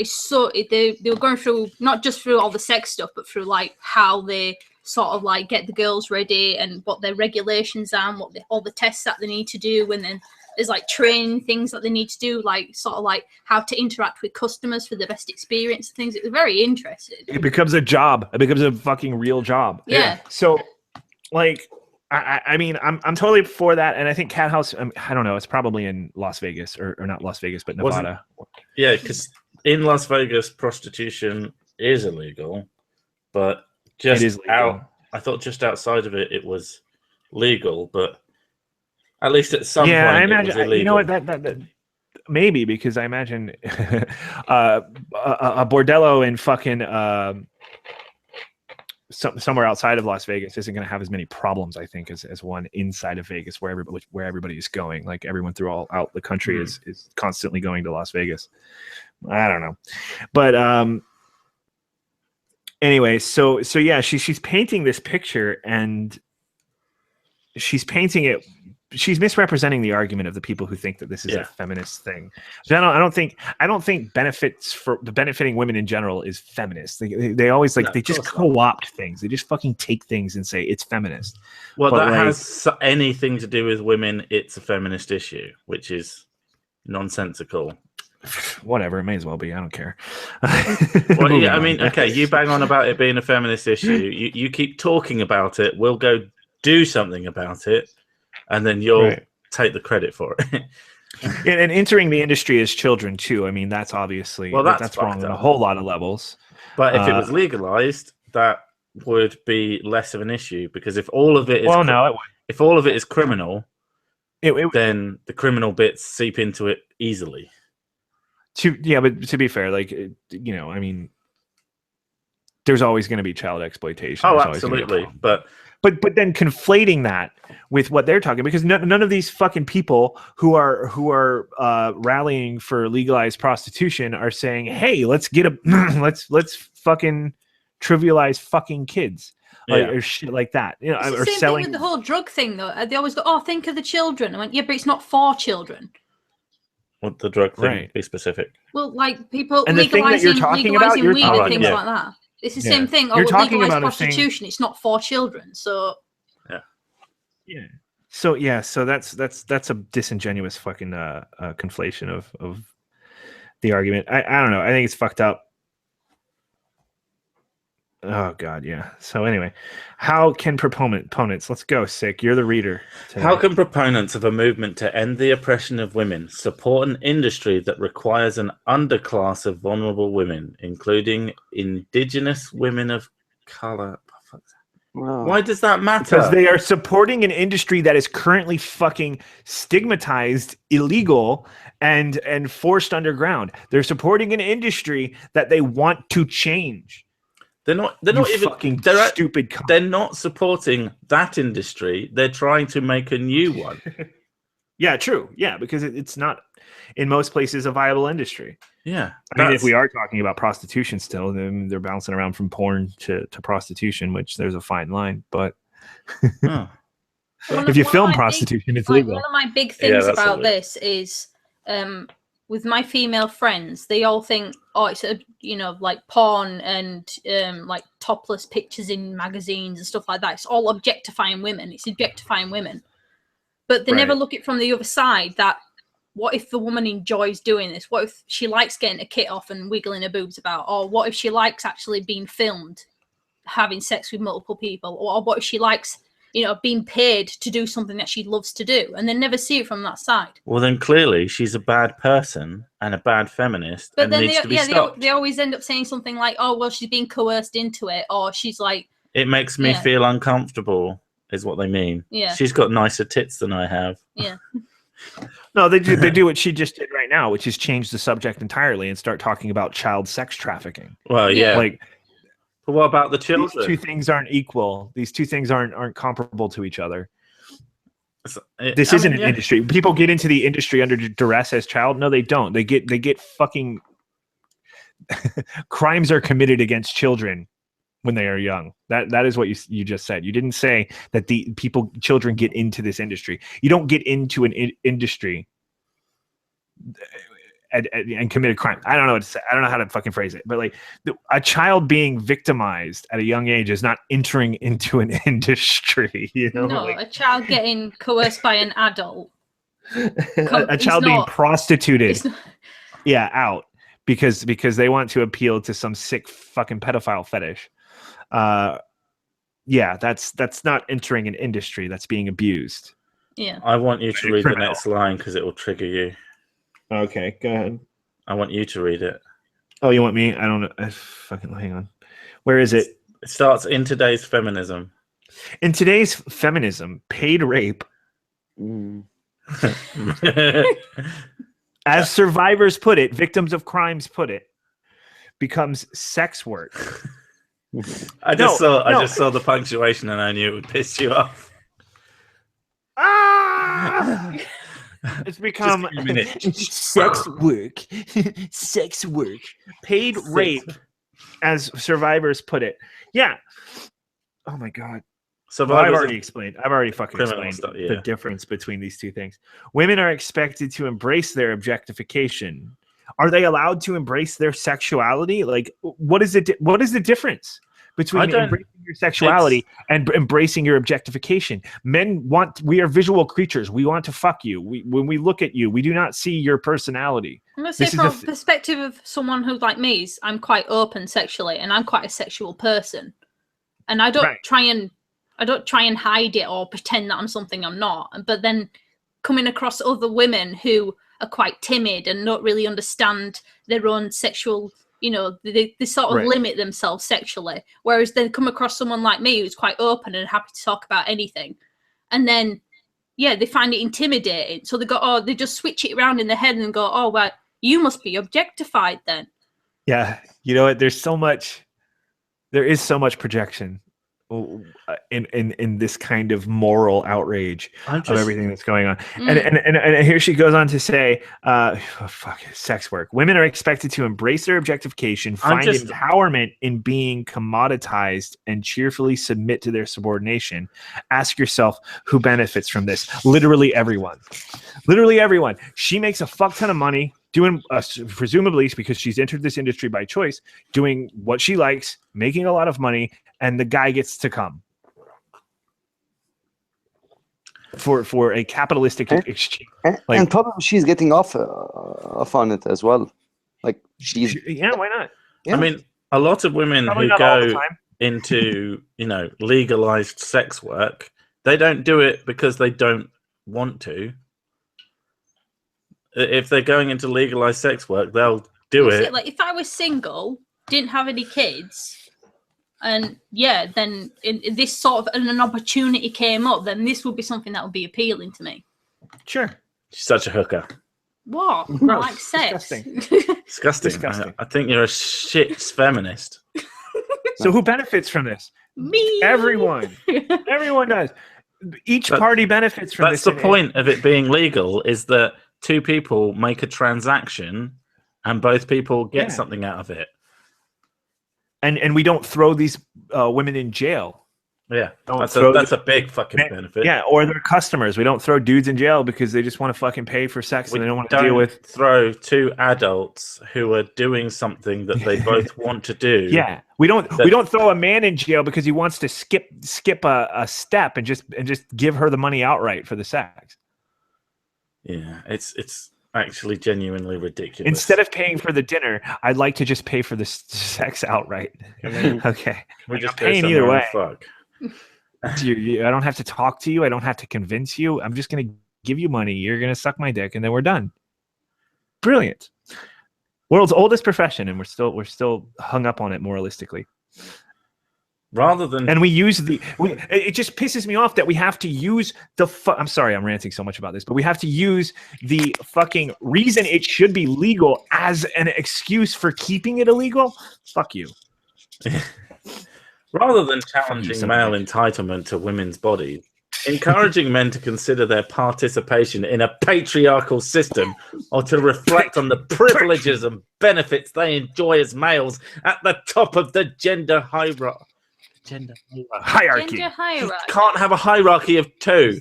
is so they were going through not just through all the sex stuff, but through like how they sort of like get the girls ready and what their regulations are and all the tests that they need to do, and then there's like training things that they need to do, like sort of like how to interact with customers for the best experience and things. It was very interesting. It becomes a job. It becomes a fucking real job. Yeah. So like I mean, I'm totally for that, and I think Cat House. I don't know. It's probably in Las Vegas, or not Las Vegas, but Nevada. Yeah, because in Las Vegas, prostitution is illegal, but just it is legal. I thought just outside of it, it was legal, but at least at some point, I imagine, it was illegal. You know what? That maybe because I imagine a bordello in fucking. Somewhere outside of Las Vegas isn't going to have as many problems, I think, as one inside of Vegas, where everybody is going. Like everyone out the country is constantly going to Las Vegas. I don't know, but anyway, so yeah, she's painting this picture, and she's painting it. She's misrepresenting the argument of the people who think that this is a feminist thing. So I don't think benefiting women in general is feminist. They always they just co-opt things. They just fucking take things and say it's feminist. Well, but that has anything to do with women. It's a feminist issue, which is nonsensical. Whatever, it may as well be. I don't care. Well, yeah, I mean, okay, you bang on about it being a feminist issue. You keep talking about it. We'll go do something about it. And then you'll take the credit for it. And entering the industry as children too. I mean, that's obviously that's wrong on a whole lot of levels. But if it was legalized, that would be less of an issue, because if all of it is if all of it is criminal, then the criminal bits seep into it easily. But to be fair, I mean, there's always going to be child exploitation. Oh, absolutely. But then conflating that with what they're talking, because none of these fucking people who are rallying for legalized prostitution are saying, hey, let's get let's fucking trivialize fucking kids or shit like that. You know, it's or the same selling thing with the whole drug thing though. They always go, oh, think of the children. I went, yeah, but it's not for children. What the drug thing? Be specific. Well, like people and the thing that you're talking about, weed and things like that. It's the same thing. You're talking about prostitution. It's not for children. So So that's a disingenuous fucking conflation of the argument. I don't know. I think it's fucked up. Oh god, yeah. So anyway, how can proponents? Let's go, Sick. You're the reader today. How can proponents of a movement to end the oppression of women support an industry that requires an underclass of vulnerable women, including indigenous women of color? Wow. Why does that matter? Because they are supporting an industry that is currently fucking stigmatized, illegal, and forced underground. They're supporting an industry that they want to change. They're not even fucking stupid. They're not supporting that industry. They're trying to make a new one. Yeah, true. Yeah, because it's not in most places a viable industry. Yeah, I mean, if we are talking about prostitution still, then they're bouncing around from porn to prostitution, which there's a fine line. But if you film prostitution, it's legal. One of my big things about this is, with my female friends, they all think, oh, it's like porn and like topless pictures in magazines and stuff like that. It's all objectifying women. It's objectifying women, but they never look at it from the other side, that what if the woman enjoys doing this? What if she likes getting a kit off and wiggling her boobs about? Or what if she likes actually being filmed having sex with multiple people? Or what if she likes, being paid to do something that she loves to do, and then never see it from that side? Well, then clearly she's a bad person and a bad feminist, but and then needs to be stopped. they always end up saying something like, oh, well, she's being coerced into it, or she's like, it makes me feel uncomfortable, is what they mean. Yeah. She's got nicer tits than I have. Yeah. No, they do what she just did right now, which is change the subject entirely and start talking about child sex trafficking. Well, yeah. Like, but what about the children? These two things aren't equal. These two things aren't comparable to each other. This isn't an industry. People get into the industry under duress as child. No, they don't. They get fucking crimes are committed against children when they are young. That is what you just said. You didn't say that children get into this industry. You don't get into an industry and commit a crime. I don't know what to say. I don't know how to fucking phrase it. But like a child being victimized at a young age is not entering into an industry. No, a child getting coerced by an adult. A child being prostituted. Out because they want to appeal to some sick fucking pedophile fetish. That's not entering an industry. That's being abused. Yeah. I want you to read the next line because it will trigger you. Okay, go ahead. I want you to read it. Oh, you want me? I don't know. Fucking hang on. Where is it? It starts in today's feminism. In today's feminism, paid rape, as survivors put it, victims of crimes put it, becomes sex work. I just saw the punctuation and I knew it would piss you off. It's become sex work. Sex work. Paid rape, as survivors put it. Yeah. Oh my God. I've already explained. I've already fucking explained the difference between these two things. Women are expected to embrace their objectification. Are they allowed to embrace their sexuality? Like, what is it? What is the difference between embracing your sexuality and embracing your objectification? We are visual creatures. We want to fuck you. When we look at you, we do not see your personality. I'm going to say from the perspective of someone who, like me, I'm quite open sexually, and I'm quite a sexual person. And I don't try and hide it or pretend that I'm something I'm not. But then coming across other women who are quite timid and don't really understand their own sexual, they sort of limit themselves sexually. Whereas they come across someone like me who's quite open and happy to talk about anything. And then, they find it intimidating. So they just switch it around in their head and go, oh, well, you must be objectified then. Yeah. You know what? There is so much projection in this kind of moral outrage of everything that's going on. And here she goes on to say, sex work. Women are expected to embrace their objectification, find empowerment in being commoditized, and cheerfully submit to their subordination. Ask yourself who benefits from this. Literally everyone. Literally everyone. She makes a fuck ton of money doing, presumably because she's entered this industry by choice, doing what she likes, making a lot of money, and the guy gets to come for a capitalistic exchange. And probably she's getting off on it as well. Like why not? Yeah. I mean, a lot of women probably who go into legalized sex work, they don't do it because they don't want to. If they're going into legalized sex work, they'll do it. Like if I was single, didn't have any kids, and then in this sort of an opportunity came up, then this would be something that would be appealing to me. Sure. She's such a hooker. What? Gross. Like sex? Disgusting. I think you're a shit feminist. So who benefits from this? Me. Everyone. Everyone does. Each party benefits from this. That's the point of it being legal, is that two people make a transaction and both people get something out of it. And we don't throw these women in jail. Yeah, that's a big fucking benefit. Yeah, or their customers. We don't throw dudes in jail because they just want to fucking pay for sex and they don't want to deal with. Throw two adults who are doing something that they both want to do. Yeah, we don't throw a man in jail because he wants to skip a step and just give her the money outright for the sex. Yeah, it's actually genuinely ridiculous. Instead of paying for the dinner, I'd like to just pay for the sex outright. Okay. we just paying either way. Fuck. I don't have to talk to you. I don't have to convince you. I'm just going to give you money. You're going to suck my dick, and then we're done. Brilliant. World's oldest profession, and we're still hung up on it moralistically. Rather than, and we use it just pisses me off that we have to use I'm sorry, I'm ranting so much about this, but we have to use the fucking reason it should be legal as an excuse for keeping it illegal. Fuck you. Rather than challenging male entitlement to women's bodies, encouraging men to consider their participation in a patriarchal system or to reflect on the privileges and benefits they enjoy as males at the top of the gender hierarchy. Gender hierarchy. Can't have a hierarchy of two.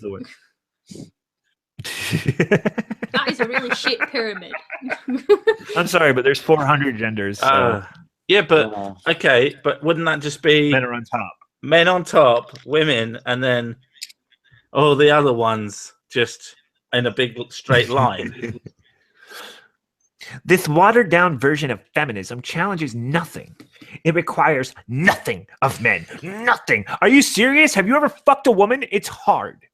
That is a really shit pyramid. I'm sorry, but there's 400 genders. So. Yeah, but okay, but wouldn't that just be men are on top? Men on top, women, and then all the other ones just in a big straight line. This watered-down version of feminism challenges nothing. It requires nothing of men. Nothing. Are you serious? Have you ever fucked a woman? It's hard.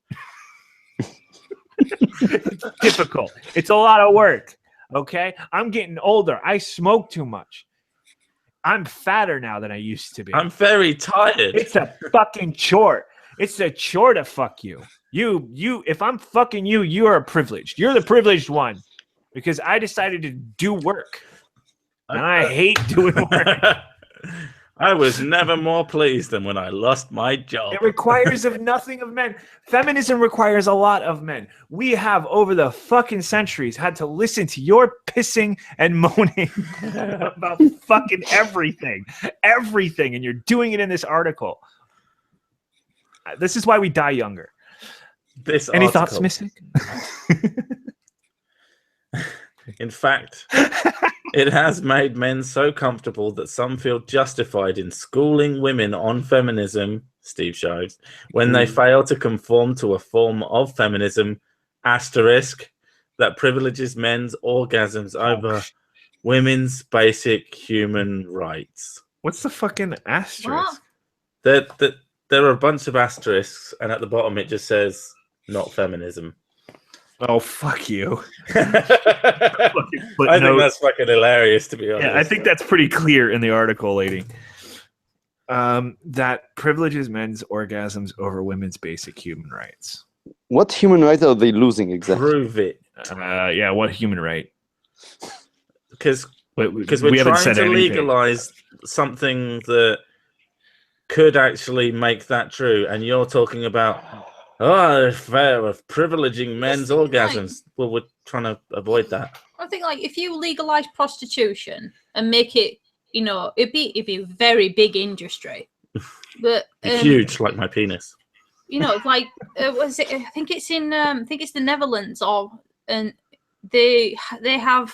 It's difficult. It's a lot of work. Okay? I'm getting older. I smoke too much. I'm fatter now than I used to be. I'm very tired. It's a fucking chore. It's a chore to fuck you. You. If I'm fucking you, you are privileged. You're the privileged one. Because I decided to do work. And I hate doing work. I was never more pleased than when I lost my job. It requires of nothing of men. Feminism requires a lot of men. We have, over the fucking centuries, had to listen to your pissing and moaning about fucking everything. Everything. And you're doing it in this article. This is why we die younger. Any thoughts, Mystic? In fact, it has made men so comfortable that some feel justified in schooling women on feminism, Steve shows, when they fail to conform to a form of feminism, asterisk, that privileges men's orgasms over women's basic human rights. What's the fucking asterisk? There are a bunch of asterisks, and at the bottom it just says, not feminism. Oh, fuck you. I think that's fucking hilarious, to be honest. Yeah, I think that's pretty clear in the article, lady. That privileges men's orgasms over women's basic human rights. What human right are they losing exactly? Prove it. Yeah, what human right? Because we're trying to legalize something that could actually make that true, and you're talking about... Oh, fair of privileging men's orgasms. Well, we're trying to avoid that. I think, like, if you legalize prostitution and make it, it'd be a very big industry, but huge, like my penis. Like, was it? I think it's in. I think it's the Netherlands, and they have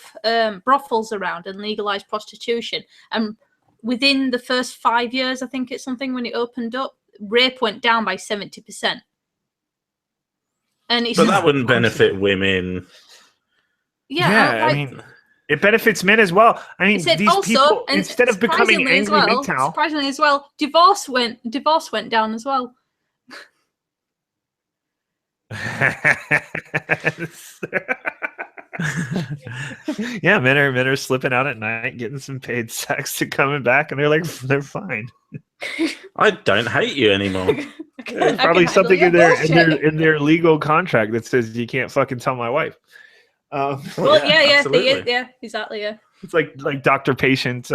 brothels around and legalized prostitution, and within the first 5 years, I think it's something when it opened up, rape went down by 70%. But that wouldn't benefit women. Yeah, I mean, it benefits men as well. I mean, these also, people, instead of becoming angry MGTOW... Surprisingly as well, divorce went down as well. Yeah, men are slipping out at night, getting some paid sex, to coming back, and they're fine. I don't hate you anymore. Probably something in their legal contract that says you can't fucking tell my wife. Yeah, exactly. Yeah, it's like doctor-patient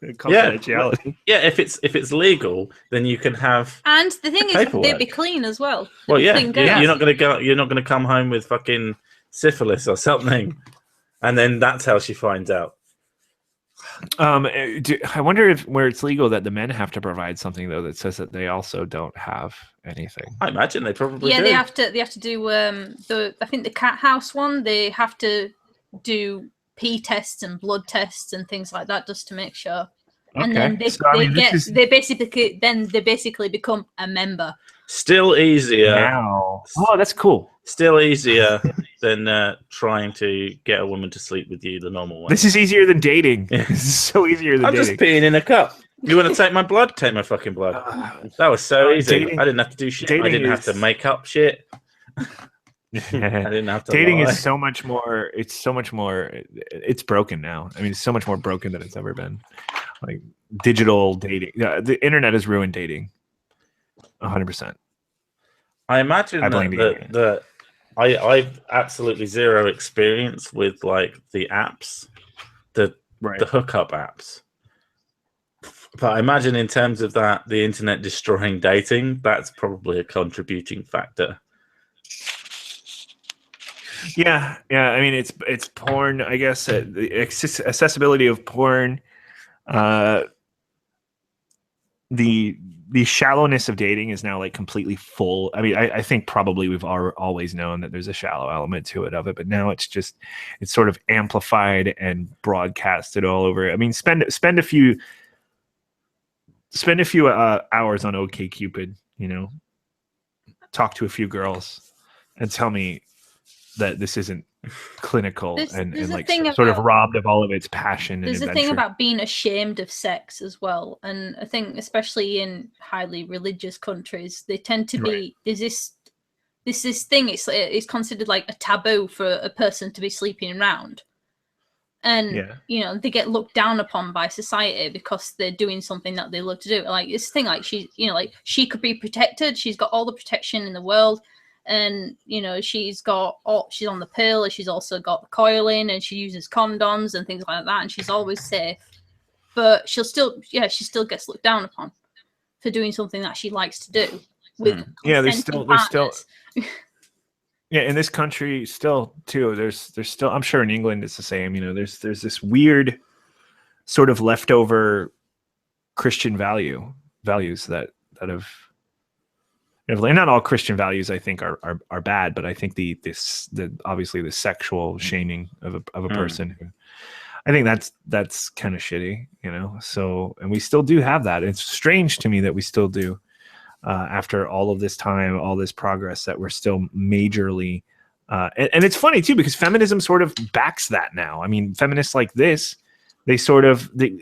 confidentiality. Yeah, if it's legal, then you can have. And the thing is, they'd be clean as well. Well, yeah, you're not gonna come home with fucking syphilis or something, and then that's how she finds out. I wonder where it's legal that the men have to provide something though that says that they also don't have anything. I imagine they probably do. They have to do I think the cat house one, they have to do pee tests and blood tests and things like that just to make sure. Okay. And then they basically become a member. Still easier now. Oh, that's cool. Still easier than trying to get a woman to sleep with you the normal way. This is easier than dating. Yeah. This is so easier than I'm dating. just peeing in a cup. You want to take my blood? Take my fucking blood. That was so easy. Dating, I didn't have to do shit. I didn't have to make up shit. I didn't have to dating lie. is so much more. It's so much more. It's broken now. I mean, it's so much more broken than it's ever been. Like digital dating. The internet has ruined dating. 100%. I imagine that I've absolutely zero experience with like the apps, the hookup apps. But I imagine in terms of that, the internet destroying dating, that's probably a contributing factor. Yeah. I mean, it's porn. I guess the accessibility of porn, the shallowness of dating is now like completely full. I mean, I think probably we've always known that there's a shallow element to it, but now it's sort of amplified and broadcasted all over. I mean, spend a few hours on OkCupid, talk to a few girls and tell me that this isn't clinical and like sort of robbed of all of its passion. There's a thing about being ashamed of sex as well. And I think especially in highly religious countries, they tend to be, there's this thing, it's considered like a taboo for a person to be sleeping around. And, they get looked down upon by society because they're doing something that they love to do. Like this thing, like she could be protected. She's got all the protection in the world. And, she's on the pill, and she's also got the coiling, and she uses condoms and things like that. And she's always safe, but she still gets looked down upon for doing something that she likes to do. There's still in this country still too. There's still, I'm sure in England it's the same. There's this weird sort of leftover Christian values that have. And not all Christian values, I think, are bad, but I think the obviously the sexual shaming of a person, I think that's kind of shitty, So, and we still do have that. It's strange to me that we still do, after all of this time, all this progress, that we're still majorly, and it's funny too because feminism sort of backs that now. I mean, feminists like this, they sort of they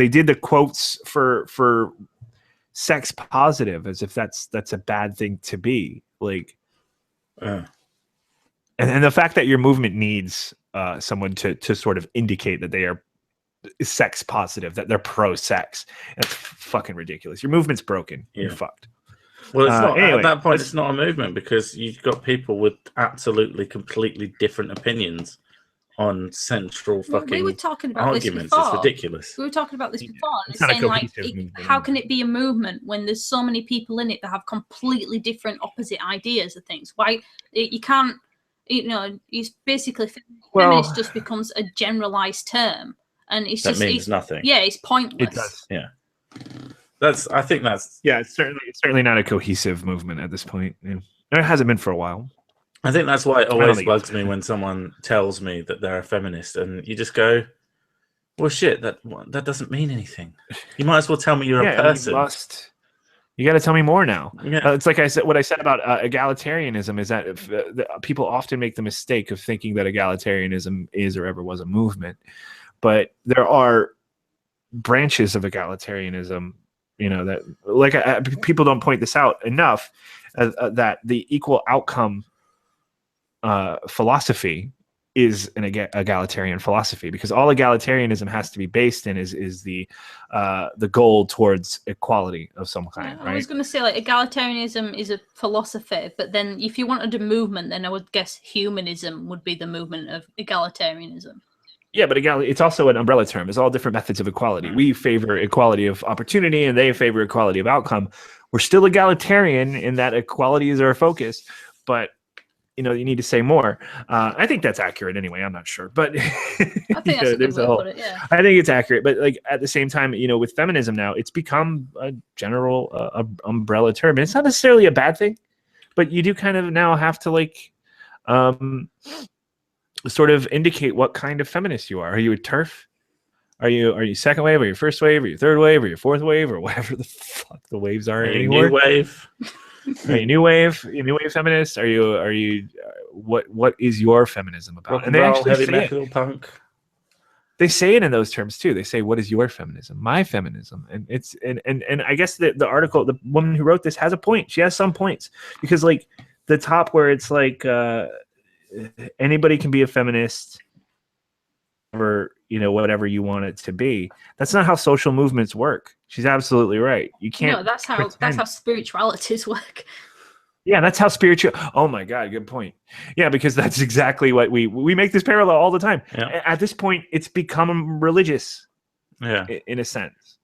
did the quotes for sex positive as if that's a bad thing to be like, and the fact that your movement needs someone to sort of indicate that they are sex positive, that they're pro-sex, that's fucking ridiculous. Your movement's broken. You're fucked. Well, it's not anyway, at that point. It's not a movement because you've got people with absolutely completely different opinions on central fucking we were talking about arguments. This before. It's ridiculous. We were talking about this before. It's saying like, how can it be a movement when there's so many people in it that have completely different opposite ideas of things? Why you can't, it's basically feminist just becomes a generalized term, and that means nothing. Yeah, it's pointless. It does. Yeah, I think that's it's certainly not a cohesive movement at this point. Yeah. It hasn't been for a while. I think that's why it always bugs me when someone tells me that they're a feminist, and you just go, "Well, shit, that doesn't mean anything. You might as well tell me you're a person." You got to tell me more now. Yeah. It's like what I said about egalitarianism is that people often make the mistake of thinking that egalitarianism is or ever was a movement, but there are branches of egalitarianism, that people don't point this out enough, that the equal outcome philosophy is an egalitarian philosophy, because all egalitarianism has to be based in is the goal towards equality of some kind. I was going to say, like, egalitarianism is a philosophy, but then if you wanted a movement, then I would guess humanism would be the movement of egalitarianism. Yeah, but it's also an umbrella term. It's all different methods of equality. We favor equality of opportunity, and they favor equality of outcome. We're still egalitarian in that equality is our focus, but you need to say more. I think that's accurate anyway. I'm not sure, but I think that's a good way to put it. Yeah, I think it's accurate, but like at the same time, with feminism now, it's become a general umbrella term. And it's not necessarily a bad thing, but you do kind of now have to like sort of indicate what kind of feminist you are. Are you a TERF? Are you second wave, or your first wave, or your third wave, or your fourth wave, or whatever the fuck the waves are anymore? New wave. Are you new wave feminist? Are you what is your feminism about? Rock And and they roll, actually heavy say metal, it. punk. They say it in those terms too. They say, "What is your feminism?" My feminism, and it's and I guess the article, the woman who wrote this has a point. She has some points because like the top where it's like anybody can be a feminist, or whatever you want it to be. That's not how social movements work. She's absolutely right. You can't. No, that's how spiritualities work. Yeah, that's how spiritual. Oh my God, good point. Yeah, because that's exactly what we make this parallel all the time. Yeah. At this point, it's become religious. Yeah, in a sense,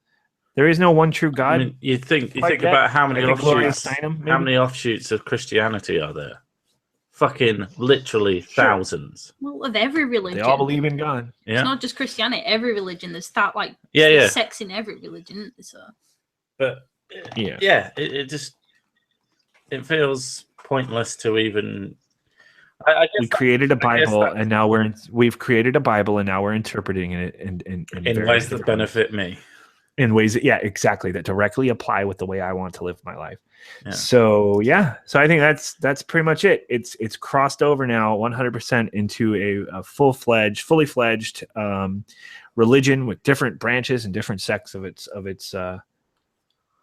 there is no one true God. I mean, you think about how many offshoots of Christianity are there? Fucking literally thousands. Well, of every religion. They all believe in God. Yeah. It's not just Christianity. Every religion, there's that like sex in every religion. So. But it just feels pointless to even. I guess we created a Bible, and now we've created a Bible, and now we're interpreting it in ways that benefit me. In ways that, exactly, that directly apply with the way I want to live my life. Yeah. So I think that's pretty much it. It's crossed over now 100% into a fully fledged religion with different branches and different sects of its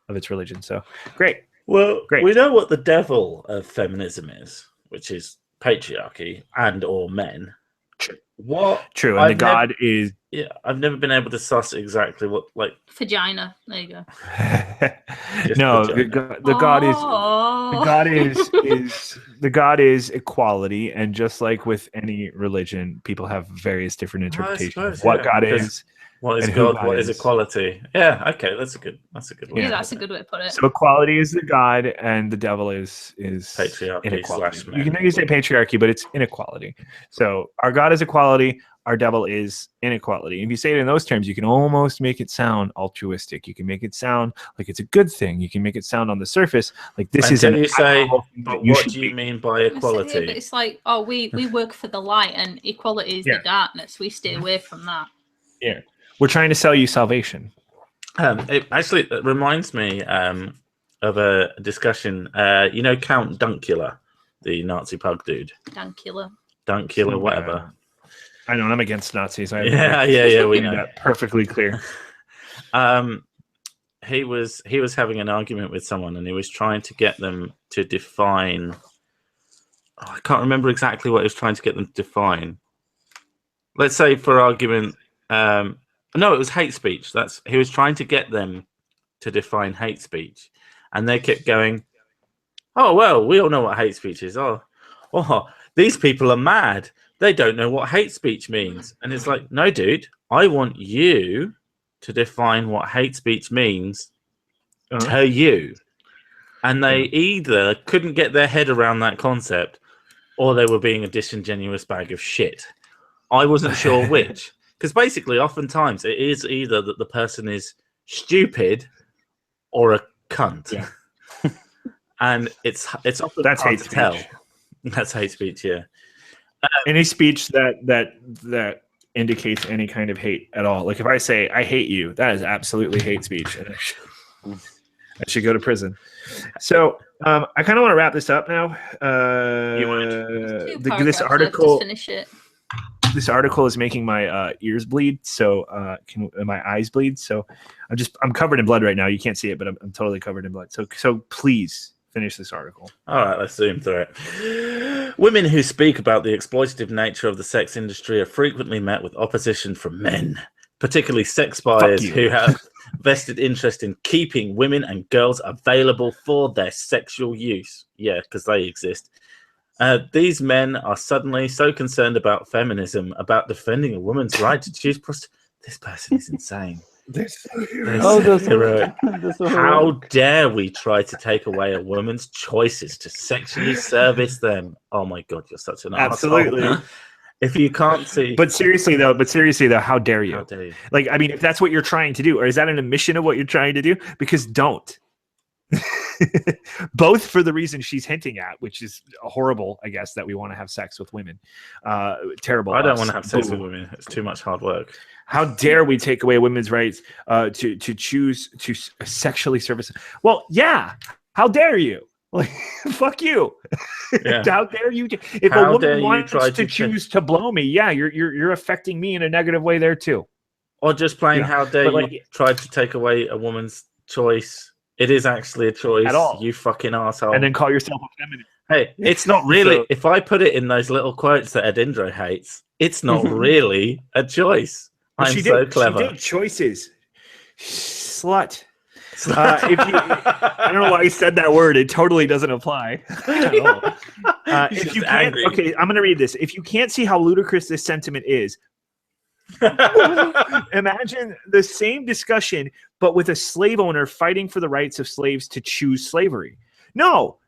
religion. So great. Well, we know what the devil of feminism is, which is patriarchy and or men. True, and the God is. Yeah, I've never been able to suss exactly what like vagina. There you go. No, the God is equality, and just like with any religion, people have various different interpretations of what God is. What is God? What is equality? Yeah, okay, that's a good way. Yeah, that's a good way to put it. So equality is the God, and the devil is patriarchy. Inequality. You can say patriarchy, but it's inequality. So our God is equality, our devil is inequality. If you say it in those terms, you can almost make it sound altruistic. You can make it sound like it's a good thing. You can make it sound on the surface like this is. You say, but what do you mean by equality? It's like, we work for the light, and equality is the darkness. We stay away from that. Yeah. We're trying to sell you salvation. It reminds me of a discussion. Count Dunkula, the Nazi pug dude. Dunkula, whatever. I know I'm against Nazis. We know that perfectly clear. He was having an argument with someone, and he was trying to get them to define. I can't remember exactly what he was trying to get them to define. Let's say, for argument. No, it was hate speech. He was trying to get them to define hate speech, and they kept going, "Oh well, we all know what hate speech is. Oh, these people are mad. They don't know what hate speech means." And it's like, no, dude, I want you to define what hate speech means to you. And they either couldn't get their head around that concept, or they were being a disingenuous bag of shit. I wasn't sure which. Because basically, oftentimes, it is either that the person is stupid or a cunt. Yeah. And it's often that's hard hate to tell. speech. That's hate speech, yeah. Any speech that indicates any kind of hate at all. Like if I say, I hate you, that is absolutely hate speech. And I should go to prison. So I kind of want to wrap this up now. This article... Finish it. This article is making my ears bleed, so my eyes bleed. So I'm covered in blood right now. You can't see it, but I'm totally covered in blood. So please finish this article. All right, let's zoom through it. Women who speak about the exploitative nature of the sex industry are frequently met with opposition from men, particularly sex buyers who have vested interest in keeping women and girls available for their sexual use. Yeah, because they exist. These men are suddenly so concerned about feminism, about defending a woman's right to choose prostitution. This person is insane. They're so heroic. How dare we try to take away a woman's choices to sexually service them? Oh my God, you're such an absolutely. Asshole. If you can't see, but seriously though, how dare you? How dare you? Like, I mean, if that's what you're trying to do, or is that an admission of what you're trying to do? Because don't. Both for the reason she's hinting at, which is horrible, I guess, that we want to have sex with women. Terrible. I don't want to have sex with women. It's too much hard work. How dare we take away women's rights to choose to sexually service? Well, yeah. How dare you? Like, fuck you. Yeah. How dare you? If How a dare woman you wants try to to choose to blow me, yeah, you're affecting me in a negative way there too. Or just plain, Yeah. how dare But, you like, try to take away a woman's choice? It is actually a choice. At all. You fucking asshole. And then call yourself a feminist. Hey, it's not really. So- if I put it in those little quotes that Edindro hates, it's not really a choice. Well, I'm she so did. clever. She did choices. Slut. I don't know why I said that word. It totally doesn't apply at all. He's If just you can't, angry. okay, I'm going to read this. If you can't see how ludicrous this sentiment is, imagine the same discussion, but with a slave owner fighting for the rights of slaves to choose slavery. No.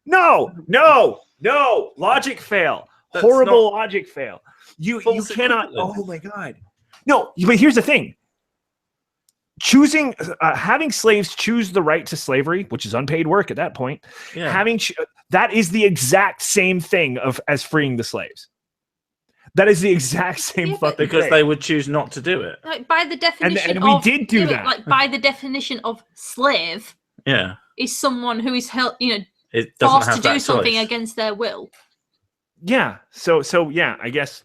Logic fail. That's Horrible logic fail. You False cannot. equivalence. Oh my God. No, but here's the thing. Having slaves choose the right to slavery, which is unpaid work at that point, Yeah. that is the exact same thing as freeing the slaves. That is the exact same Yeah, but- fucking because thing. they would choose not to do it. Like by the definition and we of, did do yeah, but, that. Like by the definition of slave Yeah. is someone who is held, It doesn't forced have to do that something choice. against their will. Yeah. So yeah, I guess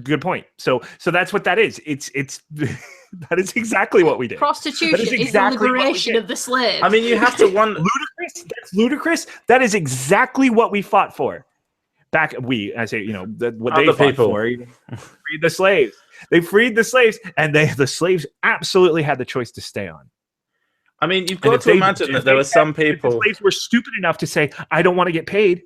good point. So that's what that is. It's that is exactly what we did. Prostitution is exactly the what we liberation did. of the slave. I mean, you have to wonder. Ludicrous. That's ludicrous. That is exactly what we fought for. What they Other fought people. for. Freed the slaves. They freed the slaves, and the slaves absolutely had the choice to stay on. I mean, you've And got if to they- imagine if that there they were some if the people. slaves were stupid enough to say, "I don't want to get paid,"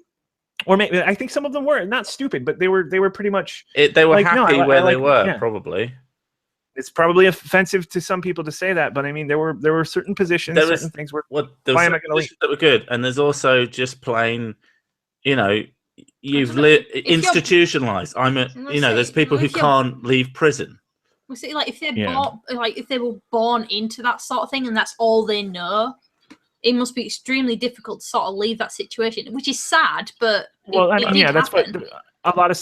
or maybe I think some of them were not stupid, but they were pretty much. They were like, no, happy I where they like- were, yeah. probably. It's probably offensive to some people to say that, but I mean, there were certain positions, There was- certain things where. Well, there Why was am I some gonna leave? positions that were good, and there's also just plain, you've don't know, if you're- institutionalized. Let's There's say, people well, who if you're- can't leave prison. We see, like if they're Yeah. born, like if they were born into that sort of thing, and that's all they know, it must be extremely difficult to sort of leave that situation, which is sad. But Well, I it mean, did yeah, that's what happen. a lot of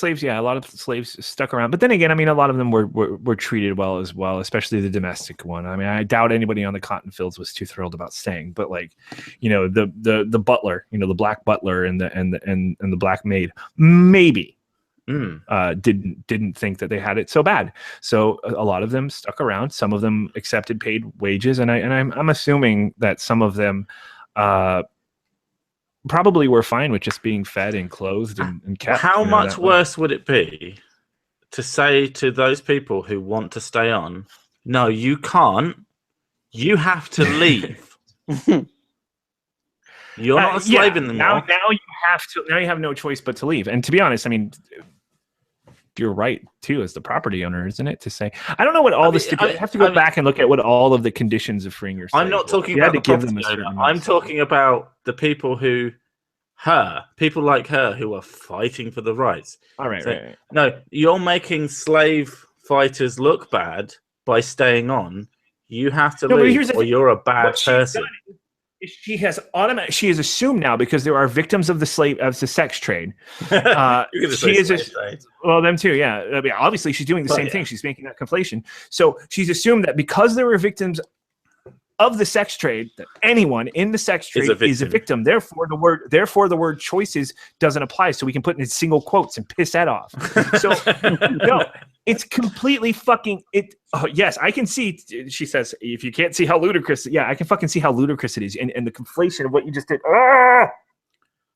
slaves stuck around. But then again, I mean, a lot of them were treated well as well, especially the domestic one. I mean, I doubt anybody on the cotton fields was too thrilled about staying. But like, the butler, the black butler and the black maid, maybe didn't think that they had it so bad. So a lot of them stuck around. Some of them accepted paid wages, and I'm assuming that some of them probably were fine with just being fed and clothed and kept. How much that way. worse would it be to say to those people who want to stay on, no, you can't. You have to leave. You're not a slave anymore. Now you have to. Now you have no choice but to leave. And to be honest, I mean, you're right too, as the property owner, isn't it? To say, I don't know what all I have to go back and look at what all of the conditions of freeing your slave. I'm not were. talking You had about to the give them a property certain owner. amount. I'm talking about the people people like her who are fighting for the rights. All right, So- right. No, you're making slave fighters look bad by staying on. You have to No, but leave, here's the or thing. you're a bad What she's person. done is she has assumed now, because there are victims of the sex trade. You're gonna She say is slave trade. Well, them too, yeah. I mean, obviously, she's doing the Well, same yeah. thing. She's making that conflation. So she's assumed that because there were victims of the sex trade, that anyone in the sex trade is a victim. Therefore, the word choices doesn't apply. So we can put it in single quotes and piss that off. So no, it's completely fucking it. Oh, yes, I can see. She says, if you can't see how ludicrous, yeah, I can fucking see how ludicrous it is, and the conflation of what you just did. Ah!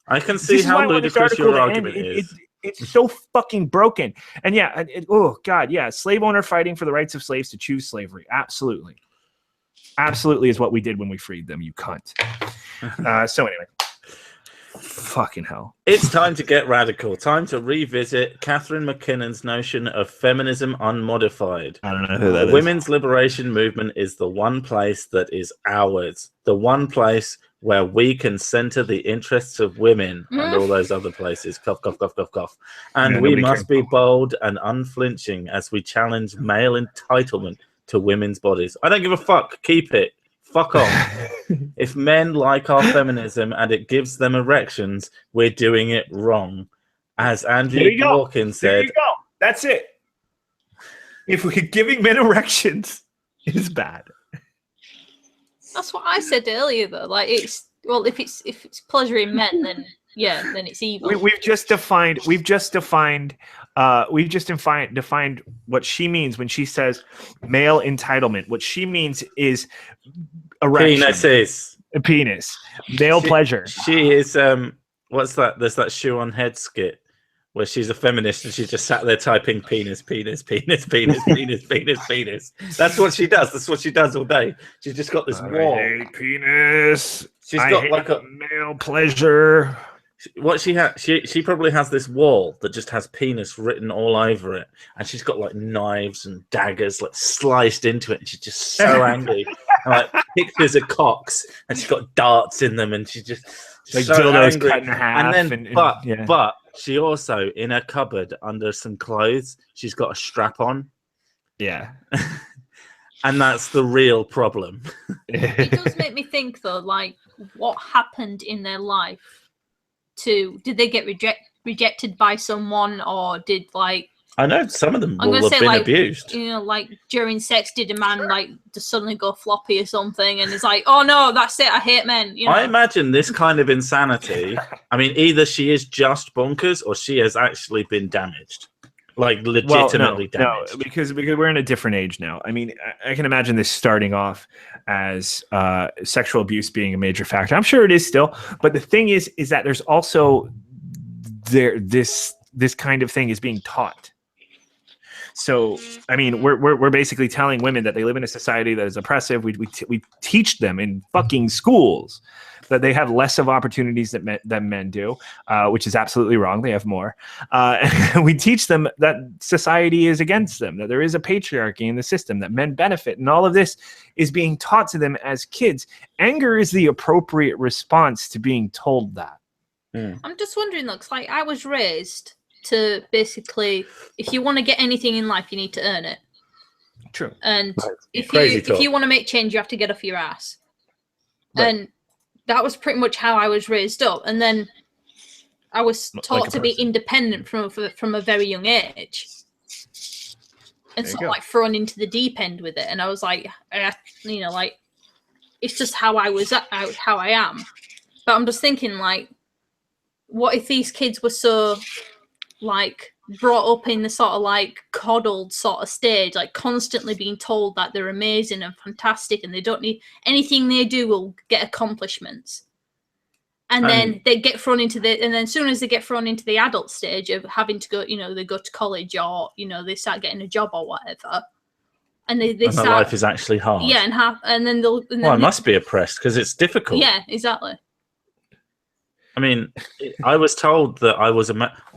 I can see This is why how I want this ludicrous article your to end. argument is. It's so fucking broken. And yeah, oh God, yeah, slave owner fighting for the rights of slaves to choose slavery. Absolutely. Absolutely is what we did when we freed them, you cunt. So anyway, fucking hell. It's time to get radical. Time to revisit Catherine McKinnon's notion of feminism unmodified. I don't know who The women's liberation movement is the one place that is ours. The one place where we can center the interests of women and all those other places. Cough, cough, cough, cough, cough. And Yeah, we nobody must cares. be bold and unflinching as we challenge male entitlement to women's bodies. I don't give a fuck. Keep it. Fuck off. If men like our feminism and it gives them erections, we're doing it wrong. As Andrew There you go. Dawkins There said, you go. That's it. If we're giving men erections, it is bad. That's what I said earlier, though. Like, it's Well, if it's pleasuring men, then then it's evil. We've just defined what she means when she says male entitlement. What she means is erection. Penis. Male pleasure. She is what's that? There's that Shoe on Head skit where she's a feminist and she just sat there typing penis, penis, penis, penis, penis, penis, penis. That's what she does. That's what she does all day. She's just got this wall. I hate penis. She's got like a male pleasure. What she probably has this wall that just has penis written all over it, and she's got like knives and daggers like sliced into it, and she's just so angry. And, like pictures of cocks, and she's got darts in them, and she's just like so dildos angry. cut in half. And then, but she also in her cupboard under some clothes, she's got a strap on. Yeah. And that's the real problem. It does make me think though, like what happened in their life. Did they get rejected by someone, or did like I know some of them will have been abused. You know, like during sex, did a man like just suddenly go floppy or something, and it's like, oh no, that's it, I hate men. You know? I imagine this kind of insanity. I mean, either she is just bonkers, or she has actually been damaged, like legitimately damaged. No, because we're in a different age now. I mean, I can imagine this starting off as sexual abuse being a major factor. I'm sure it is still, but the thing is that there's also this kind of thing is being taught. So, I mean, we're basically telling women that they live in a society that is oppressive. We teach them in fucking schools that they have less of opportunities than men do, which is absolutely wrong. They have more. And we teach them that society is against them, that there is a patriarchy in the system, that men benefit. And all of this is being taught to them as kids. Anger is the appropriate response to being told that. I'm just wondering, looks like I was raised to basically, if you want to get anything in life, you need to earn it. True. And if you want to make change, you have to get off your ass. Right. And that was pretty much how I was raised up. And then I was taught to be independent from a very young age. And sort of like thrown into the deep end with it. And I was like, like, it's just how I was, how I am. But I'm just thinking, like, what if these kids were so, like, brought up in the sort of, like, coddled sort of stage, like, constantly being told that they're amazing and fantastic and they don't need anything they do will get accomplishments. And then they get thrown into and then as soon as they get thrown into the adult stage of having to go, they go to college or, they start getting a job or whatever. And they start, life is actually hard. Yeah, and then they'll. And then I must be oppressed because it's difficult. Yeah, exactly. I mean, I was told that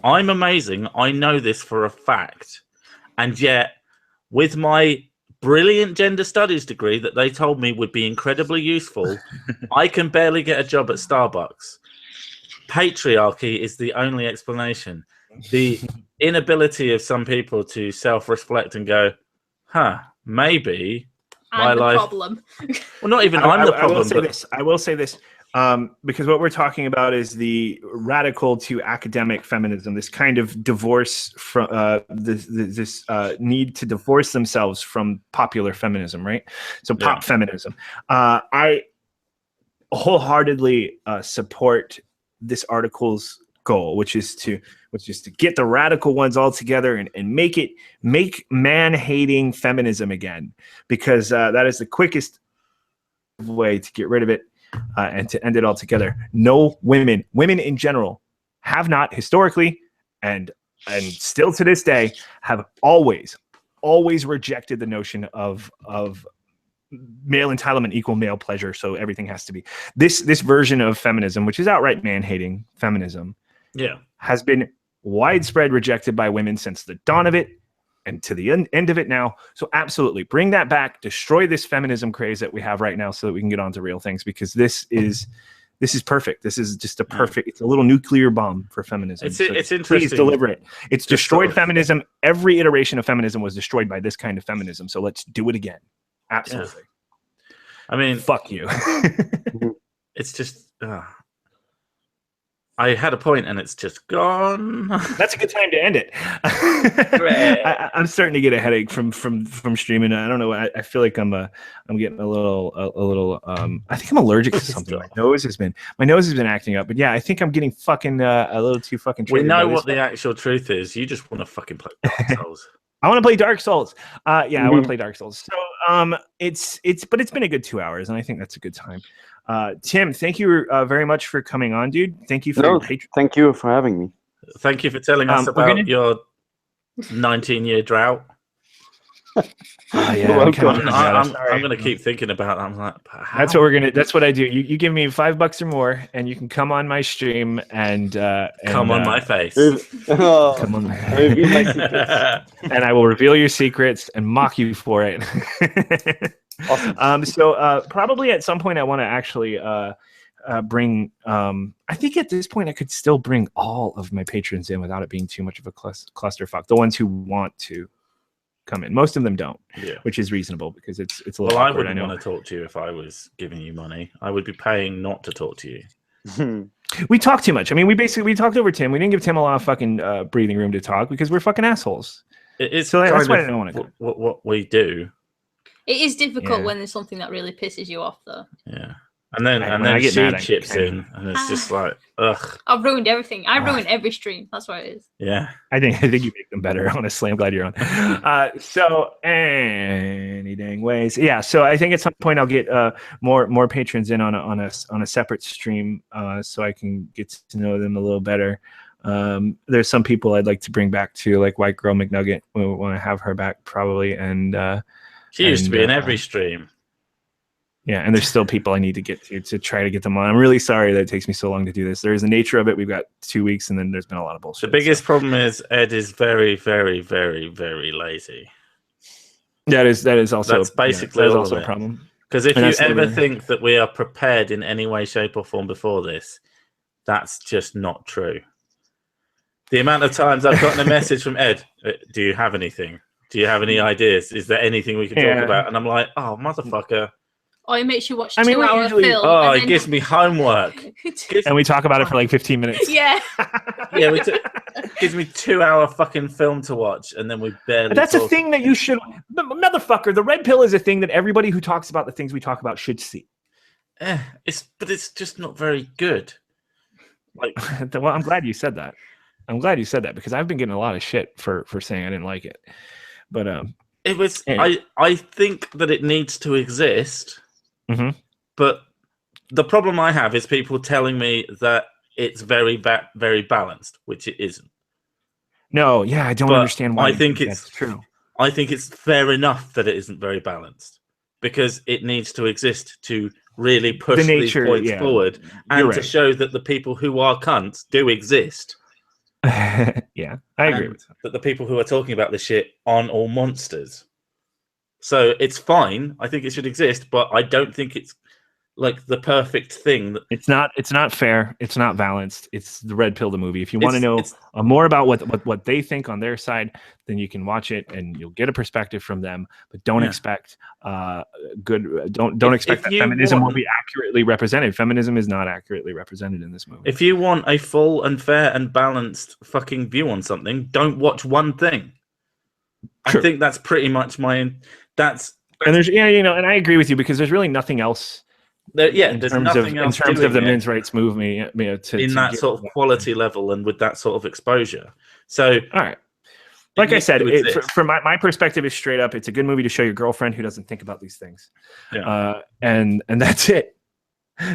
I'm amazing. I know this for a fact. And yet, with my brilliant gender studies degree that they told me would be incredibly useful, I can barely get a job at Starbucks. Patriarchy is the only explanation. The inability of some people to self-reflect and go, maybe my life... problem. Well, not even I'm the problem. I will say this. Because what we're talking about is the radical to academic feminism, this kind of divorce from this need to divorce themselves from popular feminism, right? So pop feminism. I wholeheartedly support this article's goal, which is to get the radical ones all together and make man-hating feminism again, because that is the quickest way to get rid of it. And to end it all together. No women in general have not historically and still to this day have always rejected the notion of male entitlement equal male pleasure. So everything has to be this version of feminism, which is outright man-hating feminism. Yeah, has been widespread rejected by women since the dawn of it. And to the end of it now. So absolutely bring that back, destroy this feminism craze that we have right now so that we can get on to real things, because this is perfect. This is just it's a little nuclear bomb for feminism. It's interesting. Please deliver it. It's destroyed feminism. Every iteration of feminism was destroyed by this kind of feminism. So let's do it again. Absolutely. Yeah. I mean, fuck you. It's just, I had a point and it's just gone. That's a good time to end it. I'm starting to get a headache from streaming. I don't know. I feel like I'm getting a little. I think I'm allergic to something. My nose has been acting up. But yeah, I think I'm getting fucking a little too fucking. We know what the actual truth is. You just want to fucking play Dark Souls. I want to play Dark Souls. I want to play Dark Souls. So it's been a good 2 hours, and I think that's a good time. Tim, thank you very much for coming on, dude. Thank you for your Patreon. Thank you for having me. Thank you for telling us about your 19-year drought. Yeah, I'm going to keep thinking about that. I'm like, how? That's what I do. You give me $5 or more, and you can come on my stream and come on my face. Come on, and I will reveal your secrets and mock you for it. Awesome. So probably at some point I want to actually bring. I think at this point I could still bring all of my patrons in without it being too much of a clusterfuck. The ones who want to come in, most of them don't, which is reasonable because it's a little. Well, awkward, I wouldn't want to talk to you if I was giving you money. I would be paying not to talk to you. We talk too much. I mean, we talked over Tim. We didn't give Tim a lot of fucking breathing room to talk because we're fucking assholes. So that's why I don't want to. What we do. It is difficult when there's something that really pisses you off, though. Yeah, and then she chips in, and it's just like, ugh. I've ruined everything. I ruin every stream. That's what it is. Yeah, I think you make them better. Honestly, I'm glad you're on. So any dang ways, yeah. So I think at some point I'll get more patrons in on a separate stream, so I can get to know them a little better. There's some people I'd like to bring back too, like White Girl McNugget. We want to have her back probably, and. She used to be in every stream. Yeah, and there's still people I need to get to try to get them on. I'm really sorry that it takes me so long to do this. There is a nature of it. We've got 2 weeks, and then there's been a lot of bullshit. The biggest problem is Ed is very, very, very, very lazy. That is also basically also a problem. Because if you ever think that we are prepared in any way, shape, or form before this, that's just not true. The amount of times I've gotten a message from Ed, do you have anything? Do you have any ideas? Is there anything we can talk about? And I'm like, oh, motherfucker. Oh, it makes you watch 2 hour film. Oh, it gives me homework. And we talk about it for like 15 minutes. Yeah. It gives me 2 hour fucking film to watch, and then we barely. That's a thing that you should. Motherfucker, the red pill is a thing that everybody who talks about the things we talk about should see. But it's just not very good. Like, well, I'm glad you said that. Because I've been getting a lot of shit for saying I didn't like it. But it was. Anyway. I think that it needs to exist. Mm-hmm. But the problem I have is people telling me that it's very very balanced, which it isn't. No, yeah, I don't understand why. I think it's true. I think it's fair enough that it isn't very balanced because it needs to exist to really push these points forward and to show that the people who are cunts do exist. Yeah, I agree with that. The people who are talking about this shit aren't all monsters. So it's fine. I think it should exist, but I don't think it's like the perfect thing. It's not fair. It's not balanced. It's the red pill, the movie. If you want to know more about what they think on their side, then you can watch it and you'll get a perspective from them. But don't expect don't expect that feminism will be accurately represented. Feminism is not accurately represented in this movie. If you want a full and fair and balanced fucking view on something, don't watch one thing. True. I think that's pretty much and there's and I agree with you because there's really nothing else. In terms of the men's rights movement, in that sort of quality level and with that sort of exposure. So, all right, like I said, from my perspective, is straight up. It's a good movie to show your girlfriend who doesn't think about these things. Yeah. And that's it.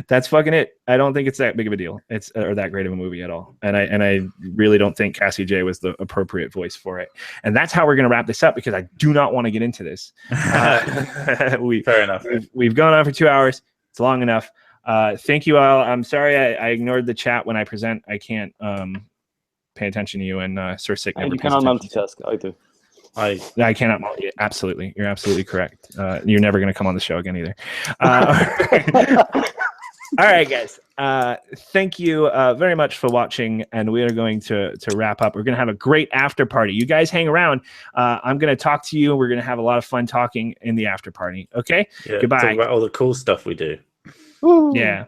That's fucking it. I don't think it's that big of a deal. Or that great of a movie at all. And I really don't think Cassie J was the appropriate voice for it. And that's how we're going to wrap this up because I do not want to get into this. Fair enough. We've gone on for 2 hours. It's long enough. Thank you all. I'm sorry I ignored the chat when I present. I can't pay attention to you and Sir Sick. And you cannot multitask either. I cannot multitask. Absolutely. You're absolutely correct. You're never going to come on the show again either. All right, guys. Thank you very much for watching, and we are going to wrap up. We're going to have a great after party. You guys hang around. I'm going to talk to you. We're going to have a lot of fun talking in the after party. Okay? Yeah, goodbye. Talk about all the cool stuff we do. Yeah.